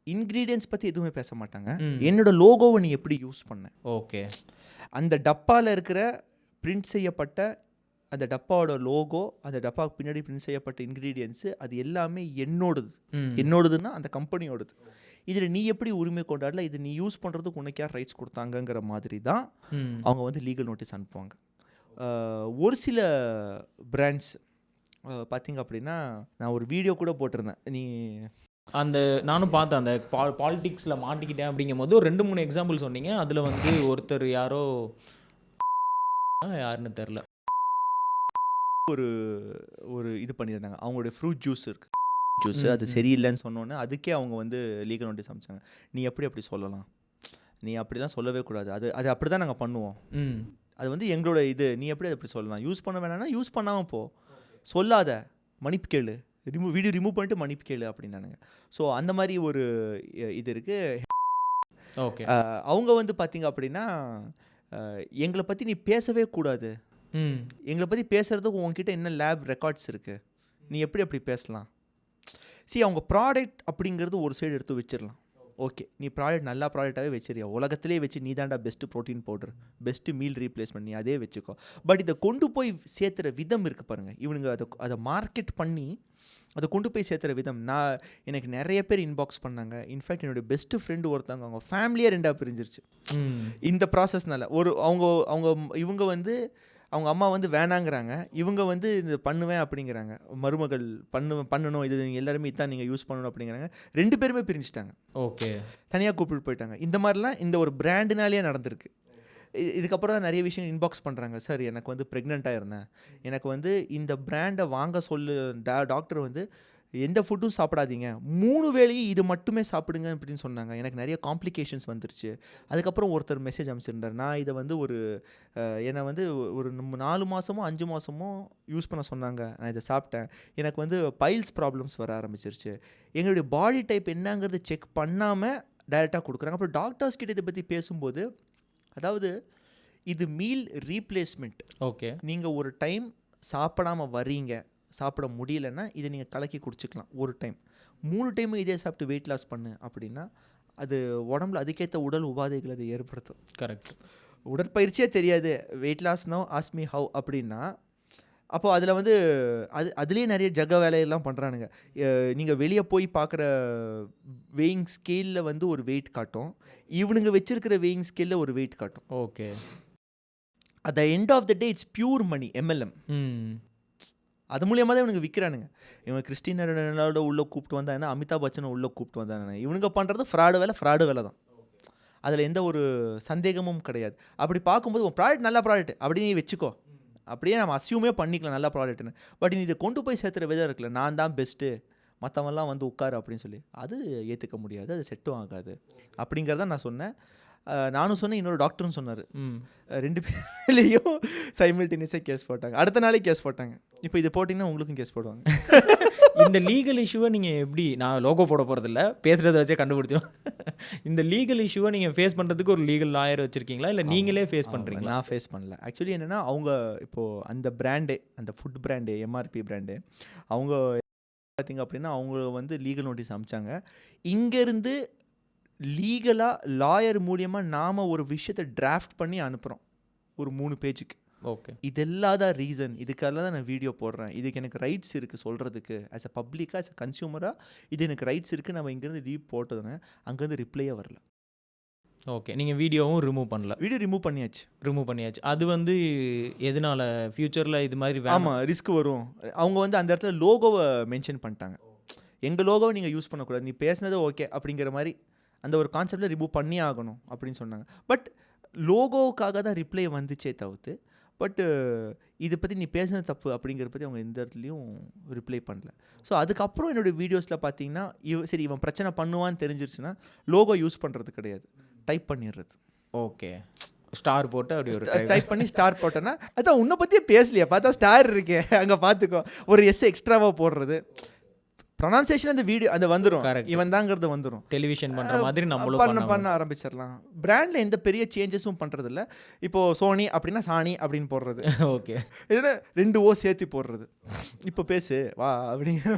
இன்க்ரீடியன்ஸ் பற்றி எதுவுமே பேச மாட்டாங்க, என்னோட லோகோவை நீ எப்படி யூஸ் பண்ண. ஓகே, அந்த டப்பாவில் இருக்கிற பிரிண்ட் செய்யப்பட்ட அந்த டப்பாவோட லோகோ, அந்த டப்பாவுக்கு பின்னாடி பிரிண்ட் செய்யப்பட்ட இன்க்ரீடியன்ஸு, அது எல்லாமே என்னோடதுன்னா அந்த கம்பெனியோடது. இதில் நீ எப்படி உரிமை கொண்டாடல, இது நீ யூஸ் பண்ணுறதுக்கு உனக்கு யார் ரைட்ஸ் கொடுத்தாங்கங்கிற மாதிரி தான் அவங்க வந்து லீகல் நோட்டீஸ் அனுப்புவாங்க. ஒரு சில பிராண்ட்ஸ் பார்த்திங்க அப்படின்னா, நான் ஒரு வீடியோ கூட போட்டிருந்தேன், அந்த நானும் பார்த்தேன், அந்த பாலிடிக்ஸில் மாட்டிக்கிட்டேன் அப்படிங்கும் போது ஒரு 2-3 எக்ஸாம்பிள் சொன்னீங்க. அதில் வந்து ஒருத்தர் யாருன்னு தெரில, ஒரு இது பண்ணியிருந்தாங்க. அவங்களுடைய ஃப்ரூட் ஜூஸ் அது சரியில்லைன்னு சொன்னோன்னே அதுக்கே அவங்க வந்து லீகல் நோட்டீஸ் அனுப்பிச்சாங்க. நீ அப்படி சொல்லலாம், நீ அப்படிலாம் சொல்லவே கூடாது, அது அப்படி தான் நாங்கள் பண்ணுவோம், அது வந்து எங்களோட இது, நீ எப்படி அப்படி சொல்லலாம், யூஸ் பண்ண வேணாம்னா யூஸ் பண்ணாமல் போ, சொல்லாத, மன்னிப்பு கேளு, வீடியோ ரிமூவ் பண்ணிட்டு மன்னிப்பு கேளு அப்படின்னானுங்க. ஸோ அந்த மாதிரி ஒரு இது இருக்குது. ஓகே, அவங்க வந்து பார்த்தீங்க அப்படின்னா, எங்களை பற்றி நீ பேசவே கூடாது, எங்களை பற்றி பேசுகிறதுக்கு உங்ககிட்ட என்ன லேப் ரெக்கார்ட்ஸ் இருக்குது, நீ எப்படி பேசலாம். அவங்க ப்ராடக்ட் அப்படிங்கிறது ஒரு சைடு எடுத்து வச்சிடலாம். ஓகே, நீ ப்ராடக்ட் நல்ல ப்ராடக்டாகவே வச்சிருக்கியா, உலகத்திலே வச்சு நீ தாண்டா best protein powder, best meal replacement, நீ அதே வச்சுக்கோ. பட் இதை கொண்டு போய் சேர்த்துற விதம் இருக்குது பாருங்கள், இவனுங்க அதை மார்க்கெட் பண்ணி அதை கொண்டு போய் சேர்த்துற விதம். எனக்கு நிறைய பேர் இன்பாக்ஸ் பண்ணாங்க. இன்ஃபேக்ட் என்னுடைய பெஸ்ட்டு ஃப்ரெண்டு ஒருத்தவங்க, அவங்க ஃபேமிலியே 2ஆக பிரிஞ்சிருச்சு இந்த ப்ராசஸ்னால. இவங்க வந்து அவங்க அம்மா வந்து வேணாங்கிறாங்க, இவங்க வந்து இது பண்ணுவேன் அப்படிங்கிறாங்க, மருமகள் பண்ணணும், இது எல்லாருமே இதான் நீங்கள் யூஸ் பண்ணணும் அப்படிங்கிறாங்க. 2 பேருமே பிரிஞ்சுட்டாங்க. ஓகே, தனியாக கூப்பிட்டு போயிட்டாங்க. இந்த மாதிரிலாம் இந்த ஒரு பிராண்டுனாலே நடந்திருக்கு. இதுக்கப்புறம் தான் நிறைய விஷயம் இன்பாக்ஸ் பண்ணுறாங்க. சார், எனக்கு வந்து ப்ரெக்னெண்ட்டாக இருந்தேன், எனக்கு வந்து இந்த பிராண்டை வாங்க டாக்டர் வந்து எந்த ஃபுட்டும் சாப்பிடாதீங்க, 3 வேளையும் இது மட்டுமே சாப்பிடுங்க அப்படின்னு சொன்னாங்க. எனக்கு நிறைய காம்ப்ளிகேஷன்ஸ் வந்துருச்சு. அதுக்கப்புறம் ஒருத்தர் மெசேஜ் அனுப்பிச்சிருந்தார், நான் இதை வந்து என்னை வந்து ஒரு 4 மாதமோ 5 மாதமோ யூஸ் பண்ண சொன்னாங்க, நான் இதை சாப்பிட்டேன், எனக்கு வந்து பைல்ஸ் ப்ராப்ளம்ஸ் வர ஆரம்பிச்சிருச்சு, எங்களுடைய பாடி டைப் என்னங்கிறது செக் பண்ணாமல் டைரெக்டாக கொடுக்குறாங்க. அப்புறம் டாக்டர்ஸ் கிட்ட இதை பற்றி பேசும்போது, அதாவது இது மீல் ரீப்ளேஸ்மெண்ட். ஓகே, நீங்கள் ஒரு டைம் சாப்பிடாமல் வரீங்க, சாப்பிட முடியலன்னா இதை நீங்கள் கலக்கி குடிச்சிக்கலாம் ஒரு டைம். 3 டைமும் இதே சாப்பிட்டு வெயிட் லாஸ் பண்ணு அப்படின்னா அது உடம்புல அதுக்கேற்ற உடல் உபாதைகள் அதை ஏற்படுத்தும். கரெக்ட். உடற்பயிற்சியே தெரியாது, weight loss no ask me how அப்படின்னா, அப்போது அதில் வந்து அதுலேயே நிறைய ஜக வேலையெல்லாம் பண்ணுறானுங்க. நீங்கள் வெளியே போய் பார்க்குற வெயிங் ஸ்கேலில் வந்து ஒரு வெயிட் காட்டும், இவனுங்க வச்சிருக்கிற வெயிங் ஸ்கேலில் ஒரு வெயிட் காட்டும். Okay, at the end of the day it's pure money, MLM. அது மூலியமாக தான் இவனுக்கு விற்கிறானுங்க. இவன் கிறிஸ்டின் ரொனால்டோ உள்ளே கூப்பிட்டு வந்தாங்கன்னா, அமிதாப் பச்சனை உள்ளே கூப்பிட்டு வந்தானே, இவனுங்க பண்ணுறது ஃப்ராடு வேலை தான். அதில் எந்த ஒரு சந்தேகமும் கிடையாது. அப்படி பார்க்கும்போது உன் ப்ராடக்ட் நல்ல ப்ராடக்ட் அப்படின்னு நீ வச்சுக்கோ, அப்படியே நம்ம அசியூமே பண்ணிக்கலாம் நல்ல ப்ராடக்ட்னு. பட் நீ இதை கொண்டு போய் சேர்த்துற விதம் இருக்குல்ல, நான் தான் பெஸ்ட்டு, மற்றவன்லாம் வந்து உட்காரு அப்படின்னு சொல்லி, அது ஏற்றுக்க முடியாது, அது செட்டும் ஆகாது அப்படிங்கிறத நான் சொன்னேன். நானும் சொன்னேன், இன்னொரு டாக்டரும் சொன்னார். ம் 2 பேர்லேயும் சைமல்டேனியஸாக கேஸ் போட்டாங்க. அடுத்த நாளே கேஸ் போட்டாங்க. இப்போ இது போட்டிங்கன்னா உங்களுக்கும் கேஸ் போடுவாங்க. இந்த லீகல் இஷ்யூவை நீங்கள் எப்படி, நான் லோகோ போட போகிறதில்ல, பேசுகிறத வச்சே கண்டுபிடிச்சோம். இந்த லீகல் இஷ்யூவை நீங்கள் ஃபேஸ் பண்ணுறதுக்கு ஒரு லீகல் லாயர் வச்சுருக்கீங்களா, இல்லை நீங்களே ஃபேஸ் பண்ணுறீங்களா? நான் ஃபேஸ் பண்ணல. ஆக்சுவலி என்னென்னா, அவங்க இப்போது அந்த பிராண்டே, அந்த ஃபுட் பிராண்டே, எம்ஆர்பி பிராண்டே, அவங்க பார்த்திங்க அப்படின்னா அவங்க வந்து லீகல் நோட்டீஸ் அனுப்பிச்சாங்க. இங்கேருந்து லீகலாக லாயர் மூலியமாக நாம் ஒரு விஷயத்தை டிராஃப்ட் பண்ணி அனுப்புகிறோம் ஒரு 3 பேஜுக்கு. ஓகே, இதெல்லாம் தான் ரீசன், இதுக்காக தான் நான் வீடியோ போடுறேன், இதுக்கு எனக்கு ரைட்ஸ் இருக்குது சொல்கிறதுக்கு, ஆஸ் அ பப்ளிக்காக, ஆஸ் அ கன்சியூமராக இது எனக்கு ரைட்ஸ் இருக்குது, நம்ம இங்கேருந்து லீவ் போட்டதுன்னு அங்கேருந்து ரிப்ளையே வரல. ஓகே, நீங்கள் வீடியோவும் ரிமூவ் பண்ணல? வீடியோ ரிமூவ் பண்ணியாச்சு. அது வந்து எதனால ஃப்யூச்சரில் இது மாதிரி? ஆமாம், ரிஸ்க் வரும். அவங்க வந்து அந்த இடத்துல லோகோவை மென்ஷன் பண்ணிட்டாங்க. எங்கள் லோகோவை நீங்கள் யூஸ் பண்ணக்கூடாது, நீ பேசுனது ஓகே அப்படிங்கிற மாதிரி அந்த ஒரு கான்செப்டில் ரிமூவ் பண்ணி ஆகணும் அப்படின்னு சொன்னாங்க. பட் லோகோவுக்காக தான் ரிப்ளை வந்துச்சே தவிர்த்து, பட்டு இதை பற்றி நீ பேசுனது தப்பு அப்படிங்கிற பற்றி அவங்க எந்த இடத்துலையும் ரிப்ளை பண்ணல. ஸோ அதுக்கப்புறம் என்னுடைய வீடியோஸில் பார்த்தீங்கன்னா, சரி இவன் பிரச்சனை பண்ணுவான்னு தெரிஞ்சிருச்சுன்னா லோகோ யூஸ் பண்ணுறது கிடையாது, டைப் பண்ணிடுறது. ஓகே, ஸ்டார் போட்டு அப்படி ஒரு டைப் பண்ணி ஸ்டார் போட்டேன்னா, அதான் உன்னை பற்றியே பேசலையா, பார்த்தா ஸ்டார் இருக்கே அங்கே பார்த்துக்கோ, ஒரு எஸ் எக்ஸ்ட்ராவாக போடுறது, ப்ரொனன்சியேஷன் அந்த வீடியோ அந்த வந்துடும், இவன் தாங்கிறது வந்துடும். டெலிவிஷன் பண்ணுற மாதிரி நம்மளும் பண்ண ஆரம்பிச்சிடலாம். பிராண்டில் எந்த பெரிய சேஞ்சஸும் பண்ணுறதில்ல. இப்போது சோனி அப்படின்னா சாணி அப்படின்னு போடுறது. ஓகே, இல்லைன்னா 2 ஓ சேர்த்து போடுறது. இப்போ பேசு வா அப்படிங்கிற.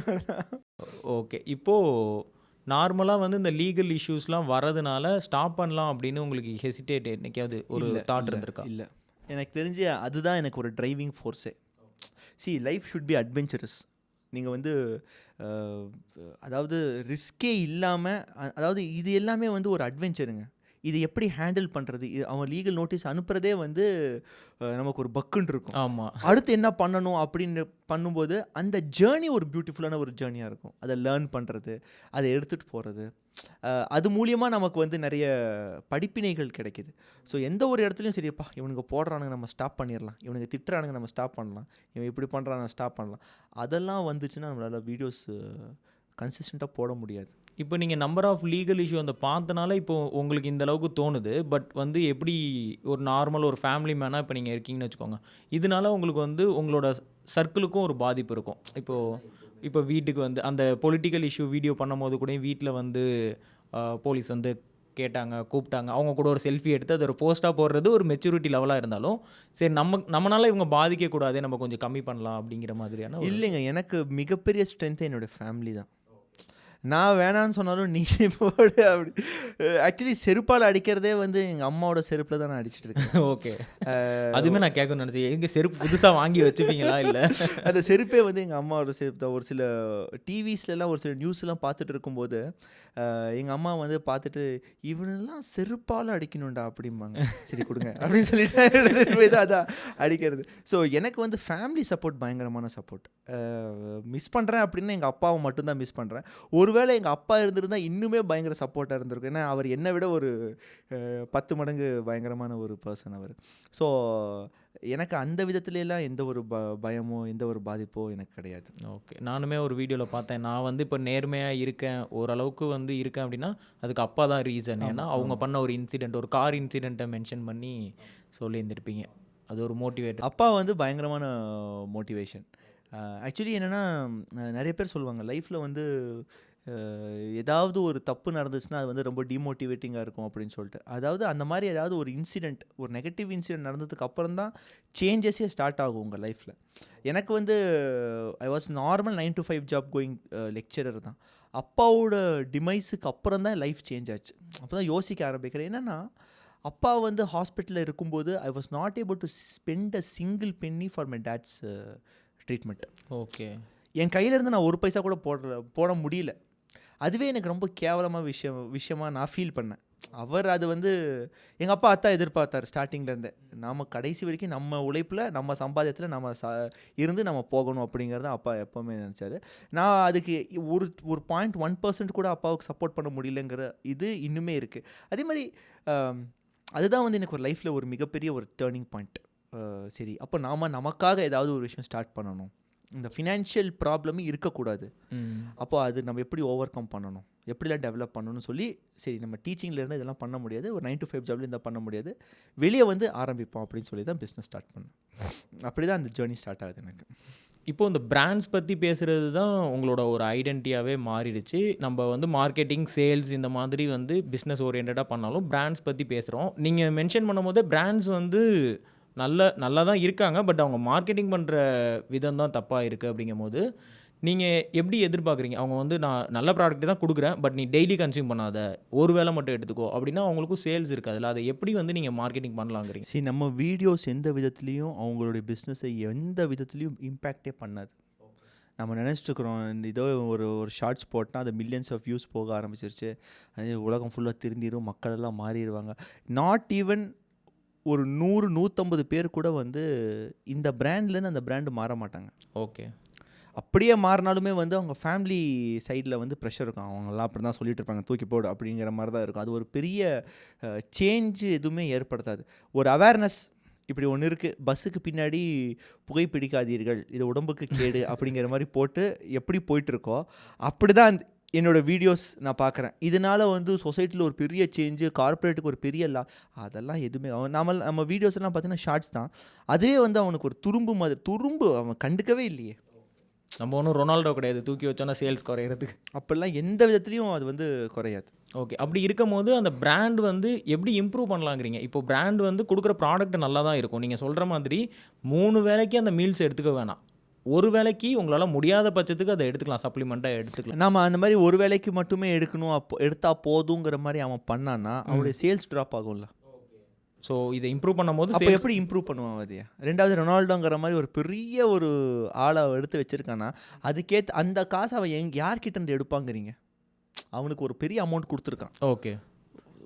ஓகே, இப்போது நார்மலாக வந்து இந்த லீகல் இஷ்யூஸ்லாம் வரதுனால ஸ்டாப் பண்ணலாம் அப்படின்னு உங்களுக்கு ஹெசிடேட் என்னைக்காவது ஒரு தாட் இருந்திருக்கா? இல்லை, எனக்கு தெரிஞ்சு அதுதான் எனக்கு ஒரு டிரைவிங் ஃபோர்ஸே. Life should be adventurous. நீங்கள் வந்து அதாவது ரிஸ்கே இல்லாமல், அதாவது இது எல்லாமே வந்து ஒரு அட்வென்ச்சருங்க. இது எப்படி ஹேண்டில் பண்ணுறது, அவன் லீகல் நோட்டீஸ் அனுப்புகிறதே வந்து நமக்கு ஒரு பக்குன்னு இருக்கும். ஆமாம், அடுத்து என்ன பண்ணணும் அப்படின்னு பண்ணும்போது அந்த ஜேர்னி ஒரு பியூட்டிஃபுல்லான ஒரு ஜேர்னியாக இருக்கும். அதை லேர்ன் பண்ணுறது, அதை எடுத்துகிட்டு போகிறது, அது மூலியமாக நமக்கு வந்து நிறைய படிப்பினைகள் கிடைக்கிது. ஸோ எந்த ஒரு இடத்துலையும் சரிப்பா இவனுக்கு போடுறானுங்க நம்ம ஸ்டாப் பண்ணிடலாம், இவனுக்கு திட்டுறானுங்க நம்ம ஸ்டாப் பண்ணலாம், இவன் இப்படி பண்ணுறானுங்க ஸ்டாப் பண்ணலாம், அதெல்லாம் வந்துச்சுன்னா நம்மளால் வீடியோஸ் கன்சிஸ்டண்ட்டாக போட முடியாது. இப்போ நீங்கள் நம்பர் ஆஃப் லீகல் இஷ்யூ அந்த பார்த்தனால இப்போ உங்களுக்கு இந்த அளவுக்கு தோணுது. பட் வந்து எப்படி ஒரு நார்மல் ஒரு ஃபேமிலி மேனாக இப்போ நீங்கள் இருக்கீங்கன்னு வச்சுக்கோங்க, இதனால உங்களுக்கு வந்து உங்களோட சர்க்கிளுக்கும் ஒரு பாதிப்பு இருக்கும். இப்போ வீட்டுக்கு வந்து அந்த பொலிட்டிக்கல் இஷ்யூ வீடியோ பண்ணும்போது கூட வீட்டில் வந்து போலீஸ் வந்து கேட்டாங்க, கூப்பிட்டாங்க, அவங்க கூட ஒரு செல்ஃபி எடுத்து அது ஒரு போஸ்ட்டாக போடுறது ஒரு மெச்சூரிட்டி லெவலாக இருந்தாலும் சரி நம்மளால இவங்க பாதிக்கக்கூடாதே, நம்ம கொஞ்சம் கம்மி பண்ணலாம் அப்படிங்கிற மாதிரியான. இல்லைங்க, எனக்கு மிகப்பெரிய ஸ்ட்ரென்த்து என்னோடய ஃபேமிலி தான். நான் வேணான்னு சொன்னாலும் நீ போடு அப்படி. ஆக்சுவலி செருப்பால் அடிக்கிறதே வந்து எங்கள் அம்மாவோட செருப்பில் தான் நான் அடிச்சுட்டு இருக்கேன். ஓகே, அதுவுமே நான் கேட்கணும்னு நினச்சேன், எங்கள் செருப்பு புதுசாக வாங்கி வச்சுப்பீங்களா? இல்லை, அந்த செருப்பே வந்து எங்கள் அம்மாவோட செருப்பு தான். ஒரு சில டிவிஸ்லாம் ஒரு சில நியூஸ்லாம் பார்த்துட்டு இருக்கும்போது எங்கள் அம்மா வந்து பார்த்துட்டு, இவனெல்லாம் செருப்பால் அடிக்கணும்டா அப்படிம்பாங்க. சரி கொடுங்க அப்படின்னு சொல்லிட்டு அதான் அடிக்கிறது. ஸோ எனக்கு வந்து ஃபேமிலி சப்போர்ட் பயங்கரமான சப்போர்ட். மிஸ் பண்ணுறேன் அப்படின்னு எங்கள் அப்பாவை மட்டும்தான் மிஸ் பண்ணுறேன். ஒருவேளை எங்கள் அப்பா இருந்திருந்தால் இன்னுமே பயங்கர சப்போர்ட்டாக இருந்திருக்கும். ஏன்னா அவர் என்னை விட ஒரு 10 மடங்கு பயங்கரமான ஒரு பர்சன் அவர். ஸோ எனக்கு அந்த விதத்துலலாம் எந்த ஒரு பயமோ எந்த ஒரு பாதிப்போ எனக்கு கிடையாது. ஓகே, நானுமே ஒரு வீடியோவில் பார்த்தேன், நான் வந்து இப்போ நேர்மையாக இருக்கேன், ஓரளவுக்கு வந்து இருக்கேன் அப்படின்னா அதுக்கு அப்பா தான் ரீசன். ஏன்னா அவங்க பண்ண ஒரு இன்சிடெண்ட், ஒரு கார் இன்சிடெண்ட்டை மென்ஷன் பண்ணி சொல்லியிருந்திருப்பீங்க, அது ஒரு மோட்டிவேட். அப்பா வந்து பயங்கரமான மோட்டிவேஷன். ஆக்சுவலி என்னென்னா, நிறைய பேர் சொல்லுவாங்க லைஃப்பில் வந்து ஏதாவது ஒரு தப்பு நடந்துச்சுன்னா அது வந்து ரொம்ப டிமோட்டிவேட்டிங்காக இருக்கும் அப்படின்னு சொல்லிட்டு. அதாவது அந்த மாதிரி ஏதாவது ஒரு இன்சிடெண்ட், ஒரு நெகட்டிவ் இன்சிடெண்ட் நடந்ததுக்கு அப்புறம் தான் சேஞ்சஸே ஸ்டார்ட் ஆகும் உங்கள் லைஃப்பில். எனக்கு வந்து I was normal 9 to 5 job going lecturer தான். அப்பாவோட டிமைஸுக்கு அப்புறம் தான் லைஃப் சேஞ்ச் ஆச்சு. அப்போ தான் யோசிக்க ஆரம்பிக்கிறேன். என்னென்னா, அப்பா வந்து ஹாஸ்பிட்டலில் இருக்கும்போது I was not able to spend a single penny for my dad's treatment. Okay, என் கையிலேருந்து நான் 1 பைசா கூட போட முடியல. அதுவே எனக்கு ரொம்ப கேவலமாக விஷயமாக நான் ஃபீல் பண்ணேன். அவர் அது வந்து எங்கள் அப்பா அத்தா எதிர்பார்த்தார் ஸ்டார்டிங்லேருந்தே, நம்ம கடைசி வரைக்கும் நம்ம உழைப்பில் நம்ம சம்பாத்தியத்தில் நம்ம இருந்து நம்ம போகணும் அப்படிங்கிறத அப்பா எப்போவுமே நினச்சார். நான் அதுக்கு ஒரு 0.1% கூட அப்பாவுக்கு சப்போர்ட் பண்ண முடியலங்கிற இது இன்னுமே இருக்குது. அதே மாதிரி அதுதான் வந்து எனக்கு ஒரு லைஃப்பில் ஒரு மிகப்பெரிய ஒரு டேர்னிங் பாயிண்ட். சரி, அப்போ நமக்காக ஏதாவது ஒரு விஷயம் ஸ்டார்ட் பண்ணணும், இந்த ஃபினான்ஷியல் ப்ராப்ளமே இருக்கக்கூடாது. அப்போ அது நம்ம எப்படி ஓவர் கம் பண்ணணும், எப்படிலாம் டெவலப் பண்ணணும்னு சொல்லி, சரி நம்ம டீச்சிங்கில் இருந்தால் இதெல்லாம் பண்ண முடியாது, ஒரு 9 to 5 ஜாப்ல இருந்தால் பண்ண முடியாது, வெளியே வந்து ஆரம்பிப்போம் அப்படின்னு சொல்லி தான் பிஸ்னஸ் ஸ்டார்ட் பண்ணேன். அப்படி தான் அந்த ஜேர்னி ஸ்டார்ட் ஆகுது எனக்கு. இப்போ இந்த பிராண்ட்ஸ் பற்றி பேசுகிறது தான் உங்களோட ஒரு ஐடென்டிட்டியாகவே மாறிடுச்சு. நம்ம வந்து மார்க்கெட்டிங், சேல்ஸ் இந்த மாதிரி வந்து பிஸ்னஸ் ஓரியன்டாக பண்ணாலும் பிராண்ட்ஸ் பற்றி பேசுகிறோம். நீங்கள் மென்ஷன் பண்ணும்போதே பிராண்ட்ஸ் வந்து நல்லா தான் இருக்காங்க, பட் அவங்க மார்க்கெட்டிங் பண்ணுற விதம் தான் தப்பாக இருக்குது. அப்படிங்கும்போது நீங்கள் எப்படி எதிர்பார்க்குறீங்க? அவங்க வந்து நான் நல்ல ப்ராடக்ட் தான் கொடுக்குறேன், பட் நீ டெய்லி கன்சியூம் பண்ணாத, ஒரு வேளை மட்டும் எடுத்துக்கோ அப்படின்னா அவங்களுக்கும் சேல்ஸ் இருக்காதுல்ல, அதை எப்படி வந்து நீங்கள் மார்க்கெட்டிங் பண்ணலாங்கிறீங்க? சரி, நம்ம வீடியோஸ் எந்த விதத்துலேயும் அவங்களுடைய பிஸ்னஸை எந்த விதத்துலேயும் இம்பேக்டே பண்ணாது. நம்ம நினச்சிட்ருக்குறோம் இதோ ஒரு ஷார்ட்ஸ் போட்டால் அது மில்லியன்ஸ் ஆஃப் வியூஸ் போக ஆரம்பிச்சிருச்சு, அது உலகம் ஃபுல்லாக திருந்திடும், மக்கள் எல்லாம் மாறிடுவாங்க. நாட் ஈவன் ஒரு 100-150 பேர் கூட வந்து இந்த பிராண்ட்லேருந்து அந்த பிராண்டு மாற மாட்டாங்க. ஓகே. அப்படியே மாறினாலுமே வந்து அவங்க ஃபேமிலி சைடில் வந்து ப்ரெஷர் இருக்கும். அவங்களாம் அப்படி தான் சொல்லிட்டு இருப்பாங்க, தூக்கி போடு அப்படிங்கிற மாதிரி தான் இருக்கும். அது ஒரு பெரிய சேஞ்சு எதுவுமே ஏற்படுத்தாது. ஒரு அவேர்னஸ் இப்படி ஒன்று இருக்குது, பஸ்ஸுக்கு பின்னாடி புகைப்பிடிக்காதீர்கள், இது உடம்புக்கு கேடு அப்படிங்கிற மாதிரி போட்டு எப்படி போயிட்டுருக்கோ அப்படி தான் என்னோடய வீடியோஸ் நான் பார்க்குறேன். இதனால் வந்து சொசைட்டியில் ஒரு பெரிய சேஞ்சு, கார்ப்பரேட்டுக்கு ஒரு பெரிய அதெல்லாம் எதுவுமே நம்ம வீடியோஸ் எல்லாம் பார்த்தீங்கன்னா ஷார்ட்ஸ் தான். அதுவே வந்து அவனுக்கு ஒரு துரும்பு அவன் கண்டுக்கவே இல்லையே. நம்ம ஒன்றும் ரொனால்டோ கிடையாது தூக்கி வச்சோன்னா சேல்ஸ் குறையிறதுக்கு. அப்படிலாம் எந்த விதத்துலையும் அது வந்து குறையாது. ஓகே. அப்படி இருக்கும் போது அந்த பிராண்ட் வந்து எப்படி இம்ப்ரூவ் பண்ணலாங்கிறீங்க? இப்போ பிராண்ட் வந்து கொடுக்குற ப்ராடக்ட் நல்லா தான் இருக்கும். நீங்கள் சொல்கிற மாதிரி 3 வேளைக்கு அந்த மீல்ஸ் எடுத்துக்க வேணாம், ஒரு வேளைக்கு உங்களால் முடியாத பட்சத்துக்கு அதை எடுத்துக்கலாம், சப்ளிமெண்ட்டாக எடுத்துக்கலாம். நம்ம அந்த மாதிரி ஒரு வேளைக்கு மட்டுமே எடுக்கணும், எடுத்தால் போதுங்கிற மாதிரி அவன் பண்ணான்னா அவனுடைய சேல்ஸ் ட்ராப் ஆகும்ல. ஸோ இதை இம்ப்ரூவ் பண்ணும்போது அப்போ எப்படி இம்ப்ரூவ் பண்ணுவான் அதையா? ரெண்டாவது ரொனால்டோங்கிற மாதிரி ஒரு பெரிய ஒரு ஆளை எடுத்து வச்சுருக்கான்னா அதுக்கேற்ற அந்த காசை அவன் யார்கிட்டேருந்து எடுப்பாங்கிறீங்க? அவனுக்கு ஒரு பெரிய அமௌண்ட் கொடுத்துருக்கான். ஓகே.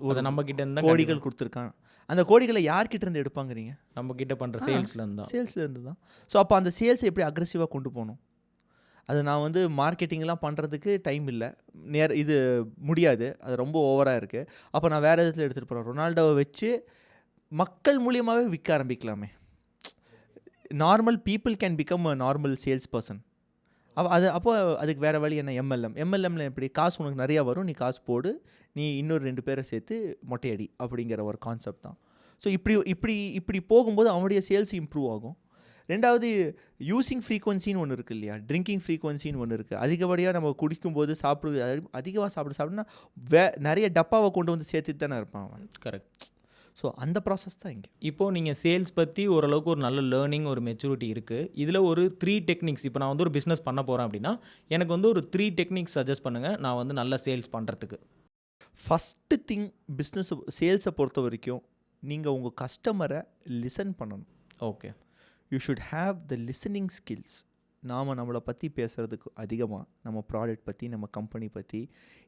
ஒரு நம்ம கிட்ட இருந்தால் கோடிகள் கொடுத்துருக்கான். அந்த கோடிகளை யார்கிட்ட இருந்து எடுப்பாங்கிறீங்க? நம்ம கிட்ட பண்ணுற சேல்ஸ்லேருந்து தான். ஸோ அப்போ அந்த சேல்ஸை எப்படி அக்ரெசிவாக கொண்டு போகணும்? அது நான் வந்து மார்க்கெட்டிங்லாம் பண்ணுறதுக்கு டைம் இல்லை, இது முடியாது, அது ரொம்ப ஓவராக இருக்குது. அப்போ நான் வேறு விதத்தில் எடுத்துகிட்டு போகிறேன். ரொனால்டோவை வச்சு மக்கள் மூலியமாகவே விற்க ஆரம்பிக்கலாமே. Normal people can become a normal sales person. அப்போ அதுக்கு வேறு வழி என்ன? எம்எல்எம்ல எப்படி காசு உனக்கு நிறையா வரும், நீ காசு போடு, நீ இன்னொரு 2 பேரை சேர்த்து மொட்டையடி அப்படிங்கிற ஒரு கான்செப்ட் தான். ஸோ இப்படி போகும்போது அவனுடைய சேல்ஸ் இம்ப்ரூவ் ஆகும். ரெண்டாவது யூஸிங் ஃப்ரீக்வன்சின்னு ஒன்று இருக்குது இல்லையா, ட்ரிங்கிங் ஃப்ரீக்வன்சின்னு ஒன்று இருக்குது. அதிகப்படியாக நம்ம குடிக்கும்போது அதிகமாக சாப்பிட்னா நிறைய டப்பாவை கொண்டு வந்து சேர்த்துட்டு தானே இருப்பான் அவன். கரெக்ட். ஸோ அந்த ப்ராசஸ் தான் இங்கே. இப்போது நீங்கள் சேல்ஸ் பற்றி ஓரளவுக்கு ஒரு நல்ல லேர்னிங், ஒரு மெச்சூரிட்டி இருக்குது. இதில் ஒரு 3 டெக்னிக்ஸ், இப்போ நான் வந்து ஒரு பிஸ்னஸ் பண்ண போகிறேன் அப்படின்னா எனக்கு வந்து ஒரு 3 டெக்னிக்ஸ் சஜஸ்ட் பண்ணுங்கள், நான் வந்து நல்ல சேல்ஸ் பண்ணுறதுக்கு. ஃபஸ்ட்டு திங், சேல்ஸை பொறுத்த வரைக்கும் நீங்கள் உங்கள் கஸ்டமரை லிசன் பண்ணணும். Okay. You should have the listening skills. நம்மளை பற்றி பேசுகிறதுக்கு அதிகமாக நம்ம ப்ராடக்ட் பற்றி, நம்ம கம்பெனி பற்றி,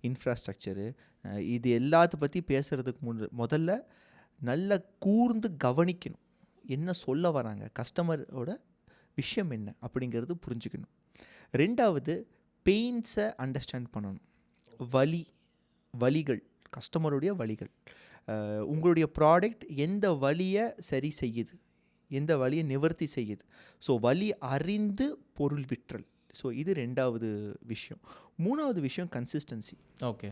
இன்ஃப்ராஸ்ட்ரக்சரு, இது எல்லாத்த பற்றி பேசுகிறதுக்கு முதல்ல நல்லா கூர்ந்து கவனிக்கணும். என்ன சொல்ல வராங்க, கஸ்டமரோட விஷயம் என்ன அப்படிங்கிறது புரிஞ்சுக்கணும். ரெண்டாவது பெயின்ஸை அண்டர்ஸ்டாண்ட் பண்ணணும். வலிகள், கஸ்டமருடைய வலிகள், உங்களுடைய ப்ராடக்ட் எந்த வலியை சரி செய்யுது, எந்த வலியை நிவர்த்தி செய்யுது. ஸோ வலி அறிந்து பொருள் விற்றல். ஸோ இது ரெண்டாவது விஷயம். மூணாவது விஷயம் கன்சிஸ்டன்சி. ஓகே.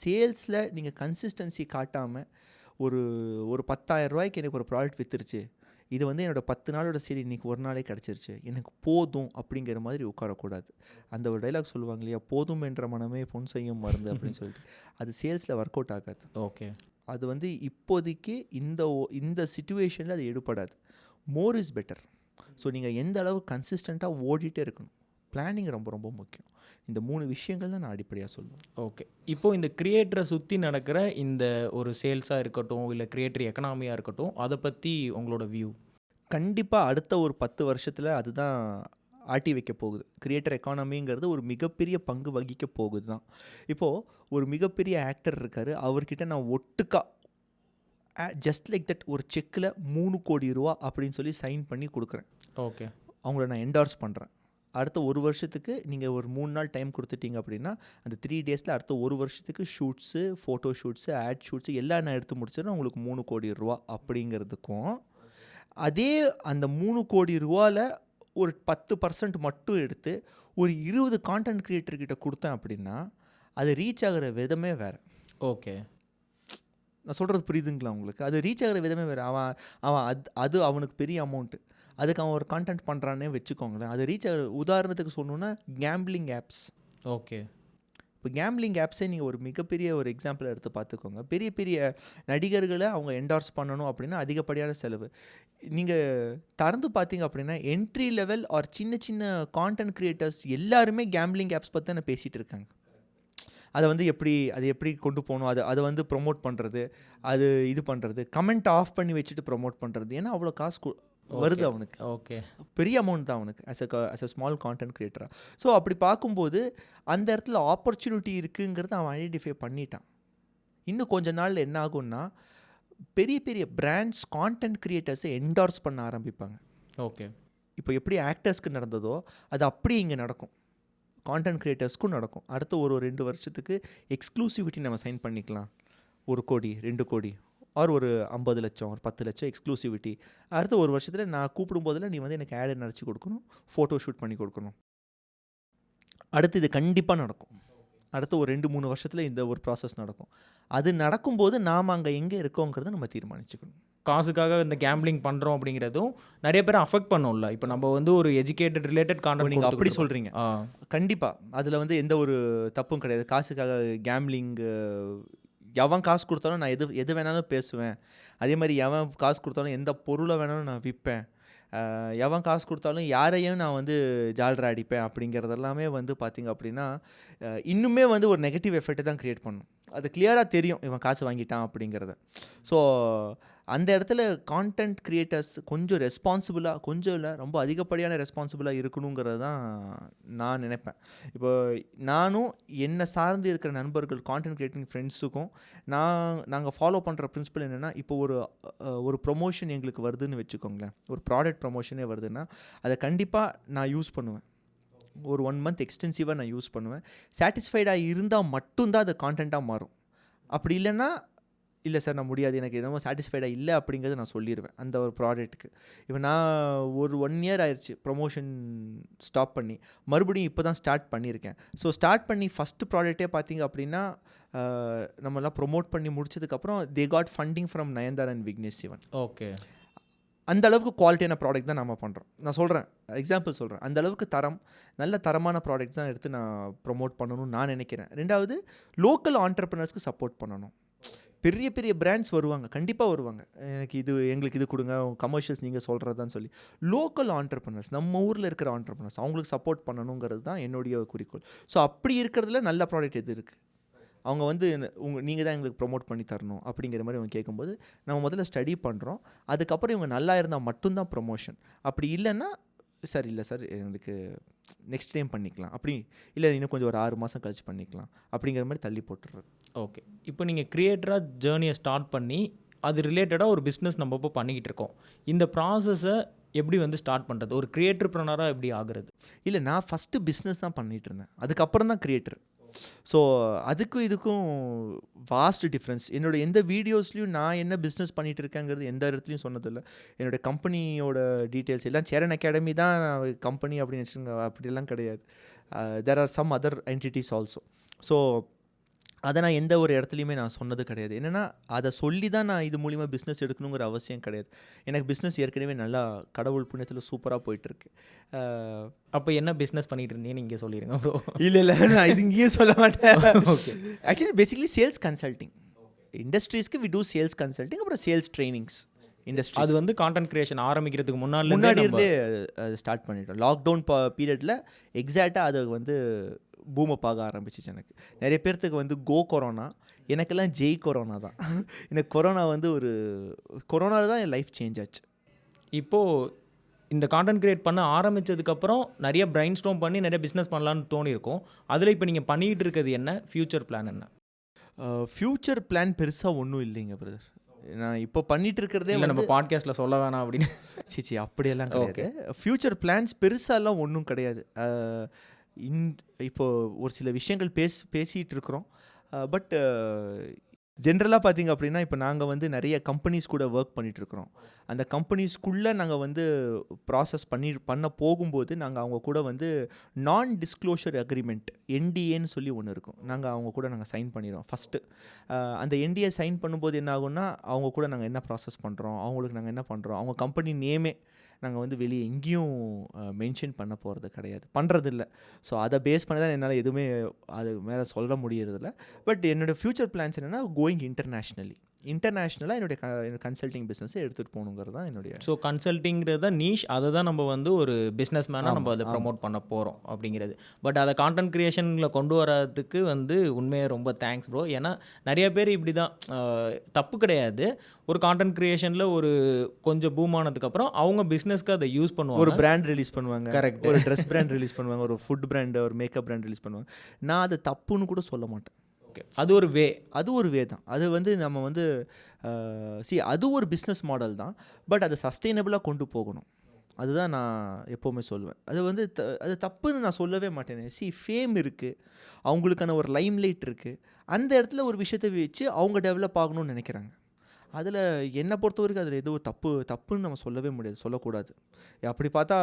சேல்ஸில் நீங்கள் கன்சிஸ்டன்சி காட்டாமல் ஒரு 10,000 ரூபாய்க்கு எனக்கு ஒரு ப்ராடக்ட் விற்றுருச்சு, இது வந்து என்னோடய 10 நாளோட சரி இன்றைக்கி ஒரு நாளே கிடச்சிருச்சு, எனக்கு போதும் அப்படிங்கிற மாதிரி உட்காரக்கூடாது. அந்த ஒரு டைலாக் சொல்லுவாங்க இல்லையா, போதும் என்ற மனமே பொன் செய்யும் மருந்து அப்படின்னு சொல்லிட்டு, அது சேல்ஸில் ஒர்க் அவுட் ஆகாது. ஓகே. அது வந்து இப்போதைக்கு இந்த சிச்சுவேஷனில் அது எடுபடாது. More is better. ஸோ நீங்கள் எந்த அளவு கன்சிஸ்டண்ட்டாக ஓடிட்டே இருக்கணும். பிளானிங் ரொம்ப ரொம்ப முக்கியம். இந்த 3 விஷயங்கள் தான் நான் அடிப்படையாக சொல்லுவேன். ஓகே. இப்போது இந்த கிரியேட்டரை சுற்றி நடக்கிற இந்த ஒரு சேல்ஸாக இருக்கட்டும், இல்லை கிரியேட்டர் எக்கனாமியாக இருக்கட்டும், அதை பற்றி உங்களோட வியூ? கண்டிப்பாக அடுத்த ஒரு 10 வருஷத்தில் அதுதான் ஆட்டி வைக்க போகுது. கிரியேட்டர் எக்கானமிங்கிறது ஒரு மிகப்பெரிய பங்கு வகிக்க போகுது தான். இப்போது ஒரு மிகப்பெரிய ஆக்டர் இருக்கார், அவர்கிட்ட நான் ஒட்டுக்கா ஜஸ்ட் லைக் தட் ஒரு செக்கில் 3 கோடி ரூபா அப்படின்னு சொல்லி சைன் பண்ணி கொடுக்குறேன். ஓகே. அவங்கள நான் என்டார்ஸ் பண்ணுறேன். அடுத்த 1 வருஷத்துக்கு நீங்கள் ஒரு 3 நாள் டைம் கொடுத்துட்டீங்க அப்படின்னா அந்த 3 டேஸில் அடுத்த 1 வருஷத்துக்கு shoots, photo shoots, ad shoots எல்லாம் நான் எடுத்து முடிச்சிடறேன், உங்களுக்கு 3 கோடி ரூபா அப்படிங்கிறதுக்கும், அதே அந்த 3 கோடி ரூபாவில் ஒரு 10% மட்டும் எடுத்து ஒரு 20 கான்டென்ட் கிரியேட்டர்கிட்ட கொடுத்தேன் அப்படின்னா அது ரீச் ஆகிற விதமே வேறு. ஓகே, நான் சொல்கிறது புரியுதுங்களா உங்களுக்கு? அது ரீச் ஆகிற விதமே வேறு. அவன் அது அவனுக்கு பெரிய அமௌண்ட்டு. அதுக்கு அவன் ஒரு கான்டென்ட் பண்ணுறானே வச்சுக்கோங்களேன். அது ரீச் ஆகிற உதாரணத்துக்கு சொல்லணுன்னா கேம்பிளிங் ஆப்ஸ். ஓகே. இப்போ கேம்பிளிங் ஆப்ஸே நீங்கள் ஒரு மிகப்பெரிய ஒரு எக்ஸாம்பிள் எடுத்து பார்த்துக்கோங்க. பெரிய பெரிய நடிகர்களை அவங்க என்டார்ஸ் பண்ணணும் அப்படின்னா அதிகப்படியான செலவு. நீங்கள் திறந்து பார்த்தீங்க அப்படின்னா என்ட்ரி லெவல் ஆர் சின்ன சின்ன கான்டென்ட் கிரியேட்டர்ஸ் எல்லாருமே கேம்பிளிங் ஆப்ஸ் பற்றி தானே பேசிகிட்டு இருக்காங்க. அதை வந்து எப்படி கொண்டு போகணும், அதை வந்து ப்ரொமோட் பண்ணுறது, அது இது பண்ணுறது, கமெண்ட் ஆஃப் பண்ணி வச்சுட்டு ப்ரொமோட் பண்ணுறது. ஏன்னா அவ்வளோ காசு வருது அவனுக்கு. ஓகே, பெரிய பெரிய அமௌண்ட் தான் அவனுக்கு அஸ் அ ஸ்மால் கான்டென்ட் கிரியேட்டராக. ஸோ அப்படி பார்க்கும்போது அந்த இடத்துல ஆப்பர்ச்சுனிட்டி இருக்குங்கிறத அவன் ஐடென்டிஃபை பண்ணிட்டான். இன்னும் கொஞ்ச நாள் என்ன ஆகும்னா பெரிய பெரிய பிராண்ட்ஸ் கான்டென்ட் கிரியேட்டர்ஸை என்டார்ஸ் பண்ண ஆரம்பிப்பாங்க. ஓகே. இப்போ எப்படி ஆக்டர்ஸ்க்கு நடந்ததோ அது அப்படியே இங்கே நடக்கும், கான்டென்ட் கிரியேட்டர்ஸ்க்கும் நடக்கும். அடுத்த ஒரு 2 வருஷத்துக்கு எக்ஸ்க்ளூசிவிட்டி நம்ம சைன் பண்ணிக்கலாம். 1 கோடி 2 கோடி ஆர் ஒரு 50 லட்சம் ஒரு 10 லட்சம் எக்ஸ்க்ளூசிவிட்டி. அடுத்த ஒரு வருஷத்தில் நான் கூப்பிடும்போதில் நீ வந்து எனக்கு ஆடை நடிச்சு கொடுக்கணும், ஃபோட்டோ ஷூட் பண்ணி கொடுக்கணும். அடுத்து இது கண்டிப்பாக நடக்கும். அடுத்த ஒரு 2-3 வருஷத்தில் இந்த ஒரு ப்ராசஸ் நடக்கும். அது நடக்கும்போது நாம் அங்கே எங்கே இருக்கோங்கிறத நம்ம தீர்மானிச்சுக்கணும். காசுக்காக இந்த கேம்பிளிங் பண்ணுறோம் அப்படிங்கிறதும் நிறைய பேர் அஃபெக்ட் பண்ணும்ல. இப்போ நம்ம வந்து ஒரு எஜுகேட்டட் ரிலேட்டட் கான்டென்ட் நீங்கள் அப்படி சொல்கிறீங்க. ஆ, கண்டிப்பாக அதில் வந்து எந்த ஒரு தப்பும் கிடையாது. காசுக்காக கேம்பிளிங் எவன் காசு கொடுத்தாலும் நான் எது வேணாலும் பேசுவேன். அதே மாதிரி எவன் காசு கொடுத்தாலும் எந்த பொருளை வேணாலும் நான் விற்பேன். எவன் காசு கொடுத்தாலும் யாரையும் நான் வந்து ஜால்ரா அடிப்பேன் அப்படிங்கிறதெல்லாமே வந்து பார்த்திங்க அப்படின்னா இன்னுமே வந்து ஒரு நெகட்டிவ் எஃபெக்ட்டை தான் க்ரியேட் பண்ணும். அது கிளியராக தெரியும் இவன் காசு வாங்கிட்டான் அப்படிங்கிறத. ஸோ அந்த இடத்துல கான்டென்ட் கிரியேட்டர்ஸ் கொஞ்சம் ரெஸ்பான்சிபிளாக, கொஞ்சம் இல்லை ரொம்ப அதிகப்படியான ரெஸ்பான்சிபிளாக இருக்கணுங்கிறது தான் நான் நினைப்பேன். இப்போ நானும் என்னை சார்ந்து இருக்கிற நண்பர்கள் கான்டென்ட் கிரியேட்டிங் ஃப்ரெண்ட்ஸுக்கும் நாங்கள் ஃபாலோ பண்ணுற பிரின்சிபல் என்னென்னா, இப்போ ஒரு ப்ரொமோஷன் எங்களுக்கு வருதுன்னு வச்சுக்கோங்களேன், ஒரு ப்ராடக்ட் ப்ரொமோஷனே வருதுன்னா அதை கண்டிப்பாக நான் யூஸ் பண்ணுவேன். ஒரு 1 மந்த் எக்ஸ்டென்சிவாக நான் யூஸ் பண்ணுவேன். சாட்டிஸ்ஃபைடாக இருந்தால் மட்டும்தான் அது கான்டென்ட்டாக மாறும். அப்படி இல்லைன்னா இல்லை சார் நான் முடியாது, எனக்கு எதுவும் சாட்டிஸ்ஃபைடாக இல்லை அப்படிங்கிறத நான் சொல்லிடுவேன் அந்த ஒரு ப்ராடக்ட்டுக்கு. இப்போ நான் ஒரு 1 இயர் ஆயிடுச்சு ப்ரொமோஷன் ஸ்டாப் பண்ணி, மறுபடியும் இப்போ தான் ஸ்டார்ட் பண்ணியிருக்கேன். ஸோ ஸ்டார்ட் பண்ணி ஃபஸ்ட்டு ப்ராடக்ட்டே பார்த்தீங்க அப்படின்னா நம்மளாம் ப்ரொமோட் பண்ணி முடிச்சதுக்கப்புறம் they got funding from Nayanthara and Vignesh Sivan. Okay. அந்த அளவுக்கு குவாலிட்டியான ப்ராடக்ட் தான் நம்ம பண்ணுறோம். நான் சொல்கிறேன், எக்ஸாம்பிள் சொல்கிறேன், அந்த அளவுக்கு நல்ல தரமான ப்ராடக்ட்ஸ் தான் எடுத்து நான் ப்ரொமோட் பண்ணணும்னு நான் நினைக்கிறேன். 2வது லோக்கல் ஆண்டர்ப்ரனர்ஸ்க்கு சப்போர்ட் பண்ணணும். பெரிய பெரிய பிராண்ட்ஸ் வருவாங்க, கண்டிப்பாக வருவாங்க, எங்களுக்கு இது கொடுங்க, கமர்ஷியல்ஸ் நீங்கள் சொல்கிறதான்னு சொல்லி. லோக்கல் ஆண்டர்ப்ரனர்ஸ், நம்ம ஊரில் இருக்கிற ஆண்டர்ப்ரனர்ஸ், அவங்களுக்கு சப்போர்ட் பண்ணணுங்கிறது தான் என்னுடைய குறிக்கோள். ஸோ அப்படி இருக்கிறதுல நல்ல ப்ராடக்ட் எது இருக்குது, அவங்க வந்து நீங்கள் தான் எங்களுக்கு ப்ரொமோட் பண்ணி தரணும் அப்படிங்கிற மாதிரி அவங்க கேட்கும்போது நம்ம முதல்ல ஸ்டடி பண்ணுறோம். அதுக்கப்புறம் இவங்க நல்லா இருந்தால் மட்டும்தான் ப்ரொமோஷன். அப்படி இல்லைன்னா சார் இல்லை சார் எங்களுக்கு நெக்ஸ்ட் டைம் பண்ணிக்கலாம், அப்படி இல்லை இன்னும் கொஞ்சம் ஒரு 6 மாதம் கழிச்சு பண்ணிக்கலாம் அப்படிங்கிற மாதிரி தள்ளி போட்டுறது. ஓகே. இப்போ நீங்கள் க்ரியேட்டராக ஜேர்னியை ஸ்டார்ட் பண்ணி அது ரிலேட்டடாக ஒரு பிஸ்னஸ் நம்ம இப்போ பண்ணிக்கிட்டு இருக்கோம். இந்த ப்ராசஸை எப்படி வந்து ஸ்டார்ட் பண்ணுறது, ஒரு க்ரியேட்டர்ப்ரனராக எப்படி ஆகுறது? இல்லை, நான் ஃபஸ்ட்டு பிஸ்னஸ் தான் பண்ணிகிட்டு இருந்தேன், அதுக்கப்புறம் தான் க்ரியேட்டர். ஸோ அதுக்கும் இதுக்கும் வாஸ்ட் டிஃப்ரென்ஸ். என்னோடய எந்த வீடியோஸ்லையும் நான் என்ன பிஸ்னஸ் பண்ணிகிட்டு இருக்கேங்கிறது எந்த இடத்துலையும் சொன்னதில்லை. என்னோடய கம்பெனியோட டீட்டெயில்ஸ் எல்லாம் சேரன் அகாடமி தான் கம்பெனி அப்படின்னு வச்சுருங்க, அப்படிலாம் கிடையாது. There are some other entities also. So அதை நான் எந்த ஒரு இடத்துலையுமே நான் சொன்னது கிடையாது. என்னென்னா அதை சொல்லி தான் நான் இது மூலிமா பிஸ்னஸ் எடுக்கணுங்கிற அவசியம் கிடையாது. எனக்கு பிஸ்னஸ் ஏற்கனவே நல்லா கடவுள் புண்ணியத்தில் சூப்பராக போயிட்டுருக்கு. அப்போ என்ன பிஸ்னஸ் பண்ணிகிட்டு இருந்தீங்கன்னு இங்கே சொல்லிடுங்க ப்ரோ. இல்லை நான் இது இங்கேயும் சொல்ல மாட்டேன். Okay. Actually basically sales consulting இண்டஸ்ட்ரீஸ்க்கு வி டூ சேல்ஸ் கன்சல்டிங், அப்புறம் சேல்ஸ் ட்ரைனிங்ஸ் இண்டஸ்ட்ரி. அது வந்து கான்டென்ட் கிரியேஷன் ஆரம்பிக்கிறதுக்கு முன்னாடி இருந்தே அது ஸ்டார்ட் பண்ணிட்டோம். லாக்டவுன் பீரியடில் எக்ஸாக்டாக அது வந்து பூமப் ஆக ஆரம்பிச்சிச்சு. எனக்கு நிறைய பேர்த்துக்கு வந்து கொரோனா, எனக்கெல்லாம் ஜெய் கொரோனா தான். எனக்கு கொரோனா வந்து கொரோனாவில் தான் என் லைஃப் சேஞ்ச் ஆச்சு. இப்போது இந்த கான்டென்ட் கிரியேட் பண்ண ஆரம்பித்ததுக்கப்புறம் நிறைய பிரைன் ஸ்டார்ம் பண்ணி நிறைய பிஸ்னஸ் பண்ணலான்னு தோணியிருக்கும். அதில் இப்போ நீங்கள் பண்ணிக்கிட்டு இருக்கிறது என்ன, ஃப்யூச்சர் பிளான் என்ன? ஃப்யூச்சர் பிளான் பெருசாக ஒன்றும் இல்லைங்க பிரதர். நான் இப்போ பண்ணிட்டு இருக்கிறதே இல்லை, நம்ம பாட்காஸ்ட்டில் சொல்ல வேணாம் அப்படின்னு. சிச்சி அப்படியெல்லாம் கிடையாது. ஃப்யூச்சர் பிளான்ஸ் பெருசாலாம் ஒன்றும் கிடையாது. இப்போது ஒரு சில விஷயங்கள் பேசிகிட்டு இருக்கிறோம். பட் ஜென்ரலாக பார்த்தீங்க அப்படின்னா இப்போ நாங்கள் வந்து நிறைய கம்பெனிஸ் கூட ஒர்க் பண்ணிகிட்ருக்குறோம். அந்த கம்பெனிஸ்குள்ளே நாங்கள் வந்து ப்ராசஸ் பண்ண போகும்போது நாங்கள் அவங்க கூட வந்து நான் டிஸ்க்ளோஷர் அக்ரிமெண்ட் என்டிஏன்னு சொல்லி ஒன்று இருக்கும். அவங்க கூட சைன் பண்ணிடுவோம் ஃபஸ்ட்டு. அந்த என்டிஏ சைன் பண்ணும்போது என்ன ஆகும்னா அவங்க கூட நாங்கள் என்ன ப்ராசஸ் பண்ணுறோம், அவங்களுக்கு நாங்கள் என்ன பண்ணுறோம், அவங்க கம்பெனி நேமே நாங்கள் வந்து வெளியே எங்கேயும் மென்ஷன் பண்ண போகிறது கிடையாது, பண்ணுறதில்ல. ஸோ அதை பேஸ் பண்ணி தான் என்னால் எதுவுமே அது மேலே சொல்ல முடியறதில்ல. பட் என்னோடய ஃப்யூச்சர் பிளான்ஸ் என்னென்னா கோயிங் இன்டர்நேஷ்னலாக என்னுடைய கன்சல்டிங் பிஸ்னஸை எடுத்துகிட்டு போகணுங்கிறது தான் என்னுடைய. ஸோ கன்சல்ட்டிங்கிறது தான் நீஷ், அதை தான் நம்ம வந்து ஒரு பிஸ்னஸ் மேனாக நம்ம அதை ப்ரமோட் பண்ண போகிறோம் அப்படிங்கிறது. பட் அதை கான்டென்ட் க்ரியேஷனில் கொண்டு வரதுக்கு வந்து உண்மையாக ரொம்ப தேங்க்ஸ் ப்ரோ. ஏன்னா நிறைய பேர் இப்படி தான், தப்பு கிடையாது, ஒரு கான்டென்ட் க்ரியேஷனில் ஒரு கொஞ்சம் பூம் ஆனதுக்கப்புறம் அவங்க பிஸ்னஸ்க்கு அதை யூஸ் பண்ணுவாங்க. ஒரு பிராண்ட் ரிலீஸ் பண்ணுவாங்க, கரெக்ட், ஒரு ட்ரெஸ் பிராண்ட் ரிலீஸ் பண்ணுவாங்க, ஒரு ஃபுட் பிராண்டு, ஒரு மேக்கப் பிராண்ட் ரிலீஸ் பண்ணுவாங்க. நான் அது தப்புன்னு கூட சொல்ல மாட்டேன். அது ஒரு வே தான். அது வந்து நம்ம வந்து அது ஒரு பிஸ்னஸ் மாடல் தான். பட் அதை சஸ்டெயினபிளாக கொண்டு போகணும், அதுதான் நான் எப்போவுமே சொல்லுவேன். அது வந்து அது தப்புன்னு நான் சொல்லவே மாட்டேன். ஃபேம் இருக்குது, அவங்களுக்கான ஒரு லைம் லைட் இருக்குது, அந்த இடத்துல ஒரு விஷயத்தை வச்சு அவங்க டெவலப் ஆகணும்னு நினைக்கிறாங்க. அதில் என்னை பொறுத்த வரைக்கும் அதில் எதுவும் தப்புன்னு நம்ம சொல்லவே முடியாது, சொல்லக்கூடாது. அப்படி பார்த்தா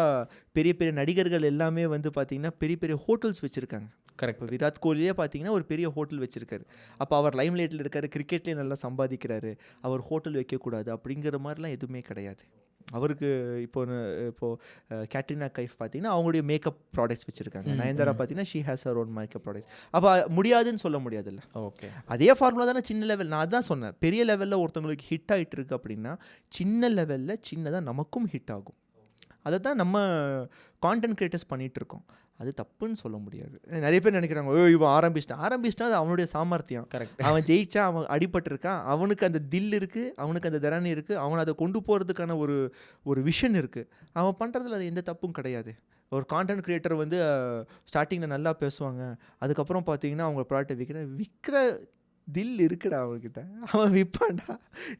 பெரிய பெரிய நடிகர்கள் எல்லாமே வந்து பார்த்திங்கன்னா பெரிய பெரிய ஹோட்டல்ஸ் வச்சுருக்காங்க. கரெக்ட். இப்போ விராட் கோலியே பார்த்தீங்கன்னா ஒரு பெரிய ஹோட்டல் வச்சுருக்காரு. அப்போ அவர் லைம் லைட்டில் இருக்கார், கிரிக்கெட்லேயே நல்லா சம்பாதிக்கிறாரு, அவர் ஹோட்டல் வைக்கக்கூடாது அப்படிங்கிற மாதிரிலாம் எதுவுமே கிடையாது. அவருக்கு இப்போது கேட்ரினா கைஃப் பார்த்தீங்கன்னா அவங்களுடைய மேக்கப் ப்ராடக்ட்ஸ் வச்சுருக்காங்க. நயன்தாரா பார்த்தீங்கன்னா she has her own makeup products. அப்போ முடியாதுன்னு சொல்ல முடியாதுல்ல. ஓகே, அதே அதே ஃபார்முலா தானே சின்ன லெவல். நான் அதான் சொன்னேன், பெரிய லெவலில் ஒருத்தவங்களுக்கு ஹிட் ஆகிட்டு இருக்கு அப்படின்னா சின்ன லெவலில் சின்னதாக நமக்கும் ஹிட் ஆகும். அதை தான் நம்ம கான்டென்ட் கிரியேட்டர்ஸ் பண்ணிகிட்ருக்கோம். அது தப்புன்னு சொல்ல முடியாது. நிறைய பேர் நினைக்கிறாங்க, இவன் ஆரம்பிச்சிட்டான், அது அவனுடைய சாமர்த்தியம். கரெக்ட். அவன் ஜெயிச்சா, அவன் அடிபட்டிருக்கான், அவனுக்கு அந்த தில் இருக்குது, அவனுக்கு அந்த திறன் இருக்குது, அவனை அதை கொண்டு போகிறதுக்கான ஒரு விஷன் இருக்குது. அவன் பண்ணுறதுல அது எந்த தப்பும் கிடையாது. ஒரு கான்டென்ட் கிரியேட்டர் வந்து ஸ்டார்டிங்கில் நல்லா பேசுவாங்க, அதுக்கப்புறம் பார்த்தீங்கன்னா அவங்க ப்ராடக்ட்டை விற்கிற தில் இருக்குடா அவன்கிட்ட, அவன் விற்பான்டா.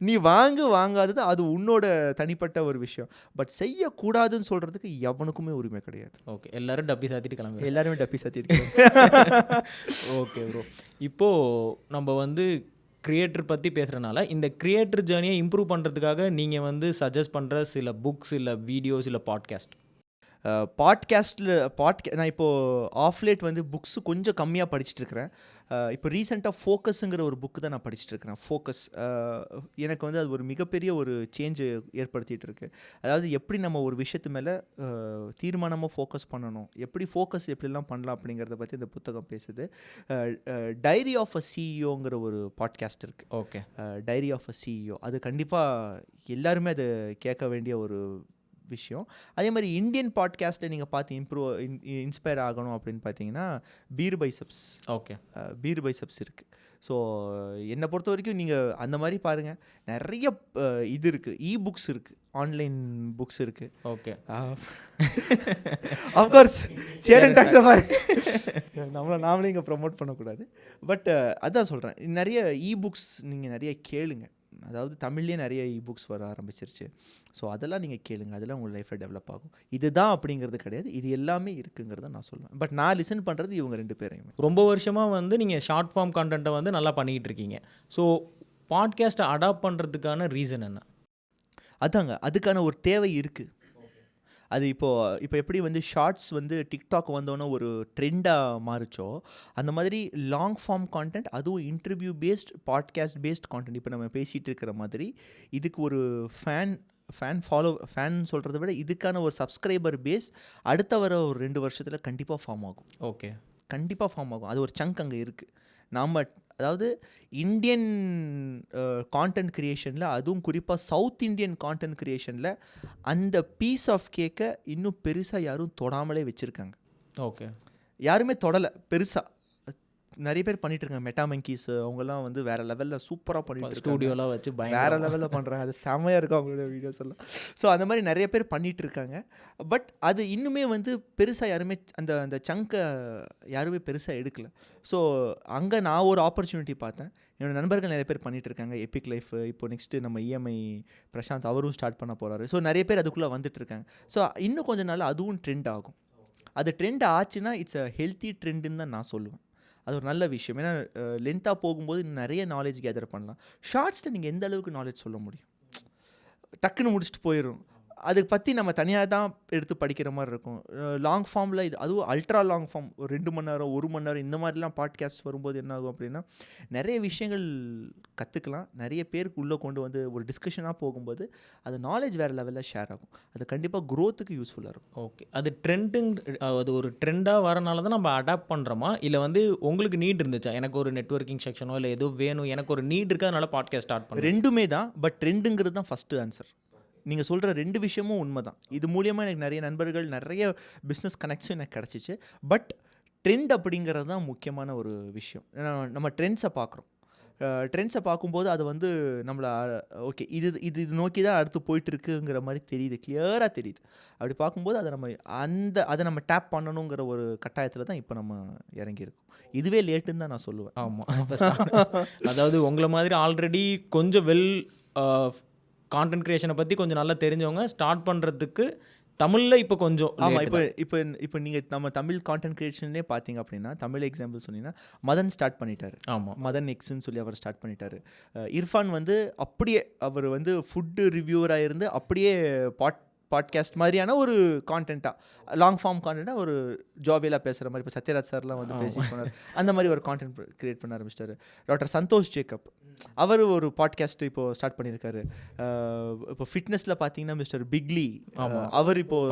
நீ வாங்காதது அது உன்னோட தனிப்பட்ட ஒரு விஷயம். பட் செய்யக்கூடாதுன்னு சொல்கிறதுக்கு எவனுக்குமே உரிமை கிடையாது. ஓகே, எல்லாரும் டப்பி சாத்திட்டு கிளம்பி, எல்லாருமே டப்பி சாத்திட்டு. ஓகே ப்ரோ, இப்போது நம்ம வந்து கிரியேட்டர் பற்றி பேசுகிறனால இந்த கிரியேட்டர் ஜேர்னியை இம்ப்ரூவ் பண்ணுறதுக்காக நீங்கள் வந்து சஜஸ்ட் பண்ணுற சில புக்ஸ், இல்லை வீடியோஸ், இல்லை பாட்காஸ்ட்டில் நான் இப்போது ஆஃப்லேட் வந்து புக்ஸு கொஞ்சம் கம்மியாக படிச்சுட்ருக்கிறேன். இப்போ ரீசெண்டாக ஃபோக்கஸுங்கிற ஒரு புக்கு தான் நான் படிச்சுட்ருக்கிறேன். ஃபோக்கஸ் எனக்கு வந்து அது ஒரு மிகப்பெரிய ஒரு சேஞ்சு ஏற்படுத்திகிட்டு இருக்கு. அதாவது எப்படி நம்ம ஒரு விஷயத்து மேலே தீர்மானமாக ஃபோக்கஸ் பண்ணணும், எப்படிலாம் பண்ணலாம் அப்படிங்கிறத பற்றி இந்த புத்தகம் பேசுது. டைரி ஆஃப் அ சிஇஓங்கிற ஒரு பாட்காஸ்ட் இருக்குது. Okay, diary of a CEO, அது கண்டிப்பாக எல்லாருமே அதை கேட்க வேண்டிய ஒரு விஷயம். அதே மாதிரி இந்தியன் பாட்காஸ்ட்டை நீங்கள் பார்த்து இன்ஸ்பயர் ஆகணும் அப்படின்னு பார்த்தீங்கன்னா பீர் பைசப்ஸ் இருக்குது. ஸோ என்னை பொறுத்த வரைக்கும் நீங்கள் அந்த மாதிரி பாருங்கள், நிறைய இது இருக்குது, புக்ஸ் இருக்குது, ஆன்லைன் புக்ஸ் இருக்குது. ஓகே, அஃப்கோர்ஸ் ஷேர் அண்ட் டாக்ஸை பாருங்க, நாமளே இங்கே ப்ரமோட் பண்ணக்கூடாது. பட் அதான் சொல்கிறேன், நிறைய புக்ஸ் நீங்கள் நிறைய கேளுங்க. அதாவது தமிழ்லேயே நிறைய புக்ஸ் வர ஆரம்பிச்சிருச்சு. ஸோ அதெல்லாம் நீங்கள் கேளுங்க, அதெல்லாம் உங்கள் லைஃப்பில் டெவலப் ஆகும். இதுதான் அப்படிங்கிறது கிடையாது, இது எல்லாமே இருக்குங்கிறத நான் சொல்லுவேன். பட் நான் லிசன் பண்ணுறது இவங்க 2 பேரையுமே. ரொம்ப வருஷமாக வந்து நீங்கள் ஷார்ட் ஃபார்ம் கண்டென்ட்டை வந்து நல்லா பண்ணிக்கிட்டு இருக்கீங்க. ஸோ பாட்காஸ்ட்டை அடாப்ட் பண்ணுறதுக்கான ரீசன் என்ன? அதாங்க, அதுக்கான ஒரு தேவை இருக்குது. அது இப்போ எப்படி வந்து ஷார்ட்ஸ் வந்து டிக்டாக் வந்தோன்னே ஒரு ட்ரெண்டாக மாறிச்சோ, அந்த மாதிரி லாங் ஃபார்ம் கான்டென்ட், அதுவும் interview based, podcast based content, இப்போ நம்ம பேசிகிட்டு இருக்கிற மாதிரி இதுக்கு ஒரு ஃபேன் சொல்கிறத விட இதுக்கான ஒரு சப்ஸ்கிரைபர் பேஸ் அடுத்த வர ஒரு 2 வருஷத்தில் கண்டிப்பாக ஃபார்ம் ஆகும். ஓகே, கண்டிப்பாக ஃபார்ம் ஆகும். அது ஒரு சங்க் அங்கே இருக்குது. அதாவது இந்தியன் கான்டென்ட் க்ரியேஷனில், அதுவும் குறிப்பாக சவுத் இண்டியன் கான்டென்ட் க்ரியேஷனில் அந்த பீஸ் ஆஃப் கேக்கை இன்னும் பெருசாக யாரும் தொடாமலே வச்சுருக்காங்க. ஓகே, யாருமே தொடலை பெருசாக. நிறைய பேர் பண்ணிகிட்ருக்காங்க, மெட்டாமங்கீஸ் அவங்கெல்லாம் வந்து வேறு லெவலில் சூப்பராக பண்ணிட்டு ஸ்டூடியோலாம் வச்சு வேறு லெவலில் பண்ணுறாங்க. அது செம்மையாக இருக்கும் அவங்களோட வீடியோஸ் எல்லாம். ஸோ அந்த மாதிரி நிறைய பேர் பண்ணிகிட்டு இருக்காங்க. பட் அது இன்னுமே வந்து பெருசாக யாருமே அந்த சங்கை யாருமே பெருசாக எடுக்கலை. ஸோ அங்கே நான் ஒரு ஆப்பர்ச்சுனிட்டி பார்த்தேன். என்னோடய நண்பர்கள் நிறைய பேர் பண்ணிகிட்ருக்காங்க. எபிக் லைஃப், இப்போ நெக்ஸ்ட்டு நம்ம இஎம்ஐ பிரசாந்த் அவரும் ஸ்டார்ட் பண்ண போகிறாரு. ஸோ நிறைய பேர் அதுக்குள்ளே வந்துட்டுருக்காங்க. ஸோ இன்னும் கொஞ்ச நாள் அதுவும் ட்ரெண்ட் ஆகும். அது ட்ரெண்ட் ஆச்சுன்னா இட்ஸ் அ ஹெல்த்தி ட்ரெண்டுன்னு தான் நான் சொல்லுவேன். அது ஒரு நல்ல விஷயம். ஏன்னா லென்த்தாக போகும்போது நிறைய நாலேஜ் கேதர் பண்ணலாம். ஷார்ட்ஸில் நீங்கள் எந்த அளவுக்கு நாலேஜ் சொல்ல முடியும்? டக்குன்னு முடிச்சுட்டு போயிடும். அதுக்கு பற்றி நம்ம தனியாக தான் எடுத்து படிக்கிற மாதிரி இருக்கும். லாங் ஃபார்மில் இது அதுவும் அல்ட்ரா லாங் ஃபார்ம் ஒரு 2 மணி நேரம் 1 மணி நேரம் இந்த மாதிரிலாம் பாட்காஸ்ட் வரும்போது என்ன ஆகும் அப்படின்னா நிறைய விஷயங்கள் கற்றுக்கலாம். நிறைய பேருக்கு உள்ளே கொண்டு வந்து ஒரு டிஸ்கஷனாக போகும்போது அது நாலேஜ் வேறு லெவலில் ஷேர் ஆகும். அது கண்டிப்பாக க்ரோத்துக்கு யூஸ்ஃபுல்லாக இருக்கும். ஓகே. அது அது ஒரு ட்ரெண்டாக வரனால தான் நம்ம அடாப்ட் பண்ணுறோமா, இல்லை வந்து உங்களுக்கு நீட் இருந்துச்சா? எனக்கு ஒரு நெட்வொர்க்கிங் செக்ஷனோ இல்லை ஏதோ வேணும், எனக்கு ஒரு நீட் இருக்குது, அதனால பாட்காஸ்ட் ஸ்டார்ட் பண்ணுறேன். ரெண்டுமே தான். பட் ட்ரெண்டுங்கிறது தான் ஃபஸ்ட்டு ஆன்சர். நீங்கள் சொல்கிற 2 விஷயமும் உண்மை தான். இது மூலியமாக எனக்கு நிறைய நண்பர்கள் நிறைய பிஸ்னஸ் கனெக்ஷன் எனக்கு கிடச்சிச்சு. பட் ட்ரெண்ட் அப்படிங்கிறது தான் முக்கியமான ஒரு விஷயம். ஏன்னா நம்ம ட்ரெண்ட்ஸை பார்க்குறோம். ட்ரெண்ட்ஸை பார்க்கும்போது அது வந்து நம்மளை ஓகே இது நோக்கி தான் அடுத்து போயிட்டுருக்குங்கிற மாதிரி தெரியுது, கிளியராக தெரியுது. அப்படி பார்க்கும்போது அதை நம்ம டேப் பண்ணணுங்கிற ஒரு கட்டாயத்தில் தான் இப்போ நம்ம இறங்கியிருக்கோம். இதுவே லேட்டுன்னு தான் நான் சொல்லுவேன். ஆமாம். அதாவது உங்களை மாதிரி ஆல்ரெடி கொஞ்சம் கான்டென்ட் கிரியேஷனை பற்றி கொஞ்சம் நல்லா தெரிஞ்சவங்க ஸ்டார்ட் பண்ணுறதுக்கு தமிழில் இப்போ கொஞ்சம். ஆமாம். இப்போ நீங்கள் நம்ம தமிழ் கான்டென்ட் கிரியேஷனே பார்த்தீங்க அப்படின்னா, தமிழ் எக்ஸாம்பிள் சொன்னீங்கன்னா மதன் ஸ்டார்ட் பண்ணிட்டார். ஆமாம், மதன் எக்ஸ்ன்னு சொல்லி அவர் ஸ்டார்ட் பண்ணிட்டார். இர்ஃபான் வந்து அப்படியே அவர் வந்து ஃபுட்டு ரிவ்யூவராக இருந்து அப்படியே பாட்காஸ்ட் மாதிரியான ஒரு கான்டென்ட்டாக லாங் ஃபார்ம் கான்டென்ட்டாக ஒரு ஜாவியலாக பேசுகிற மாதிரி இப்போ சத்யராஜ் சார்லாம் வந்து பேசி போனார். அந்த மாதிரி ஒரு கான்டென்ட் க்ரியேட் பண்ண ஆரம்பிச்சிட்டாரு. டாக்டர் சந்தோஷ் ஜேக்கப் அவர் ஒரு பாட்காஸ்ட் இப்போது ஸ்டார்ட் பண்ணியிருக்காரு. இப்போ ஃபிட்னஸில் பார்த்தீங்கன்னா மிஸ்டர் பிக்லி அவர்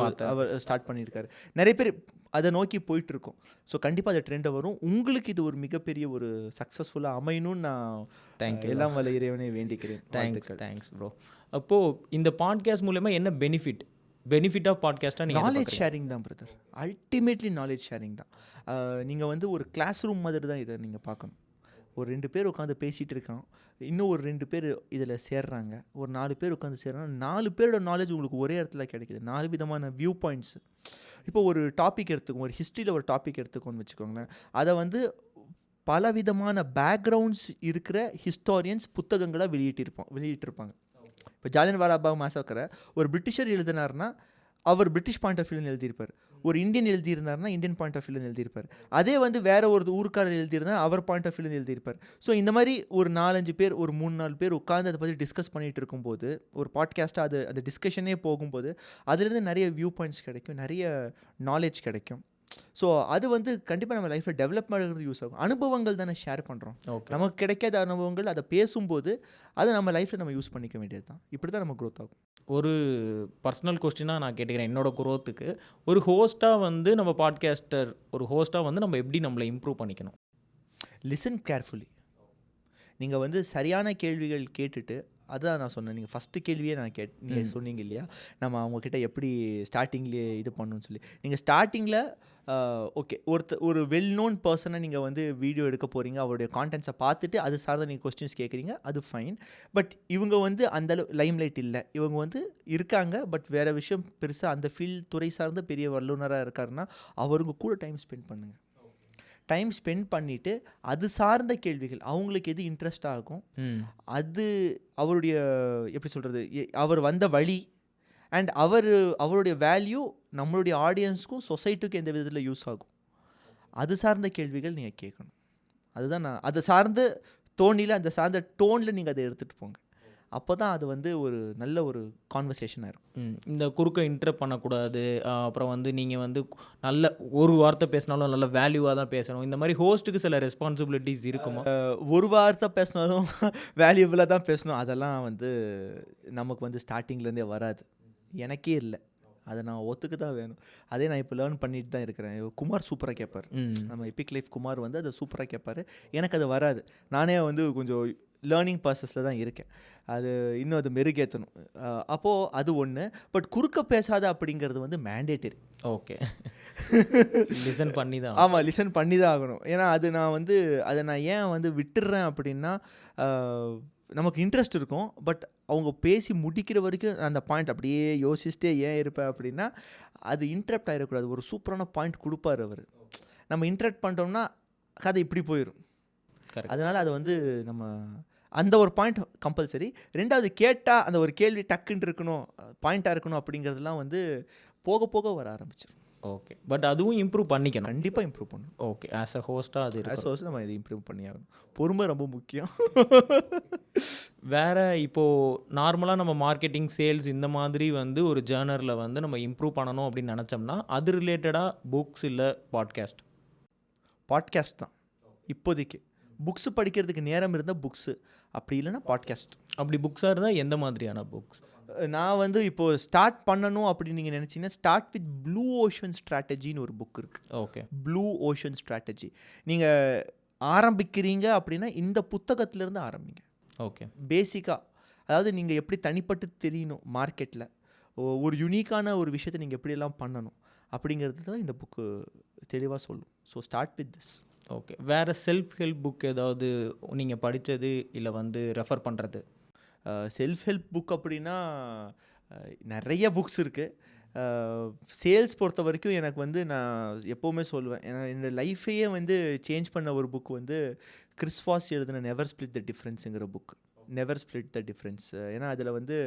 அவர் ஸ்டார்ட் பண்ணியிருக்காரு. நிறைய பேர் அதை நோக்கி போயிட்டுருக்கோம். ஸோ கண்டிப்பாக அது ட்ரெண்டை வரும். உங்களுக்கு இது ஒரு மிகப்பெரிய ஒரு சக்ஸஸ்ஃபுல்லாக அமையணும்னு நான் எல்லாம் வல்ல இறைவனை வேண்டிக்கிறேன். Thanks bro. அப்போது இந்த பாட்காஸ்ட் மூலமா என்ன பெனிஃபிட் ஆஃப் பாட்காஸ்ட்டாக நீங்கள் நாலேஜ் ஷேரிங் தான் பிரதர். அல்டிமேட்லி நாலேஜ் ஷேரிங் தான். நீங்கள் வந்து ஒரு கிளாஸ் ரூம் மாதிரி தான் இதை நீங்கள் பார்க்கணும். ஒரு 2 பேர் உட்காந்து பேசிகிட்டு இருக்கான், இன்னும் ஒரு 2 பேர் இதில் சேர்றாங்க, ஒரு 4 பேர் உட்காந்து சேர்றாங்க. 4 பேரோட நாலேஜ் உங்களுக்கு ஒரே இடத்துல கிடைக்குது. 4 விதமான வியூ பாயிண்ட்ஸ். இப்போ ஒரு டாபிக் எடுத்துக்கோங்க, ஒரு ஹிஸ்ட்ரியில் ஒரு டாபிக் எடுத்துக்கோன்னு வச்சுக்கோங்களேன். அதை வந்து பல விதமான பேக்ரவுண்ட்ஸ் இருக்கிற ஹிஸ்டாரியன்ஸ் புத்தகங்களாக வெளியிட்டிருப்பாங்க. இப்போ ஜாலியன்வாலாபாக் மாசக்கரை ஒரு பிரிட்டிஷர் எழுதினார்னா அவர் பிரிட்டிஷ் பாயிண்ட் ஆஃப் வியூன்னு எழுதியிருப்பார். ஒரு இந்தியன் எழுதியிருந்தார்னா இந்தியன் பாயிண்ட் ஆஃப் வியூன்னு எழுதியிருப்பார். அதே வந்து வேற ஒரு ஊருக்காரர் எழுதியிருந்தால் அவர் பாயிண்ட் ஆஃப் வியூன்னு எழுதியிருப்பார். ஸோ இந்த மாதிரி ஒரு 4-5 பேர் ஒரு 3-4 பேர் உட்காந்து அதை பற்றி டிஸ்கஸ் பண்ணிகிட்டு இருக்கும்போது ஒரு பாட்காஸ்ட்டாக அந்த டிஸ்கஷனே போகும்போது அதுலேருந்து நிறைய வியூ பாயிண்ட்ஸ் கிடைக்கும், நிறைய நாலேஜ் கிடைக்கும். ஸோ அது வந்து கண்டிப்பாக நம்ம லைஃப்பில் டெவலப் பண்ணுறது யூஸ் ஆகும். அனுபவங்கள் தானே ஷேர் பண்ணுறோம். நமக்கு கிடைக்காத அனுபவங்கள் அதை பேசும்போது அதை நம்ம லைஃப்பில் நம்ம யூஸ் பண்ணிக்க வேண்டியது தான். இப்படி தான் நம்ம க்ரோத் ஆகும். ஒரு பர்சனல் கொஸ்டினாக நான் கேட்டுக்கிறேன். என்னோடய க்ரோத்துக்கு ஒரு ஹோஸ்ட்டாக வந்து நம்ம ஒரு ஹோஸ்ட்டாக வந்து நம்ம எப்படி நம்மளை இம்ப்ரூவ் பண்ணிக்கணும்? Listen carefully. நீங்கள் வந்து சரியான கேள்விகள் கேட்டுட்டு, அதுதான் நான் சொன்னேன். நீங்கள் ஃபஸ்ட்டு கேள்வியே நீங்கள் சொன்னீங்க இல்லையா, நம்ம அவங்கக்கிட்ட எப்படி ஸ்டார்டிங்லேயே இது பண்ணணும்னு சொல்லி. நீங்கள் ஸ்டார்டிங்கில் ஓகே ஒரு வெல் நோன் பர்சனை நீங்கள் வந்து வீடியோ எடுக்க போகிறீங்க, அவருடைய கான்டென்ட்ஸை பார்த்துட்டு அது சார்ந்த நீங்கள் கொஸ்டின்ஸ் கேட்குறீங்க, அது ஃபைன். பட் இவங்க வந்து அந்தளவு லைம்லைட் இல்லை, இவங்க வந்து இருக்காங்க பட் வேறு விஷயம் பெருசாக அந்த ஃபீல்ட் துறை சார்ந்த பெரிய வல்லுநராக இருக்காருன்னா அவருங்க கூட டைம் ஸ்பெண்ட் பண்ணிவிட்டு அது சார்ந்த கேள்விகள் அவங்களுக்கு எது இன்ட்ரெஸ்டாக இருக்கும், அது அவருடைய எப்படி சொல்கிறது, அவர் வந்த வழி அண்ட் அவருடைய வேல்யூ நம்மளுடைய ஆடியன்ஸ்க்கும் சொசைட்டிக்கும் எந்த விதத்தில் யூஸ் ஆகும், அது சார்ந்த கேள்விகள் நீங்கள் கேட்கணும். அதுதான் நான் அதை சார்ந்த அந்த சார்ந்த டோனில் நீங்கள் அதை எடுத்துகிட்டு போங்க. அப்போ தான் அது வந்து ஒரு நல்ல ஒரு கான்வர்சேஷனாக இருக்கும். இந்த குறுக்க இன்டரப்ட் பண்ணக்கூடாது. அப்புறம் வந்து நீங்கள் வந்து நல்ல ஒரு வார்த்தை பேசினாலும் நல்ல வேல்யூவாக தான் பேசணும். இந்த மாதிரி ஹோஸ்ட்டுக்கு சில ரெஸ்பான்சிபிலிட்டிஸ் இருக்குமா? ஒரு வார்த்தை பேசினாலும் வேல்யூபுளாக தான் பேசணும். அதெல்லாம் வந்து நமக்கு வந்து ஸ்டார்டிங்லேருந்தே வராது. எனக்கே இல்லை, அதை நான் ஒத்துக்கு தான் வேணும். அதே நான் இப்போ லேர்ன் பண்ணிட்டு தான் இருக்கிறேன். குமார் சூப்பராக கேட்பார், நம்ம எபிக் லைஃப் குமார் வந்து அதை சூப்பராக கேட்பார். எனக்கு அது வராது. நானே வந்து கொஞ்சம் லேர்னிங் ப்ராசஸில் தான் இருக்கேன். அது இன்னும் அது மெருகேற்றணும். அப்போது அது ஒன்று. பட் குறுக்க பேசாத அப்படிங்கிறது வந்து மேண்டேட்டரி. ஓகே, லிசன் பண்ணி தான். ஆமாம், லிசன் பண்ணி தான் ஆகணும். ஏன்னா அதை நான் ஏன் வந்து விட்டுடுறேன் அப்படின்னா, நமக்கு இன்ட்ரெஸ்ட் இருக்கும் பட் அவங்க பேசி முடிக்கிற வரைக்கும் அந்த பாயிண்ட் அப்படியே யோசிச்சுட்டே ஏன் இருப்பேன் அப்படின்னா, அது இன்ட்ரப்ட் ஆகிடக்கூடாது. ஒரு சூப்பரான பாயிண்ட் கொடுப்பார் அவர், நம்ம இன்ட்ரப்ட் பண்ணிட்டோம்னா கதை இப்படி போயிடும். அதனால் அது வந்து நம்ம அந்த ஒரு பாயிண்ட் கம்பல்சரி. ரெண்டாவது, கேட்டால் அந்த ஒரு கேள்வி டக்குன்னு இருக்கணும், பாயிண்ட்டாக இருக்கணும் அப்படிங்கிறதுலாம் வந்து போக போக வர ஆரம்பிச்சிடும். ஓகே. பட் அதுவும் இம்ப்ரூவ் பண்ணிக்கணும். கண்டிப்பாக இம்ப்ரூவ் பண்ணணும். ஓகே. ஆஸ் அ ஹோஸ்ட்டாக அது இருக்கு. ஆஸ் நம்ம இதை இம்ப்ரூவ் பண்ணி ஆகணும். பொறுமை ரொம்ப முக்கியம். வேறு இப்போது நார்மலாக நம்ம மார்க்கெட்டிங், சேல்ஸ் இந்த மாதிரி வந்து ஒரு ஜேர்னரில் வந்து நம்ம இம்ப்ரூவ் பண்ணணும் அப்படின்னு நினச்சோம்னா அது ரிலேட்டடாக புக்ஸ் இல்லை பாட்காஸ்ட்? பாட்காஸ்ட் தான் இப்போதைக்கு. புக்ஸு படிக்கிறதுக்கு நேரம் இருந்தால் புக்ஸு, அப்படி இல்லைன்னா பாட்காஸ்ட். அப்படி புக்ஸாக இருந்தால் எந்த மாதிரியான புக்ஸ்? நான் வந்து இப்போது ஸ்டார்ட் பண்ணணும் அப்படின்னு நீங்கள் நினச்சிங்கன்னா ஸ்டார்ட் வித் ப்ளூ ஓஷன் ஸ்ட்ராட்டஜின்னு ஒரு புக் இருக்குது. ஓகே. Blue ocean strategy. நீங்கள் ஆரம்பிக்கிறீங்க அப்படின்னா இந்த புத்தகத்திலேருந்து ஆரம்பிங்க. ஓகே. பேசிக்காக அதாவது நீங்கள் எப்படி தனிப்பட்டு தெரியணும் மார்க்கெட்டில், ஒரு யூனிக்கான ஒரு விஷயத்தை நீங்கள் எப்படியெல்லாம் பண்ணணும் அப்படிங்கிறது தான் இந்த புக்கு தெளிவாக சொல்லும். So start with this. Okay. வேறு செல்ஃப் ஹெல்ப் புக் ஏதாவது நீங்கள் படித்தது இல்லை வந்து ரெஃபர் பண்ணுறது? செல்ஃப் ஹெல்ப் புக் அப்படின்னா நிறைய புக்ஸ் இருக்குது. சேல்ஸ் பொறுத்த வரைக்கும் எனக்கு வந்து நான் எப்போவுமே சொல்லுவேன், ஏன்னா என்னோடய லைஃபையே வந்து சேஞ்ச் பண்ண ஒரு புக் வந்து கிறிஸ் வாஸ் எழுதின நெவர் ஸ்பிளிட் த டிஃப்ரென்ஸுங்கிற book. Never split the difference. ஏன்னா அதில் வந்து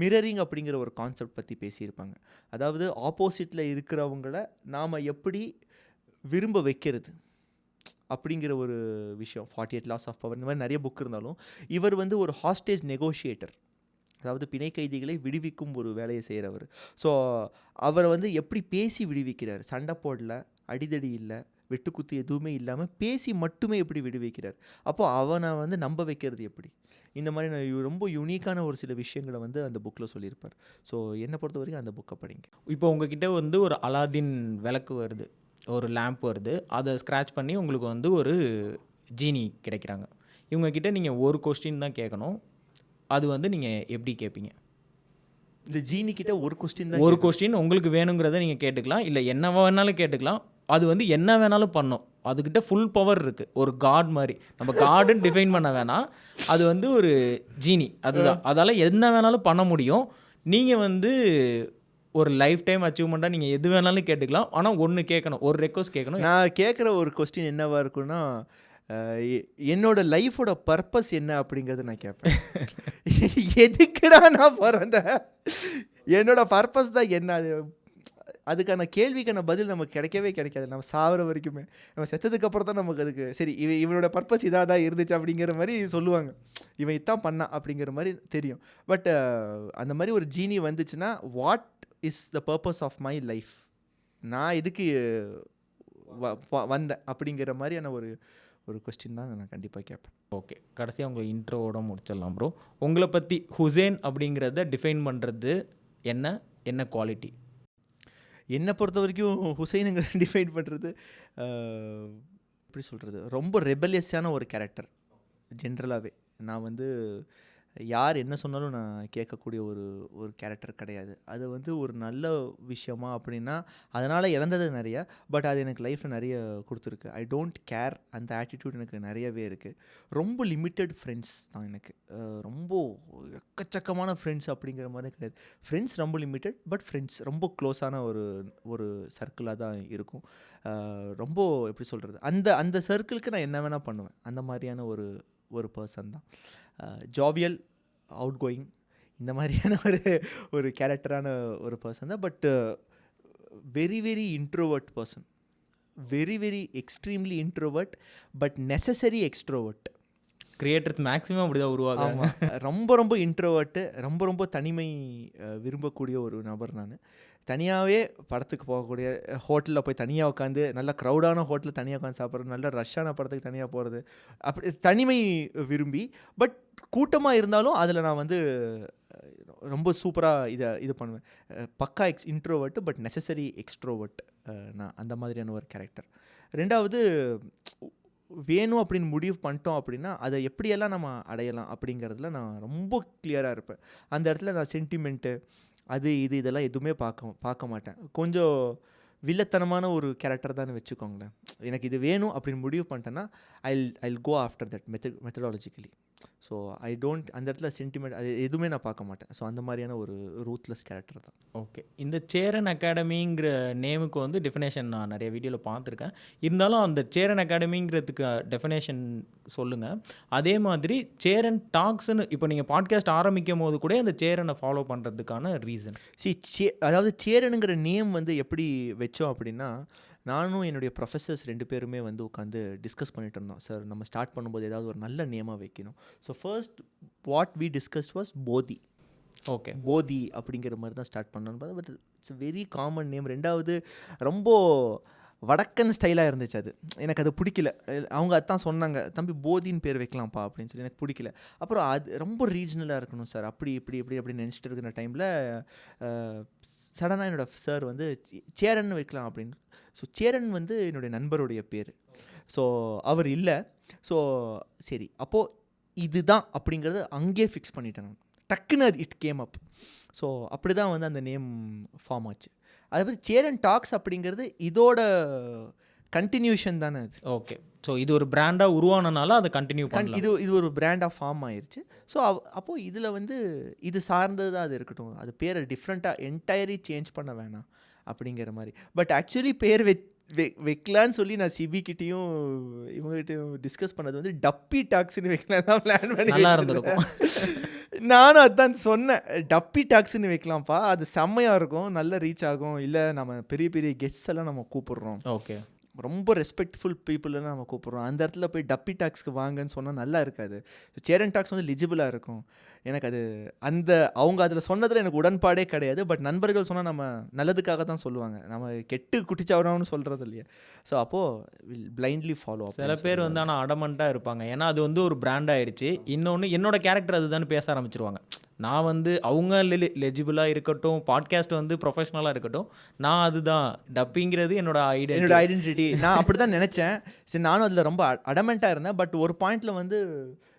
மிரரிங் அப்படிங்கிற ஒரு கான்செப்ட் பற்றி பேசியிருப்பாங்க. அதாவது ஆப்போசிட்டில் இருக்கிறவங்கள நாம் எப்படி விரும்ப வைக்கிறது அப்படிங்கிற ஒரு விஷயம். 48 Laws of Power இந்த மாதிரி நிறைய புக் இருந்தாலும் இவர் வந்து ஒரு ஹாஸ்டேஜ் நெகோஷியேட்டர், அதாவது பிணை கைதிகளை விடுவிக்கும் ஒரு வேலையை செய்கிறவர். ஸோ அவரை வந்து எப்படி பேசி விடுவிக்கிறார், சண்டை போடல, அடிதடி இல்லை, வெட்டுக்குத்து எதுவுமே இல்லாமல் பேசி மட்டுமே எப்படி விடுவிக்கிறார், அப்போது அவனை வந்து நம்ப வைக்கிறது எப்படி, இந்த மாதிரி ரொம்ப யூனிக்கான ஒரு சில விஷயங்களை வந்து அந்த புக்கில் சொல்லியிருப்பார். ஸோ என்னை பொறுத்த வரைக்கும் அந்த புக்கை படிங்க. இப்போ உங்ககிட்ட வந்து ஒரு அலாதீன் விளக்கு வருது, ஒரு லேம்ப் வருது, அதை ஸ்க்ராட்ச் பண்ணி உங்களுக்கு வந்து ஒரு ஜீனி கிடைக்கிறாங்க. இவங்கக்கிட்ட நீங்கள் ஒரு கொஸ்டின் தான் கேட்கணும். அது வந்து நீங்கள் எப்படி கேட்பீங்க? இந்த ஜீனி கிட்ட ஒரு கொஸ்டின் தான். ஒரு கொஸ்டின் உங்களுக்கு வேணுங்கிறத நீங்கள் கேட்டுக்கலாம், இல்லை என்ன வேணாலும் கேட்டுக்கலாம். அது வந்து என்ன வேணாலும் பண்ணும். அதுக்கிட்ட ஃபுல் பவர் இருக்குது. ஒரு காட் மாதிரி. நம்ம காடுன்னு டிஃபைன் பண்ண வேணாம், அது வந்து ஒரு ஜீனி, அதுதான். அதால் என்ன வேணாலும் பண்ண முடியும். நீங்கள் வந்து ஒரு லைஃப் டைம் அச்சீவ்மெண்ட்டாக நீங்கள் எது வேணாலும் கேட்டுக்கலாம். ஆனால் ஒன்று கேட்கணும், ஒரு ரெக்வஸ்ட் கேட்கணும். நான் கேட்குற ஒரு கொஸ்டின் என்னவாக இருக்குன்னா, என்னோட லைஃபோட பர்பஸ் என்ன அப்படிங்கிறத நான் கேட்பேன். எதுக்குடா நான் பிறந்தேன், என்னோட பர்பஸ் தான் என்ன, அதுக்கான கேள்விக்கான பதில் நமக்கு கிடைக்கவே கிடைக்காது நம்ம சாகிற வரைக்குமே. நம்ம செத்ததுக்கப்புறம் தான் நமக்கு அதுக்கு சரி இவனோட பர்பஸ் இதாக தான் இருந்துச்சு அப்படிங்கிற மாதிரி சொல்லுவாங்க, இவன் இதான் பண்ணான் அப்படிங்கிற மாதிரி தெரியும். பட் அந்த மாதிரி ஒரு ஜீனி வந்துச்சுன்னா what is the purpose of my life, நான் எதுக்கு வந்தேன் அப்படிங்கிற மாதிரியான ஒரு கொஸ்டின் தான் நான் கண்டிப்பாக கேட்பேன். ஓகே. கடைசியாக உங்களை இன்ட்ரோவோட முடிச்சிடலாம் ப்ரோ. உங்களை பற்றி ஹுசேன் அப்படிங்கிறத டிஃபைன் பண்ணுறது என்ன குவாலிட்டி? என்னை பொறுத்த வரைக்கும் ஹுசைனுங்கிற டிஃபைன் பண்ணுறது எப்படி சொல்கிறது, ரொம்ப ரெபலியஸான ஒரு கேரக்டர். ஜென்ரலாகவே நான் வந்து யார் என்ன சொன்னாலும் நான் கேட்கக்கூடிய ஒரு கேரக்டர் கிடையாது. அது வந்து ஒரு நல்ல விஷயமா அப்படின்னா அதனால் இழந்தது நிறையா, பட் அது எனக்கு லைஃப்பில் நிறைய கொடுத்துருக்கு. ஐ டோன்ட் கேர், அந்த ஆட்டிடியூட் எனக்கு நிறையவே இருக்குது. ரொம்ப லிமிட்டட் ஃப்ரெண்ட்ஸ் தான் எனக்கு, ரொம்ப எக்கச்சக்கமான ஃப்ரெண்ட்ஸ் அப்படிங்கிற மாதிரி கிடையாது. ஃப்ரெண்ட்ஸ் ரொம்ப லிமிட்டட், பட் ஃப்ரெண்ட்ஸ் ரொம்ப க்ளோஸான ஒரு சர்க்கிளாக தான் இருக்கும். ரொம்ப எப்படி சொல்கிறது, அந்த சர்க்கிளுக்கு நான் என்ன வேணால் பண்ணுவேன், அந்த மாதிரியான ஒரு பர்சன் தான். ஜாவியல், அவுட் கோயிங், இந்த மாதிரியான ஒரு கேரக்டரான ஒரு பர்சன் தான். But very very introvert person, very extremely introvert but necessary extrovert. Creators maximum அப்படி தான் உருவாகும். ரொம்ப இன்ட்ரோவர்ட்டு, ரொம்ப தனிமை விரும்பக்கூடிய ஒரு நபர் நான். தனியாகவே படத்துக்கு போகக்கூடிய, ஹோட்டலில் போய் தனியாக உட்காந்து, நல்ல க்ரௌடான ஹோட்டலில் தனியாக உட்காந்து சாப்பிட்றது, நல்ல ரஷ்ஷான படத்துக்கு தனியாக போகிறது, அப்படி தனிமை விரும்பி. பட் கூட்டமாக இருந்தாலும் அதில் நான் வந்து ரொம்ப சூப்பராக இது பண்ணுவேன். பக்கா இன்ட்ரோவர்ட்டு பட் நெசசரி எக்ஸ்ட்ரோவர்ட். நான் அந்த மாதிரியான ஒரு கேரக்டர். ரெண்டாவது, வேணும் அப்படின்னு முடிவு பண்ணிட்டோம் அப்படின்னா அதை எப்படியெல்லாம் நம்ம அடையலாம் அப்படிங்கிறதுல நான் ரொம்ப கிளியராக இருப்பேன். அந்த இடத்துல நான் சென்டிமெண்ட்டு இதெல்லாம் எதுவுமே பார்க்க மாட்டேன். கொஞ்சம் வில்லத்தனமான ஒரு கேரக்டர் தான் வச்சுக்கோங்களேன். எனக்கு இது வேணும் அப்படின்னு முடிவு பண்ணிட்டேன்னா ஐ கோ ஆஃப்டர் தட் மெத்தடாலஜிக்கலி. ஸோ அந்த இடத்துல சென்டிமெண்ட் அது எதுவுமே நான் பார்க்க மாட்டேன். ஸோ அந்த மாதிரியான ஒரு ரூத்லெஸ் கேரக்டர் தான். ஓகே. இந்த சேரன் அகாடமிங்கிற நேமுக்கு வந்து டெஃபினேஷன் நான் நிறைய வீடியோவில் பார்த்துருக்கேன். இருந்தாலும் அந்த சேரன் அகாடமிங்கிறதுக்கு டெஃபினேஷன் சொல்லுங்கள். அதே மாதிரி சேரன் டாக்ஸ்னு இப்போ நீங்கள் பாட்காஸ்ட் ஆரம்பிக்கும் போது கூட அந்த சேரனை ஃபாலோ பண்ணுறதுக்கான ரீசன். அதாவது சேரனுங்கிற நேம் வந்து எப்படி வச்சோம் அப்படின்னா, நானும் என்னுடைய ப்ரொஃபஸர்ஸ் 2 பேருமே வந்து உட்காந்து டிஸ்கஸ் பண்ணிட்டு இருந்தோம். சார் நம்ம ஸ்டார்ட் பண்ணும்போது ஏதாவது ஒரு நல்ல நேமாக வைக்கணும். So first what we discussed was Bodhi. Okay. Bodhi அப்படிங்கிற மாதிரி தான் ஸ்டார்ட் பண்ணோன்னு பார்த்தா, but it's a very common name. 2வது ரொம்ப வடக்கன் ஸ்டைலாக இருந்துச்சு. அது எனக்கு அது பிடிக்கல. அவங்க அதான் சொன்னாங்க, தம்பி போதின்னு பேர் வைக்கலாம்ப்பா அப்படின்னு சொல்லி. எனக்கு பிடிக்கல. அப்புறம் அது ரொம்ப ரீஜனலாக இருக்கணும் சார், அப்படி இப்படி நினச்சிட்டு இருக்கிற டைமில் சடனாக என்னோடய சார் வந்து சேரன் வைக்கலாம் அப்படின்னு. ஸோ சேரன் வந்து என்னுடைய நண்பருடைய பேர். ஸோ அவர் இல்லை. ஸோ சரி, அப்போது இதுதான் அப்படிங்கிறது அங்கேயே ஃபிக்ஸ் பண்ணிட்டேன் நான். டக்குன்னு அது இட் கேம் அப். ஸோ அப்படி தான் வந்து அந்த நேம் ஃபார்ம் ஆச்சு. அதே மாதிரி சேரன் டாக்ஸ் அப்படிங்கிறது இதோட கண்டினியூஷன் தானே அது. ஓகே. ஸோ இது ஒரு பிராண்டாக உருவானனால அதை கண்டினியூ பண்ணலாம். இது ஒரு பிராண்டாக ஃபார்ம் ஆயிடுச்சு. ஸோ அப்போது இதில் வந்து இது சார்ந்தது தான் அது இருக்கட்டும். அது பேரை டிஃப்ரெண்ட்டாக என்டையரி சேஞ்ச் பண்ண வேணாம் அப்படிங்கிற மாதிரி. பட் ஆக்சுவலி பேர் வைக்கலான்னு சொல்லி நான் சிபிக்கிட்டையும் இவங்ககிட்டையும் டிஸ்கஸ் பண்ணது வந்து டப்பி டாக்ஸ்ன்னு வைக்கலாம் தான் பிளான் பண்ணி. நல்லா இருந்திருக்கும். நானும் அதுதான் சொன்னேன், டப்பி டாக்ஸ்ன்னு வைக்கலாம்ப்பா, அது செம்மையாக இருக்கும், நல்ல ரீச் ஆகும். இல்லை நம்ம பெரிய பெரிய கெஸ்ட்ஸ் எல்லாம் நம்ம கூப்பிடுறோம், ஓகே, ரொம்ப ரெஸ்பெக்ட்ஃபுல் பீப்புளெல்லாம் நம்ம கூப்பிட்றோம், அந்த இடத்துல போய் டப்பி டாக்ஸ்க்கு வாங்கன்னு சொன்னால் நல்லா இருக்காது. சேரன் டாக்ஸ் வந்து லிஜிபிளாக இருக்கும். எனக்கு அது அவங்க அதில் சொன்னதில் எனக்கு உடன்பாடே கிடையாது. பட் நண்பர்கள் சொன்னால் நம்ம நல்லதுக்காக தான் சொல்லுவாங்க, நம்ம கெட்டு குட்டிச்சவரம்னு சொல்கிறது இல்லையா. ஸோ அப்போது பிளைண்ட்லி ஃபாலோ. சில பேர் வந்து ஆனால் அடமெண்ட்டாக இருப்பாங்க, ஏன்னா அது வந்து ஒரு பிராண்ட் ஆயிடுச்சு. இன்னொன்று என்னோட கேரக்டர் அதுதான் பேச ஆரம்பிச்சிருவாங்க. நான் வந்து அவங்க லெஜிபிளாக இருக்கட்டும், பாட்காஸ்ட் வந்து ப்ரொஃபஷ்னலாக இருக்கட்டும், நான் அதுதான் டப்பிங்கிறது என்னோட ஐடென்டிட்டி. நான் அப்படி தான் நினச்சேன். சரி, நானும் அதில் ரொம்ப அடமெண்ட்டாக இருந்தேன். பட் ஒரு பாயிண்டில் வந்து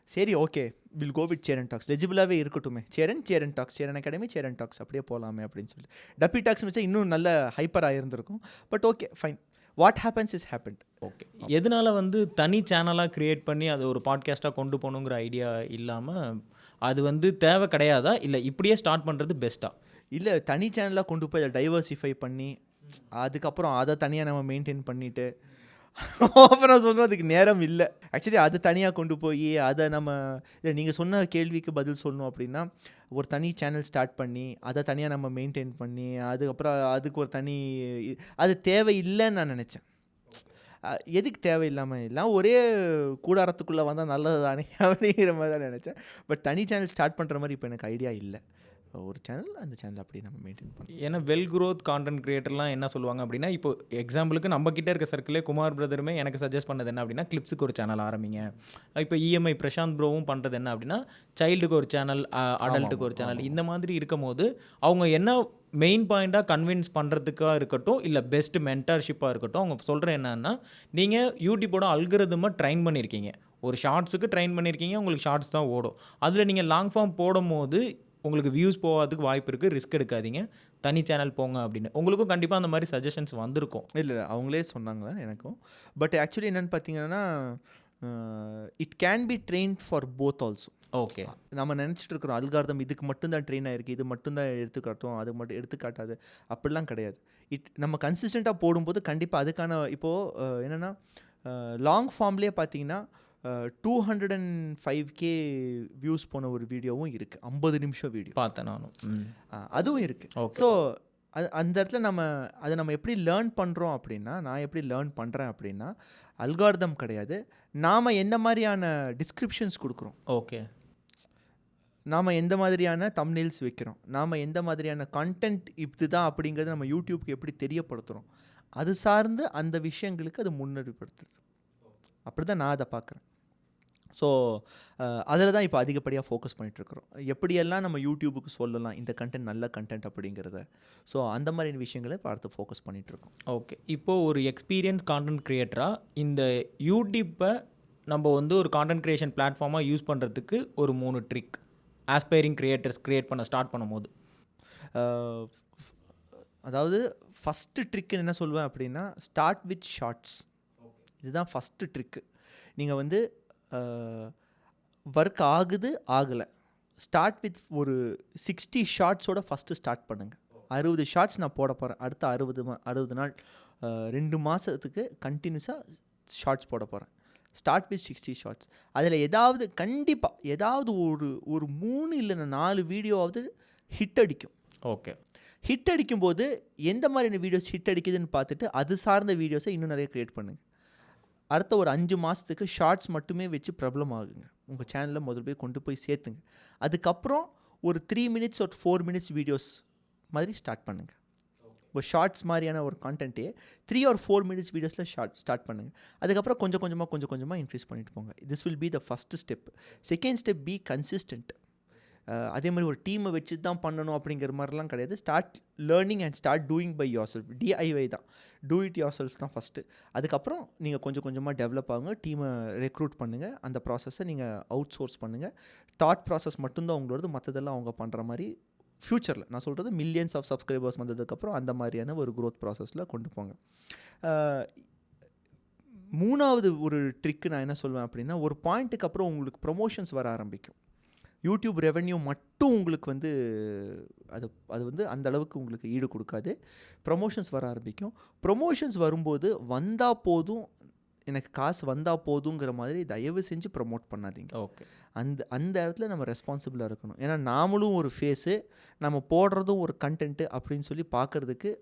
சரி okay, will go with Cheran talks, லெஜிபிளாகவே இருக்கட்டுமே, Cheran talks, Cheran academy, Cheran talks அப்படியே போகலாமே அப்படின்னு சொல்லி. டப்பி டாக்ஸ் வச்சா இன்னும் நல்ல ஹைப்பராக இருந்திருக்கும். But okay, fine, what happens is happened. Okay. எதனால் வந்து தனி சேனலாக க்ரியேட் பண்ணி அது ஒரு பாட்காஸ்ட்டாக கொண்டு போகணுங்கிற ஐடியா இல்லாமல் அது வந்து தேவை கிடையாதா, இல்லை இப்படியே ஸ்டார்ட் பண்ணுறது பெஸ்ட்டாக? இல்லை, தனி சேனலாக கொண்டு போய் அதை டைவர்சிஃபை பண்ணி அதுக்கப்புறம் அதை தனியாக நம்ம மெயின்டைன் பண்ணிவிட்டு அப்புறம் சொல்லணும், அதுக்கு நேரம் இல்லை. ஆக்சுவலி அது தனியாக கொண்டு போய் அதை நம்ம இல்லை நீங்கள் சொன்ன கேள்விக்கு பதில் சொல்லணும் அப்படின்னா ஒரு தனி சேனல் ஸ்டார்ட் பண்ணி அதை தனியாக நம்ம மெயின்டைன் பண்ணி அதுக்கப்புறம் அதுக்கு ஒரு தனி அது தேவையில்லைன்னு நான் நினச்சேன். எதுக்கு தேவையில்லாமல் எல்லாம் ஒரே கூடாரத்துக்குள்ளே வந்தால் நல்லது தானே அப்படிங்கிற மாதிரி தான் நினச்சேன். பட் தனி சேனல் ஸ்டார்ட் பண்ணுற மாதிரி இப்போ எனக்கு ஐடியா இல்லை. ஒரு சேனல், அந்த சேனல் அப்படியே நம்ம மெயின்டைன் பண்ணோம். ஏன்னா வெல் க்ரோத் கான்டென்ட் கிரியேட்டர்லாம் என்ன சொல்லுவாங்க அப்படின்னா, இப்போ எக்ஸாம்பிளுக்கு நம்ம கிட்டே இருக்க சர்க்கிளே குமார் பிரதருமே எனக்கு சஜஸ்ட் பண்ணது என்ன அப்படின்னா, கிளிப்ஸுக்கு ஒரு சேனல் ஆரம்பிங்க. இப்போ இஎம்ஐ பிரசாந்த் ப்ரோவும் பண்ணுறது என்ன அப்படின்னா, சைல்டுக்கு ஒரு சேனல், அடல்ட்டுக்கு ஒரு சேனல், இந்த மாதிரி இருக்கும் போது அவங்க என்ன மெயின் பாயிண்ட்டாக கன்வின்ஸ் பண்ணுறதுக்காக இருக்கட்டும், இல்லை பெஸ்ட் மென்டர்ஷிப்பாக இருக்கட்டும், அவங்க சொல்கிற என்னன்னா, நீங்கள் யூடியூப்போட அல்கரிதமாக ட்ரைன் பண்ணியிருக்கீங்க, ஒரு ஷார்ட்ஸுக்கு ட்ரைன் பண்ணியிருக்கீங்க, உங்களுக்கு ஷார்ட்ஸ் தான் ஓடும். அதில் நீங்கள் லாங் ஃபார்ம் போடும் போது உங்களுக்கு வியூஸ் போகாதுக்கு வாய்ப்பு இருக்குது, ரிஸ்க் எடுக்காதீங்க, தனி சேனல் போங்க அப்படின்னு. உங்களுக்கும் கண்டிப்பாக அந்த மாதிரி சஜஷன்ஸ் வந்திருக்கும். இல்லை, அவங்களே சொன்னாங்க எனக்கும். பட் ஆக்சுவலி என்னென்னு பார்த்தீங்கன்னா, it can be trained for both also. Okay. நம்ம நினச்சிட்டு இருக்கிறோம் அல்காரிதம் இதுக்கு மட்டும்தான் ட்ரெயின் ஆகிருக்கு, இது மட்டும்தான் எடுத்துக்காட்டும், அது மட்டும் எடுத்துக்காட்டாது, அப்படிலாம் கிடையாது. நம்ம கன்சிஸ்டண்ட்டாக போடும்போது கண்டிப்பாக அதுக்கான இப்போது என்னென்னா லாங் ஃபார்ம்லேயே பார்த்தீங்கன்னா 205K வியூஸ் போன ஒரு வீடியோவும் இருக்குது, 50 நிமிஷம் வீடியோ பார்த்தேன் நானும், அதுவும் இருக்குது. ஸோ அந்த இடத்துல நம்ம எப்படி லேர்ன் பண்ணுறோம் அப்படின்னா, நான் எப்படி லேர்ன் பண்ணுறேன் அப்படின்னா, அல்காரிதம் கிடையாது, நாம் எந்த மாதிரியான டிஸ்கிரிப்ஷன்ஸ் கொடுக்குறோம், ஓகே, நாம் எந்த மாதிரியான தம்ப்நெயில்ஸ் வைக்கிறோம், நாம் எந்த மாதிரியான கண்டென்ட் இதுதான் அப்படிங்கிறத நம்ம யூடியூப்க்கு எப்படி தெரியப்படுத்துகிறோம், அது சார்ந்து அந்த விஷயங்களுக்கு அது முன்னெடுப்படுத்துது. அப்படி தான் நான் அதை பார்க்குறேன். ஸோ அதில் தான் இப்போ அதிகப்படியாக ஃபோக்கஸ் பண்ணிகிட்ருக்குறோம். எப்படியெல்லாம் நம்ம யூடியூபுக்கு சொல்லலாம் இந்த கண்டென்ட் நல்ல கண்டென்ட் அப்படிங்கிறத. ஸோ அந்த மாதிரி விஷயங்களை இப்போ அடுத்து ஃபோக்கஸ் பண்ணிகிட்ருக்கோம். ஓகே. இப்போது ஒரு எக்ஸ்பீரியன்ஸ் கான்டென்ட் க்ரியேட்டராக இந்த யூடியூப்பை நம்ம வந்து ஒரு கான்டென்ட் க்ரியேஷன் பிளாட்ஃபார்மாக யூஸ் பண்ணுறதுக்கு ஒரு 3 ட்ரிக் ஆஸ்பைரிங் க்ரியேட்டர்ஸ் க்ரியேட் பண்ண ஸ்டார்ட் பண்ணும்போது. அதாவது ஃபஸ்ட்டு ட்ரிக்கு என்ன சொல்லுவேன் அப்படின்னா, ஸ்டார்ட் வித் ஷார்ட்ஸ். இதுதான் ஃபஸ்ட்டு ட்ரிக்கு. நீங்கள் வந்து ஒர்க் ஆகுது ஆகலை, ஸ்டார்ட் வித் ஒரு 60 ஷார்ட்ஸோட ஃபஸ்ட்டு ஸ்டார்ட் பண்ணுங்கள். 60 ஷார்ட்ஸ் நான் போட போகிறேன் அடுத்த 60 நாள், 2 மாதத்துக்கு கண்டினியூஸாக ஷார்ட்ஸ் போட போகிறேன். Start with 60 shorts. அதில் ஏதாவது கண்டிப்பாக ஏதாவது ஒரு 3 இல்லைன்னா 4 வீடியோவாவது ஹிட் அடிக்கும். ஓகே. ஹிட் அடிக்கும்போது எந்த மாதிரியான வீடியோஸ் ஹிட் அடிக்குதுன்னு பார்த்துட்டு அது சார்ந்த வீடியோஸை இன்னும் நிறைய க்ரியேட் பண்ணுங்கள். அடுத்த ஒரு 5 மாதத்துக்கு ஷார்ட்ஸ் மட்டுமே வச்சு ப்ராப்ளம் ஆகுங்க. உங்கள் சேனலில் முதல் கொண்டு போய் சேர்த்துங்க. அதுக்கப்புறம் ஒரு 3 மினிட்ஸ் ஒரு 4 மினிட்ஸ் வீடியோஸ் மாதிரி ஸ்டார்ட் பண்ணுங்கள். ஒரு ஷார்ட்ஸ் மாதிரியான ஒரு கான்டென்ட்டே 3 or 4 மினிட்ஸ் வீடியோஸில் ஸ்டார்ட் பண்ணுங்கள். அதுக்கப்புறம் கொஞ்சம் கொஞ்சமாக இன்க்ரீஸ் பண்ணிட்டு போங்க. This will be the first step. Second step, be consistent. அதே மாதிரி ஒரு டீமை வச்சு தான் பண்ணணும் அப்படிங்கிற மாதிரிலாம் கிடையாது. Start learning and start doing by yourself. DIY தான், டூ இட் யோர் செல்ஃப் தான் ஃபஸ்ட்டு. அதுக்கப்புறம் நீங்கள் கொஞ்சமாக டெவலப் ஆகுங்க, டீமை ரெக்ரூட் பண்ணுங்கள், அந்த ப்ராசஸை நீங்கள் அவுட் சோர்ஸ் பண்ணுங்கள். தாட் ப்ராசஸ் மட்டும்தான் உங்களோடது, மற்றதெல்லாம் அவங்க பண்ணுற மாதிரி ஃப்யூச்சரில் நான் சொல்கிறது மில்லியன்ஸ் ஆஃப் சப்ஸ்கிரைபர்ஸ் வந்ததுக்கப்புறம் அந்த மாதிரியான ஒரு க்ரோத் ப்ராசஸில் கொண்டு போங்க. மூணாவது ஒரு ட்ரிக்கு நான் என்ன சொல்வேன் அப்படின்னா, ஒரு பாயிண்ட்டுக்கு அப்புறம் உங்களுக்கு ப்ரொமோஷன்ஸ் வர ஆரம்பிக்கும். யூடியூப் ரெவென்யூ மட்டும் உங்களுக்கு வந்து அது வந்து அந்த அளவுக்கு உங்களுக்கு ஈடு கொடுக்காது. ப்ரொமோஷன்ஸ் வர ஆரம்பிக்கும். ப்ரொமோஷன்ஸ் வரும்போது வந்தால் போதும், எனக்கு காசு வந்தால் போதுங்கிற மாதிரி தயவு செஞ்சு ப்ரமோட் பண்ணாதீங்க. ஓகே. அந்த இடத்துல நம்ம ரெஸ்பான்சிபிளாக இருக்கணும். ஏன்னா நாமளும் ஒரு ஃபேஸு, நம்ம போடுறதும் ஒரு கண்டென்ட்டு அப்படின்னு சொல்லி பார்க்குறதுக்கு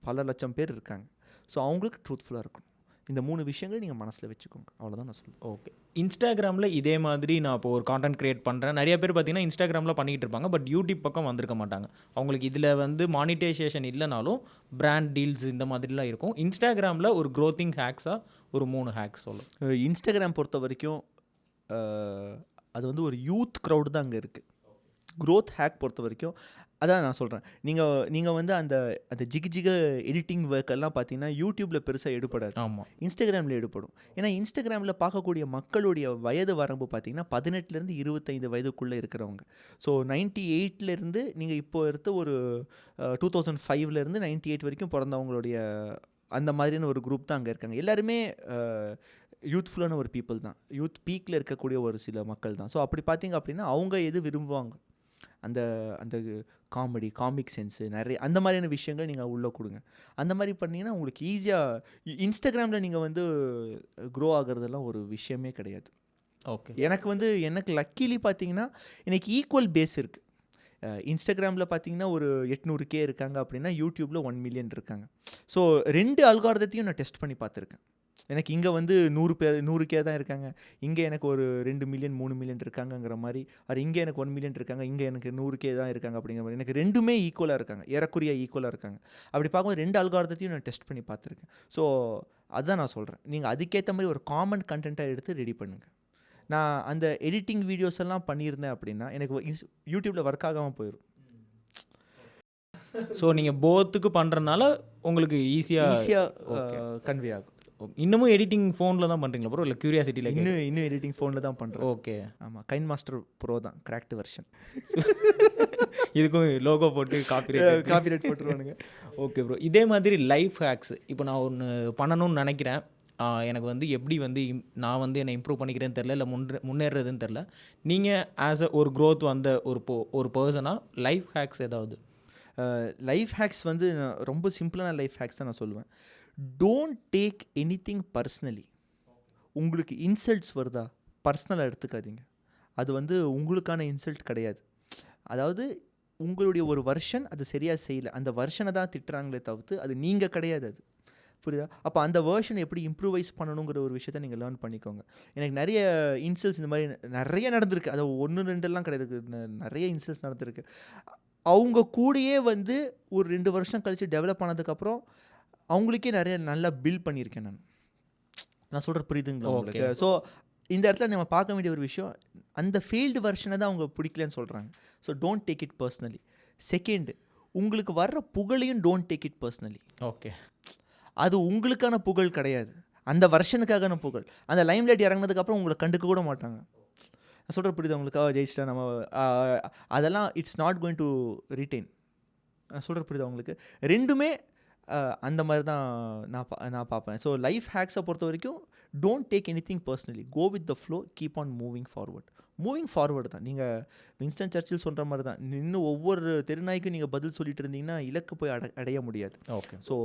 பல லட்சம் பேர் இருக்காங்க. ஸோ அவங்களுக்கு ட்ரூத்ஃபுல்லாக இருக்கணும். இந்த 3 விஷயங்கள் நீங்கள் மனசில் வச்சுக்கோங்க. அவ்வளோதான் நான் சொல்லுவேன். ஓகே. இன்ஸ்டாகிராமில் இதே மாதிரி நான் இப்போ ஒரு கான்டென்ட் க்ரியேட் பண்ணுறேன். நிறைய பேர் பார்த்தீங்கன்னா இன்ஸ்டாகிராமில் பண்ணிகிட்டு இருப்பாங்க, பட் யூடியூப் பக்கம் வந்திருக்க மாட்டாங்க. அவங்களுக்கு இதில் வந்து மானிட்டைசேஷன் இல்லைனாலும் பிராண்ட் டீல்ஸ் இந்த மாதிரிலாம் இருக்கும். இன்ஸ்டாகிராமில் ஒரு க்ரோத்திங் ஹேக்ஸாக ஒரு 3 ஹேக்ஸ் சொல்லும். இன்ஸ்டாகிராம் பொறுத்த வரைக்கும் அது வந்து ஒரு யூத் க்ரௌடு தான் அங்கே இருக்குது. க்ரோத் ஹேக் பொறுத்த வரைக்கும் அதான் நான் சொல்கிறேன். நீங்கள் வந்து அந்த ஜிக எடிட்டிங் ஒர்க்கெல்லாம் பார்த்தீங்கன்னா யூடியூப்பில் பெருசாக எடுப்படாது. ஆமாம், இன்ஸ்டாகிராமில் எடுப்படும். ஏன்னா இன்ஸ்டாகிராமில் பார்க்கக்கூடிய மக்களுடைய வயது வரம்பு பார்த்தீங்கன்னா 18லேருந்து 25 வயதுக்குள்ளே இருக்கிறவங்க. ஸோ 98லேருந்து நீங்கள் இப்போ எடுத்த ஒரு 2005லேருந்து 98 வரைக்கும் பிறந்தவங்களுடைய அந்த மாதிரியான ஒரு குரூப் தான் அங்கே இருக்காங்க. எல்லாருமே யூத்ஃபுல்லான ஒரு பீப்புள் தான், யூத் பீக்கில் இருக்கக்கூடிய ஒரு சில மக்கள் தான். ஸோ அப்படி பார்த்தீங்க அப்படின்னா அவங்க எது விரும்புவாங்க, அந்த காமிக் சென்ஸு நிறைய அந்த மாதிரியான விஷயங்கள் நீங்கள் உள்ளே கொடுங்க. அந்த மாதிரி பண்ணிங்கன்னா உங்களுக்கு ஈஸியாக இன்ஸ்டாகிராமில் நீங்கள் வந்து க்ரோ ஆகிறதெல்லாம் ஒரு விஷயமே கிடையாது. ஓகே. எனக்கு லக்கிலி பார்த்தீங்கன்னா எனக்கு ஈக்குவல் பேஸ் இருக்குது. இன்ஸ்டாகிராமில் பார்த்தீங்கன்னா ஒரு 800K இருக்காங்க அப்படின்னா யூடியூப்பில் 1 மில்லியன் இருக்காங்க. ஸோ 2 அல்காரிதத்தையும் நான் டெஸ்ட் பண்ணி பார்த்துருக்கேன். எனக்கு இங்கே வந்து 100K தான் இருக்காங்க, இங்கே எனக்கு ஒரு 2 மில்லியன் 3 மில்லியன் இருக்காங்கங்கிற மாதிரி, அது இங்கே எனக்கு 1 மில்லியன் இருக்காங்க, இங்கே எனக்கு 100K தான் இருக்காங்க அப்படிங்கிற மாதிரி. எனக்கு ரெண்டுமே ஈக்குவலாக இருக்காங்க, ஏறக்குறைய ஈக்குவலாக இருக்காங்க. அப்படி பார்க்கும்போது 2 அல்காரிதத்தையும் நான் டெஸ்ட் பண்ணி பார்த்துருக்கேன். ஸோ அதுதான் நான் சொல்கிறேன், நீங்கள் அதுக்கேற்ற மாதிரி ஒரு காமன் கண்டென்ட்டாக எடுத்து ரெடி பண்ணுங்கள். நான் அந்த எடிட்டிங் வீடியோஸ் எல்லாம் பண்ணியிருந்தேன் அப்படின்னா எனக்கு யூடியூப்பில் ஒர்க் ஆகாமல் போயிடும். ஸோ நீங்கள் போத்துக்கு பண்ணுறதுனால உங்களுக்கு ஈஸியாக கன்வே ஆகும். இன்னமும் எடிட்டிங் ஃபோனில் தான் பண்ணுறீங்களா ப்ரோ, இல்லை க்யூரியாசிட்டியில்? இன்னும் எடிட்டிங் ஃபோனில் தான் பண்ணுறேன். ஓகே. ஆமாம், கைன் மாஸ்டர் ப்ரோ தான் கிராக்ட் வெர்ஷன். இதுக்கும் லோகோ போட்டு காப்பிரைட் போட்டுருவானுங்க. Okay bro. இதே மாதிரி லைஃப் ஹேக்ஸ் இப்போ நான் ஒன்று பண்ணணும்னு நினைக்கிறேன், எனக்கு வந்து எப்படி வந்து நான் வந்து என்னை இம்ப்ரூவ் பண்ணிக்கிறேன்னு தெரில, இல்லை முன்னேறதுன்னு தெரில. நீங்கள் ஆஸ் ஒரு க்ரோத் வந்த ஒரு பர்சனாக லைஃப் ஹேக்ஸ் ஏதாவது? லைஃப் ஹேக்ஸ் வந்து ரொம்ப சிம்பிளான லைஃப் ஹேக்ஸ் தான் நான் சொல்லுவேன். Don't take anything personally. உங்களுக்கு இன்சல்ட்ஸ் வருதா, பர்சனலாக எடுத்துக்காதீங்க. அது வந்து உங்களுக்கான இன்சல்ட் கிடையாது. அதாவது உங்களுடைய ஒரு வெர்ஷன் அது சரியாக செய்யலை, அந்த வெர்ஷனை தான் திட்டுறாங்களே தவிர்த்து அது நீங்கள் கிடையாது. அது புரியுதா? அப்போ அந்த வேர்ஷனை எப்படி இம்ப்ரூவைஸ் பண்ணணுங்கிற ஒரு விஷயத்த நீங்கள் லேர்ன் பண்ணிக்கோங்க. எனக்கு நிறைய இன்சல்ட்ஸ் இந்த மாதிரி நிறைய நடந்திருக்கு. அது 1 2 கிடையாது, நிறைய இன்சல்ட்ஸ் நடந்திருக்கு. அவங்க கூடயே வந்து ஒரு 2 வருஷம் கழித்து டெவலப் ஆனதுக்கப்புறம் அவங்களுக்கே நிறைய நல்லா பில்ட் பண்ணியிருக்கேன் நான் சொல்கிற புரியுதுங்களா உங்களுக்கு? ஸோ இந்த இடத்துல நம்ம பார்க்க வேண்டிய ஒரு விஷயம், அந்த ஃபெயில்டு வெர்ஷனை தான் அவங்க பிடிக்கலன்னு சொல்கிறாங்க. So don't take it personally. Second, உங்களுக்கு வர்ற புகழையும் don't take it personally. Okay. அது உங்களுக்கான புகழ் கிடையாது, அந்த வெர்ஷனுக்கான புகழ். அந்த லைம் லைட் இறங்கினதுக்கப்புறம் உங்களை கண்டுக்க கூட மாட்டாங்க. நான் சொல்கிற புரியுது உங்களுக்கு? ஜெயிச்சிட்டா நம்ம அதெல்லாம் it's not going to retain. நான் சொல்கிற புரியுது உங்களுக்கு? ரெண்டுமே அந்த மாதிரி தான் நான் பார்ப்பேன். ஸோ லைஃப் ஹேக்ஸை பொறுத்த வரைக்கும் don't take anything personally, go with the flow, keep on moving forward தான். நீங்கள் வின்ஸ்டன் சர்ச்சில் சொல்கிற மாதிரி தான், இன்னும் ஒவ்வொரு தெருநாய்க்கும் நீங்கள் பதில் சொல்லிட்டு இருந்தீங்கன்னா இலக்கு போய் அடைய முடியாது. ஓகே. ஸோ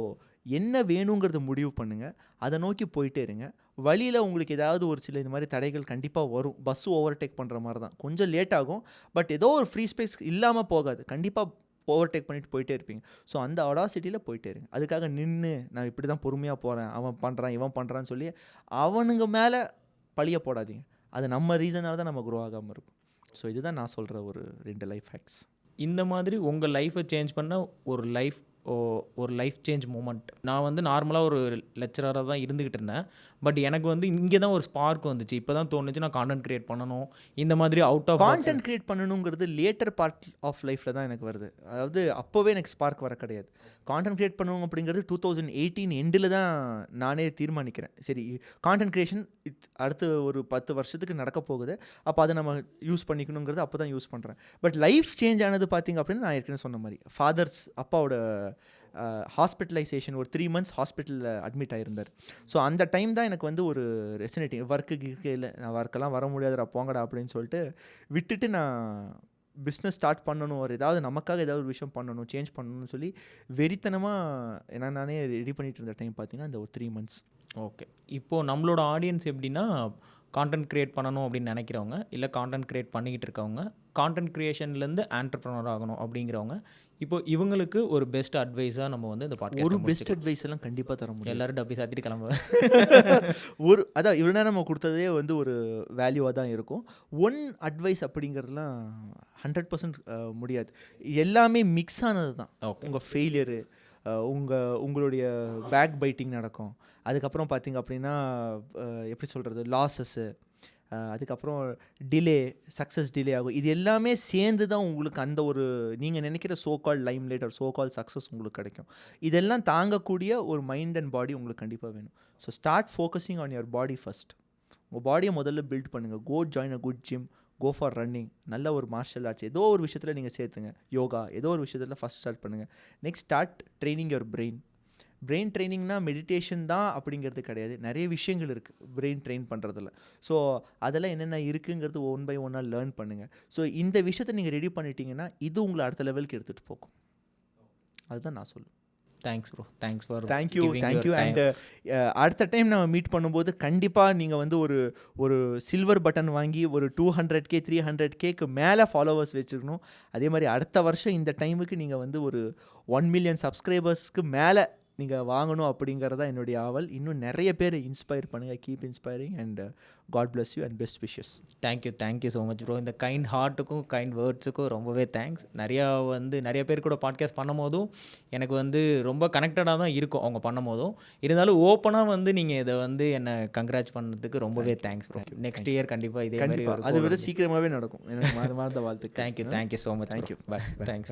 என்ன வேணுங்கிறத முடிவு பண்ணுங்கள், அதை நோக்கி போயிட்டே இருங்க. வழியில் உங்களுக்கு ஏதாவது ஒரு சில இந்த மாதிரி தடைகள் கண்டிப்பாக வரும். பஸ்ஸு ஓவர்டேக் பண்ணுற மாதிரி தான், கொஞ்சம் லேட் ஆகும். பட் ஏதோ ஒரு ஃப்ரீ ஸ்பேஸ் இல்லாமல் போகாது, கண்டிப்பாக ஓவர்டேக் பண்ணிட்டு போயிட்டே இருப்பீங்க. ஸோ அந்த அடாசிட்டியில் போயிட்டே இருங்க. அதுக்காக நின்று நான் இப்படி தான் பொறுமையாக போகிறேன், அவன் பண்ணுறான் இவன் பண்ணுறான்னு சொல்லி அவனுங்க மேலே பழிய போடாதீங்க. அது நம்ம ரீசனால தான் நம்ம க்ரோ ஆகாமல் இருக்கும். ஸோ இதுதான் நான் சொல்கிற ஒரு 2 லைஃப் ஹேக்ஸ். இந்த மாதிரி உங்கள் லைஃப்பை சேஞ்ச் பண்ண ஒரு லைஃப் சேஞ்ச் மூமெண்ட். நான் வந்து நார்மலாக ஒரு லெக்சராக தான் இருந்துக்கிட்டு இருந்தேன். பட் எனக்கு வந்து இங்கே தான் ஒரு ஸ்பார்க் வந்துச்சு. இப்போ தான் தோணுச்சு நான் கான்டென்ட் க்ரியேட் பண்ணணும். இந்த மாதிரி அவுட் ஆஃப் கான்டென்ட் க்ரியேட் பண்ணணுங்கிறது லேட்டர் பார்ட் ஆஃப் லைஃப்பில் தான் எனக்கு வருது. அதாவது அப்போவே எனக்கு ஸ்பார்க் வர கிடையாது. கான்டென்ட் க்ரியேட் பண்ணணும் அப்படிங்கிறது 2018 எண்டில் தான் நானே தீர்மானிக்கிறேன். சரி, கான்டென்ட் க்ரியேஷன் அடுத்து ஒரு 10 வருஷத்துக்கு நடக்க போகுது, அப்போ அதை நம்ம யூஸ் பண்ணிக்கணுங்கிறது அப்போ தான் யூஸ் பண்ணுறேன். பட் லைஃப் சேஞ்ச் ஆனது பார்த்திங்க அப்படின்னு நான் ஏற்கனவே சொன்ன மாதிரி அப்பாவோட ஹாஸ்பிட்டலைசேஷன், ஒரு 3 months ஹாஸ்பிட்டலில் அட்மிட் ஆகிருந்தார். ஸோ அந்த டைம் தான் எனக்கு வந்து ஒரு ரெசனேட்டிங், ஒர்க்குக்கு இல்லை, நான் ஒர்க்கெல்லாம் வர முடியாதுடா போங்கடா அப்படின்னு சொல்லிட்டு விட்டுட்டு நான் பிஸ்னஸ் ஸ்டார்ட் பண்ணணும், ஒரு ஏதாவது நமக்காக ஏதாவது ஒரு விஷயம் பண்ணணும், சேஞ்ச் பண்ணணும்னு சொல்லி வெறித்தனமாக நானே ரெடி பண்ணிட்டு இருந்த டைம் பார்த்தீங்கன்னா இந்த ஒரு 3 months. ஓகே. இப்போது நம்மளோட ஆடியன்ஸ் எப்படின்னா, கான்டென்ட் க்ரியேட் பண்ணணும் அப்படின்னு நினைக்கிறவங்க, இல்லை கான்டென்ட் க்ரியேட் பண்ணிக்கிட்டு இருக்கவங்க, கான்டென்ட் க்ரியேஷன்லேருந்து ஆண்டர்ப்ரனர் ஆகணும் அப்படிங்கிறவங்க, இப்போ இவங்களுக்கு ஒரு பெஸ்ட் அட்வைஸாக நம்ம வந்து இந்த பாட்காஸ்ட் ஒரு பெஸ்ட் அட்வைஸ் எல்லாம் கண்டிப்பாக தர முடியும். எல்லாரும் டப்பி சாத்திட்டு கிளம்புவேன். அதான் இவ்வளோ நேரம் நம்ம கொடுத்ததே வந்து ஒரு வேல்யூவாக தான் இருக்கும். ஒன் அட்வைஸ் அப்படிங்கிறதுலாம் 100% முடியாது. எல்லாமே மிக்ஸ் ஆனது தான். உங்கள் ஃபெயிலியரு, உங்களுடைய பேக் பைட்டிங் நடக்கும். அதுக்கப்புறம் பார்த்திங்க அப்படின்னா எப்படி சொல்கிறது, லாஸஸ்ஸு, அதுக்கப்புறம் டிலே, சக்ஸஸ் டிலே ஆகும். இது எல்லாமே சேர்ந்து தான் உங்களுக்கு அந்த ஒரு நீங்கள் நினைக்கிற சோகால் லைம்லைட் ஒரு சோகால் சக்ஸஸ் உங்களுக்கு கிடைக்கும். இதெல்லாம் தாங்கக்கூடிய ஒரு மைண்ட் அண்ட் பாடி உங்களுக்கு கண்டிப்பாக வேணும். So start focusing on your body first. உங்கள் பாடியை முதல்ல பில்ட் பண்ணுங்கள். Go join a good gym, go for running, நல்ல ஒரு மார்ஷல் ஆர்ட்ஸ் ஏதோ ஒரு விஷயத்தில் நீங்கள் சேர்த்துங்க. யோகா ஏதோ ஒரு விஷயத்தில் ஃபஸ்ட் ஸ்டார்ட் பண்ணுங்கள். Next start training your brain. Brain ட்ரைனிங்னா மெடிடேஷன் தான் அப்படிங்கிறது கிடையாது, நிறைய விஷயங்கள் இருக்குது பிரெயின் ட்ரெயின் பண்ணுறதுல. ஸோ அதெல்லாம் என்னென்ன இருக்குங்கிறது 1 by 1 லேர்ன் பண்ணுங்கள். ஸோ இந்த விஷயத்தை நீங்கள் ரெடி பண்ணிட்டீங்கன்னா இது உங்களை அடுத்த லெவலுக்கு எடுத்துகிட்டு போகும். அதுதான் நான் சொல்லுவேன். Thanks bro, thanks for thank you. And அடுத்த டைம் நம்ம மீட் பண்ணும்போது கண்டிப்பாக நீங்கள் வந்து ஒரு சில்வர் பட்டன் வாங்கி ஒரு 200K 300Kக்கு மேலே ஃபாலோவர்ஸ் வச்சுக்கணும். அதே மாதிரி அடுத்த வருஷம் இந்த டைமுக்கு நீங்கள் வந்து ஒரு 1 million சப்ஸ்கிரைபர்ஸ்க்கு மேலே நீங்கள் வாங்கணும் அப்படிங்கிறதா என்னுடைய ஆவல். இன்னும் நிறைய பேர் இன்ஸ்பயர் பண்ணுங்கள். Keep inspiring and God bless you and best wishes. Thank you so much bro. இந்த கைண்ட் ஹார்ட்டுக்கும் கைண்ட் வேர்ட்ஸுக்கும் ரொம்பவே தேங்க்ஸ். நிறைய பேர் கூட பாட்காஸ்ட் பண்ணும் போதும் எனக்கு வந்து ரொம்ப கனெக்டடாக தான் இருக்கும் அவங்க பண்ணும் போதும். இருந்தாலும் ஓப்பனாக வந்து நீங்கள் இதை வந்து என்னை கங்க்ராச் பண்ணதுக்கு ரொம்பவே தேங்க்ஸ் ப்ரோ. நெக்ஸ்ட் இயர் கண்டிப்பாக இதே மாதிரி அதை விட சீக்கிரமாகவே நடக்கும். எனக்கு மாத வாழ்த்து. Thank you so much. தேங்க்யூ. பாய். தேங்க்ஸ்.